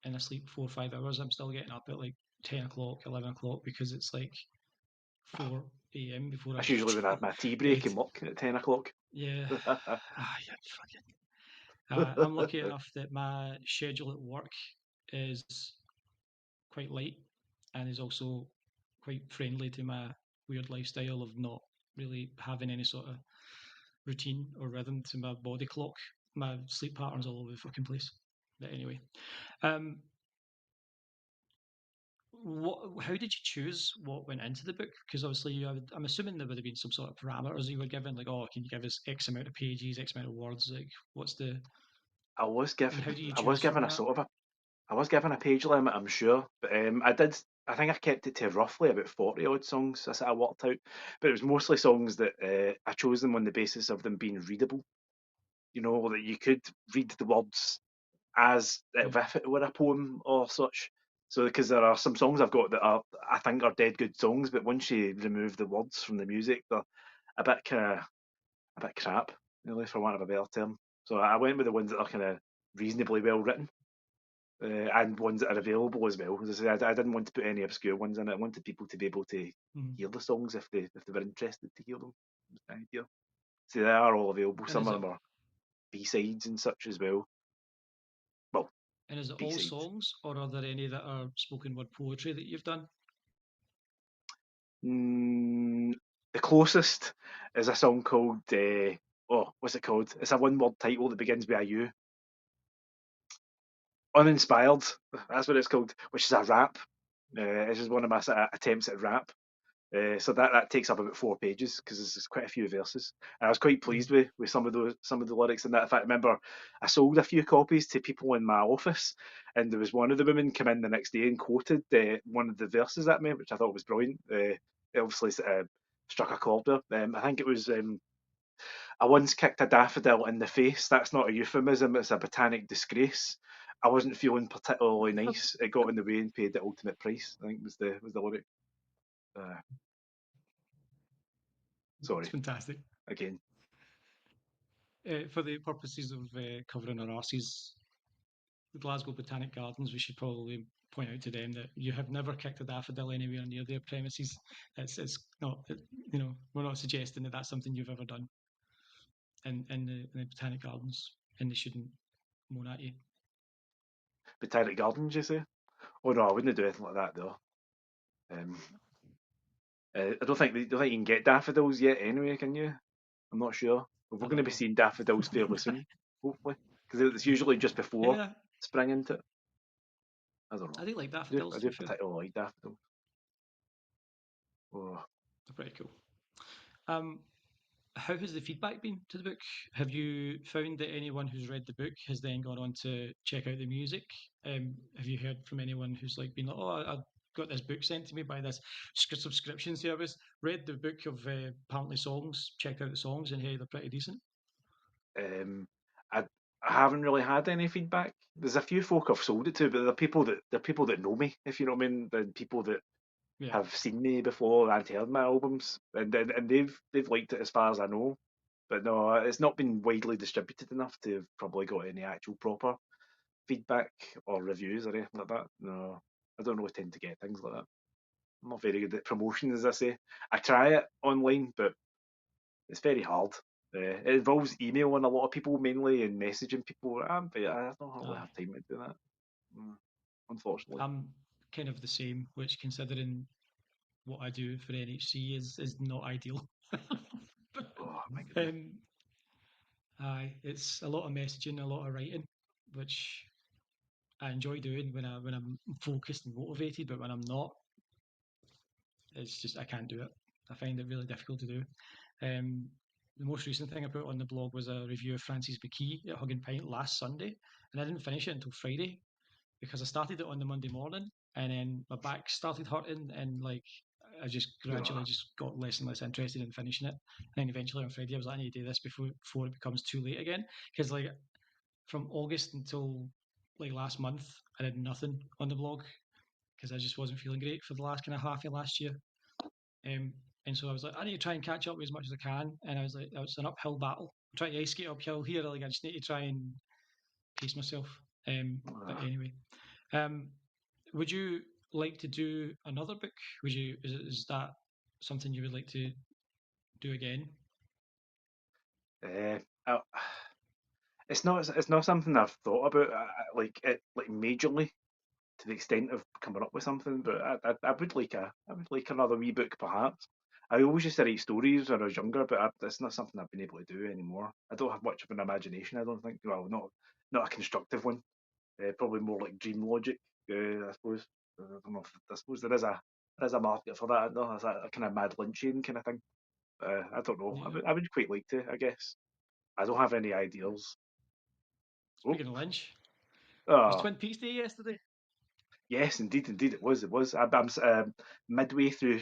and I sleep 4 or 5 hours, I'm still getting up at like 10 o'clock, 11 o'clock because it's like 4 a.m. before I
that's usually when I
reach
have my tea
bed.
break and work at 10 o'clock.
Yeah. Yeah, fucking. I'm lucky enough that my schedule at work is quite light and is also quite friendly to my weird lifestyle of not really having any sort of routine or rhythm to my body clock. My sleep pattern's all over the fucking place. But anyway, um, how did you choose what went into the book? Because obviously, I'm assuming there would have been some sort of parameters you were given, like, oh, can you give us X amount of pages, X amount of words? Like, what's the
I was
and how
given
do you
I was
choose from
given a
that?
sort of a I was given a page limit, I'm sure, but I think I kept it to roughly about 40 odd songs. That's what I worked out, but it was mostly songs that I chose them on the basis of them being readable. You know, that you could read the words as
Yeah.
if it were a poem or such. So, because there are some songs I've got that I think are dead good songs, but once you remove the words from the music, they're a bit kind of a bit crap, really, for want of a better term. So I went with the ones that are kind of reasonably well written, and ones that are available as well. As I said, I didn't want to put any obscure ones in it. I wanted people to be able to
Mm.
hear the songs if they were interested to hear them. Was the idea. So they are all available.
And
Some of them are B sides and such as well. Well,
is it
B
all
sides.
songs, or are there any that are spoken word poetry that you've done?
The closest is a song called what's it called? It's a one-word title that begins with a U. Uninspired. That's what it's called, which is a rap. This is one of my sort of attempts at rap. So that takes up about 4 pages because there's quite a few verses. And I was quite
Mm.
pleased with some of the lyrics in that. In fact, I remember I sold a few copies to people in my office, and there was one of the women come in the next day and quoted one of the verses at me, which I thought was brilliant. It obviously struck a chord there. I think it was I once kicked a daffodil in the face. That's not a euphemism; it's a botanic disgrace. I wasn't feeling particularly nice. It got in the way and paid the ultimate price. I think was the lyric. Uh,
It's
sorry
fantastic.
again.
For the purposes of covering our arses, the Glasgow Botanic Gardens, we should probably point out to them that you have never kicked a daffodil anywhere near their premises. It's not, we're not suggesting that that's something you've ever done in the Botanic Gardens, and they shouldn't moan at you.
Botanic Gardens, you say? Oh no, I wouldn't do anything like that though. Um, I don't think you can get daffodils yet. Anyway, can you? I'm not sure. But we're
I
going to
don't
be
know.
seeing daffodils fairly soon, hopefully, because it's usually just before
Yeah,
spring into it. I don't
I
know.
do like
I
daffodils, to
do
be fair.
particularly like daffodils. Oh,
They're pretty cool. Um, how has the feedback been to the book? Have you found that anyone who's read the book has then gone on to check out the music? Have you heard from anyone who's like been like, oh, I got this book sent to me by this subscription service, read the book of apparently songs, checked out the songs, and hey, they're pretty decent.
um, I I haven't really had any feedback. There's a few folk I've sold it to, but they're people that know me, if you know what I mean. Then people that
Yeah.
have seen me before and heard my albums, and they've liked it as far as I know. But no, it's not been widely distributed enough to have probably got any actual proper feedback or reviews or anything like that. No, I don't really tend to get things like that. I'm not very good at promotion, as I say. I try it online, but it's very hard. It involves emailing a lot of people mainly and messaging people, but I don't really
Aye.
have time to do that, mm, unfortunately.
I'm kind of the same, which considering what I do for NHC is not ideal.
Oh my goodness.
um, aye, it's a lot of messaging, a lot of writing, which I enjoy doing when I'm focused and motivated, but when I'm not, it's just I can't do it. I find it really difficult to do. Um, the most recent thing I put on the blog was a review of Francis McKee at Hug and Pint last Sunday, and I didn't finish it until Friday because I started it on the Monday morning, and then my back started hurting, and like I just
Oh,
gradually just got less and less interested in finishing it. And then eventually on Friday, I was like, I need to do this before it becomes too late again, because like from August until like last month, I did nothing on the blog because I just wasn't feeling great for the last kind of half of last year. And so I was like, I need to try and catch up with as much as I can. And I was like, it's an uphill battle. I'm trying to ice skate uphill here. Like I just need to try and pace myself. But anyway, would you like to do another book? Would you? Is that something you would like to do again?
It's not something I've thought about like majorly to the extent of coming up with something. But I would like another wee book perhaps. I always used to write stories when I was younger, but it's not something I've been able to do anymore. I don't have much of an imagination. I don't think. Well, not a constructive one. Probably more like dream logic. I suppose. I suppose there is a market for that. No, it's a kind of Mad Lynchian kind of thing. I don't know.
Yeah.
I would quite like to. I guess I don't have any ideals. Oh,
Speaking of Lynch, it was
oh
Twin Peaks Day yesterday.
yes, indeed it was. It was. I'm midway through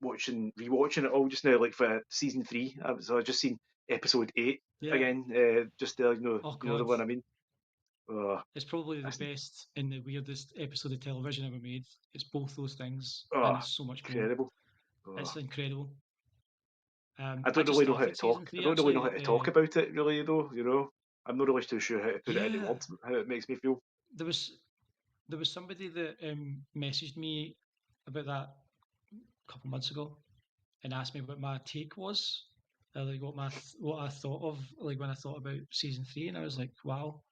rewatching it all just now, like for season 3. So I just seen episode 8
Yeah.
again. Just there,
Oh
you know the
God,
one I mean. Oh,
it's probably the
that's,
best and the weirdest episode of television ever made. It's both those things, and
oh,
it's so much more.
incredible. Oh.
It's incredible.
I
I
don't
just
really know how to
started
talk.
season
I
three
don't really know how
actually.
to talk about it really though. I'm not really too sure how to put it into
Yeah,
words. How it makes me feel.
there was there was somebody that messaged me about that a couple months ago and asked me what my take was, like what I thought of like when I thought about season 3, and I was like, wow.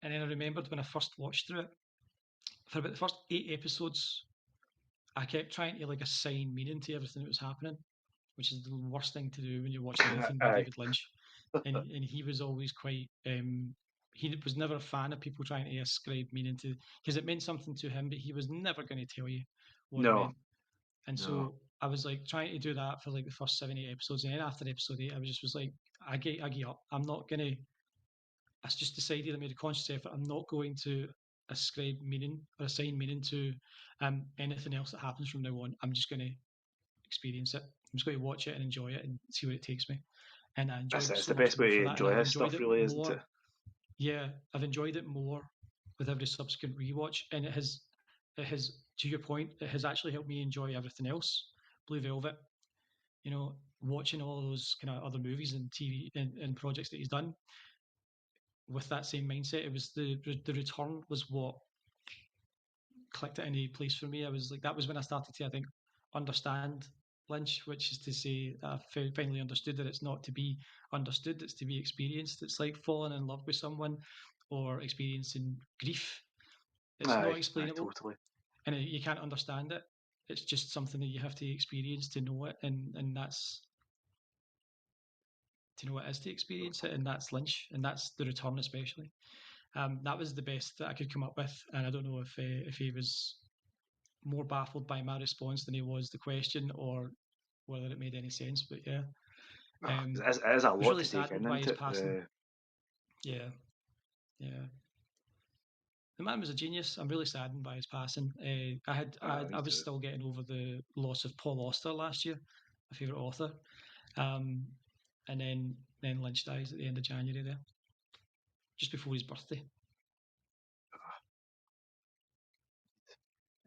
And then I remembered when I first watched through it, for about the first 8 episodes, I kept trying to like assign meaning to everything that was happening, which is the worst thing to do when you're watching anything by
Aye.
David Lynch. And he was always quite he was never a fan of people trying to ascribe meaning to, because it meant something to him, but he was never going to tell you what it
No,
meant. And
no.
so I was like trying to do that for like the first 7 8 episodes, and then after episode 8, I was like, I get up. I'm not gonna. I just decided, I made a conscious effort. I'm not going to ascribe meaning or assign meaning to anything else that happens from now on. I'm just going to experience it. I'm just going to watch it and enjoy it and see where it takes me. And I enjoyed it
It's
so
the
much
best way
more for
to
that, and
enjoy
I've
this
enjoyed
stuff,
it
really, isn't it?
more. Yeah, I've enjoyed it more with every subsequent rewatch, and it has, to your point, it has actually helped me enjoy everything else. Blue Velvet, watching all those kind of other movies and TV and projects that he's done with that same mindset. It was the return was what clicked it into place for me. I was like, that was when I started to, I think, understand Lynch, which is to say that I finally understood that it's not to be understood, it's to be experienced. It's like falling in love with someone or experiencing grief. It's not
Aye,
explainable,
totally.
and you can't understand it. It's just something that you have to experience to know it, and that's to know what it is to experience it, and that's Lynch, and that's the return especially. That was the best that I could come up with, and I don't know if he was more baffled by my response than he was the question, or whether it made any sense. But yeah,
Oh,
um,
it is a
I was
lot
really
to take in,
saddened by
isn't
his
it?
passing. Yeah, yeah. The man was a genius. I'm really saddened by his passing. I
Me
was
too.
still getting over the loss of Paul Auster last year, my favourite author. Um, and then Lynch dies at the end of January there, just before his birthday.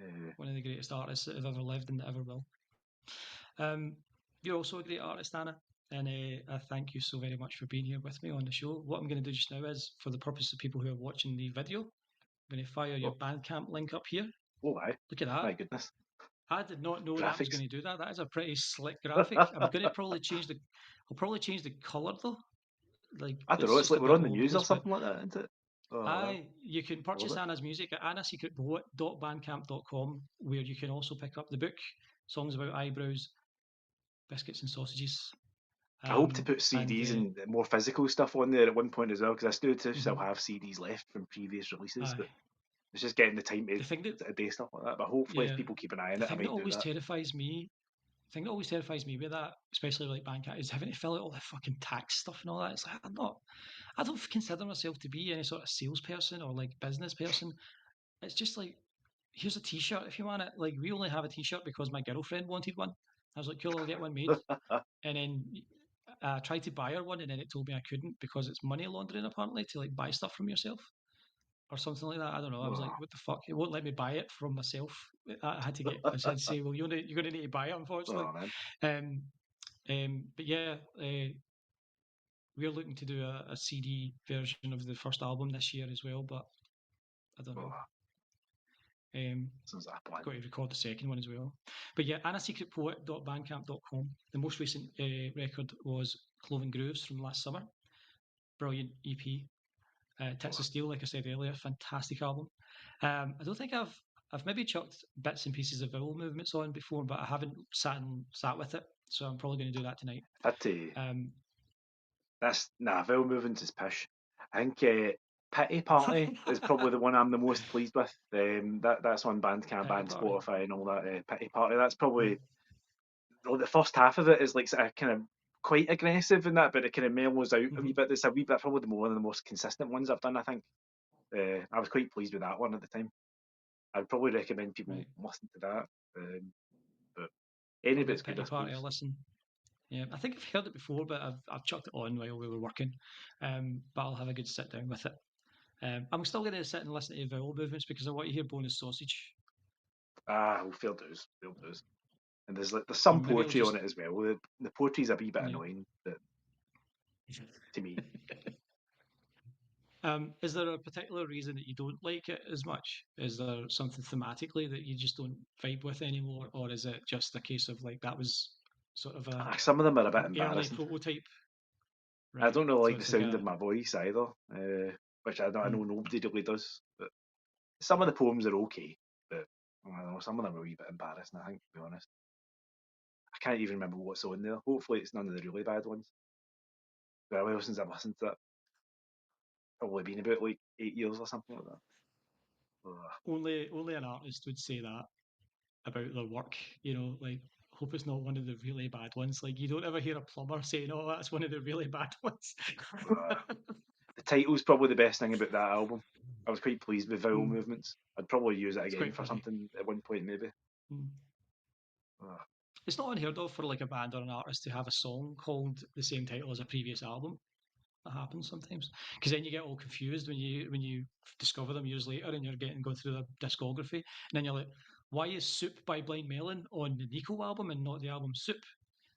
Uh,
One of the greatest artists that have ever lived and that ever will. Um, you're also a great artist, Anna, and I thank you so very much for being here with me on the show. What I'm going to do just now is, for the purpose of people who are watching the video, I'm going to fire your
oh,
Bandcamp link up here.
oh, aye.
Look at that.
My goodness.
I did not know that was
Graphics.
going to do that. That is a pretty slick graphic. I'm going to probably change the. I'll probably change the color though. Like
I don't know.
it's
It's
just
like
a
we're
bit
on the
all over the
news or
place. But
something like that, isn't it? Oh,
you can
I love
purchase
it.
Anna's music at annasecretpoet.bandcamp.com, where you can also pick up the book, Songs About Eyebrows, Biscuits and Sausages.
I hope to put
And
CDs and more physical stuff on there at one point as well, because I still
mhm,
have CDs left from previous releases,
aye.
but it's just getting the time
The thing that
to do stuff like that. But hopefully, if
yeah,
people keep an eye on
the
it, I
thing that
might do
always
that.
terrifies me, the thing that always terrifies me with that, especially like Bandcamp, is having to fill out all the fucking tax stuff and all that. It's like I don't consider myself to be any sort of salesperson or like business person. It's just like, here's a T-shirt if you want it. Like we only have a T-shirt because my girlfriend wanted one. I was like, cool, I'll get one made. And then I tried to buy her one, and then it told me I couldn't because it's money laundering apparently to like buy stuff from yourself or something like that. I don't know. I was like, what the fuck? It won't let me buy it from myself. I had to say, well, you're going to need to buy it, unfortunately.
Oh, man.
But yeah, we're looking to do a CD version of the first album this year as well, but I don't know.
Sounds like a plan.
Got to record the second one as well. But yeah, annasecretpoet.bandcamp.com. The most recent record was Cloven Grooves from last summer. Brilliant EP. Tits of Steel, like I said earlier, fantastic album. I don't think I've maybe chucked bits and pieces of vowel movements on before, but I haven't sat with it, so I'm probably going to do that tonight.
Vowel movements is pish. I think Pity Party is probably the one I'm the most pleased with. That's on Bandcamp and Spotify and all that. Pity Party. That's probably the first half of it is like kind of quite aggressive in that, but it kind of mellows out a wee bit. It's a wee bit probably one of the most consistent ones I've done. I think I was quite pleased with that one at the time. I'd probably recommend people listen to that. But any bit's good, I suppose.
I'll listen. Yeah, I think I've heard it before, but I've chucked it on while we were working. But I'll have a good sit down with it. I'm still going to sit and listen to vowel movements because I want to hear Bonus Sausage.
Fair dues. And there's some poetry on it as well. The poetry's a wee bit annoying, but to me.
Is there a particular reason that you don't like it as much? Is there something thematically that you just don't vibe with anymore, or is it just a case of like that was sort of a
some of them are a bit embarrassing.
Prototype?
Right. I don't know, like the sound of my voice either, which I know nobody really does. But some of the poems are okay, but I don't know, some of them are a wee bit embarrassing, I think, to be honest. I can't even remember what's on there. Hopefully it's none of the really bad ones. But well, since I've listened to it, probably been about like 8 years or something like that.
Only an artist would say that about their work, like hope it's not one of the really bad ones. Like you don't ever hear a plumber saying, "Oh, that's one of the really bad ones."
The title's probably the best thing about that album. I was quite pleased with vowel movements. I'd probably use it again for something at one point, maybe.
It's not unheard of for like a band or an artist to have a song called the same title as a previous album. That happens sometimes because then you get all confused when you discover them years later and you're going through the discography, and then you're like, why is Soup by Blind Melon on the Nico album and not the album Soup?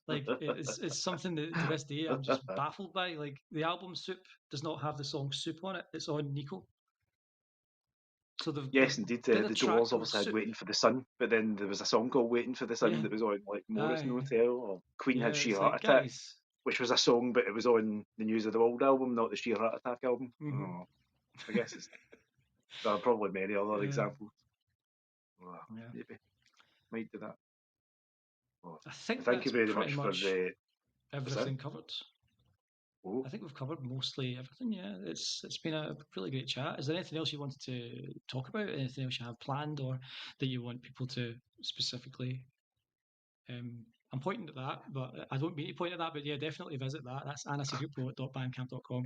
Like it's something that to this day I'm just baffled by. Like the album Soup does not have the song Soup on it. It's on Nico. So
indeed. The Doors obviously had Waiting for the Sun, but then there was a song called Waiting for the Sun that was on like Morrison Hotel, or Queen had Sheer Heart Attack, which was a song, but it was on the News of the World album, not the Sheer Heart Attack album. I guess there are probably many other examples. Maybe might do that.
I think
thank you very much for
everything covered. I think we've covered mostly everything. Yeah, it's been a really great chat. Is there anything else you wanted to talk about? Anything else you have planned, or that you want people to specifically? I'm pointing at that, but I don't mean to point at that. But yeah, definitely visit that. That's annasecretpoet.bandcamp.com.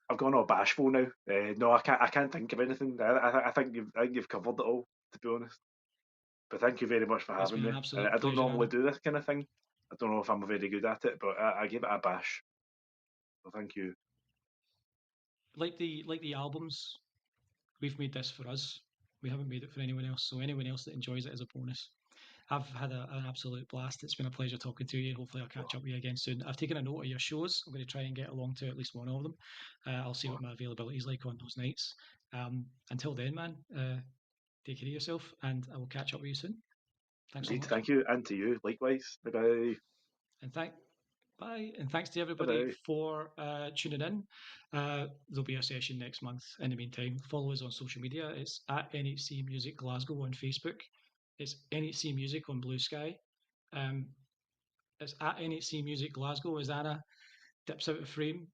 I've gone all bashful now. No, I can't think of anything. I think you've covered it all, to be honest. But thank you very much for having me. I don't normally do this kind of thing. I don't know if I'm very good at it, but I give it a bash. So thank you.
Like the albums, we've made this for us. We haven't made it for anyone else. So anyone else that enjoys it is a bonus. I've had an absolute blast. It's been a pleasure talking to you. Hopefully I'll catch up with you again soon. I've taken a note of your shows. I'm going to try and get along to at least one of them. I'll see what my availability is like on those nights. Until then, man, take care of yourself, and I will catch up with you soon. Thanks so much.
Thank you, and to you likewise. Bye-bye.
Bye, and thanks to everybody for tuning in. There'll be a session next month. In the meantime, follow us on social media. It's at NHC Music Glasgow on Facebook. It's NHC Music on Blue Sky. It's at NHC Music Glasgow as Anna dips out of frame.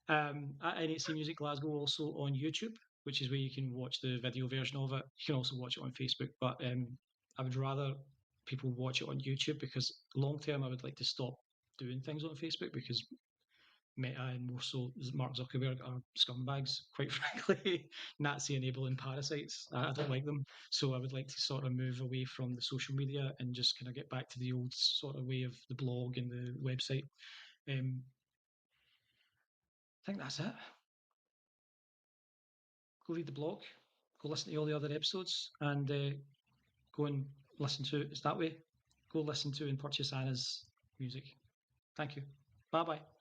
At NHC Music Glasgow also on YouTube, which is where you can watch the video version of it. You can also watch it on Facebook, but I would rather people watch it on YouTube because long term I would like to stop doing things on Facebook because Meta and more so Mark Zuckerberg are scumbags, quite frankly, Nazi enabling parasites. I don't like them. So I would like to sort of move away from the social media and just kind of get back to the old sort of way of the blog and the website. I think that's it. go read the blog, go listen to all the other episodes, and go and listen to it that way. Go listen to and purchase Anna's music. Thank you. Bye bye.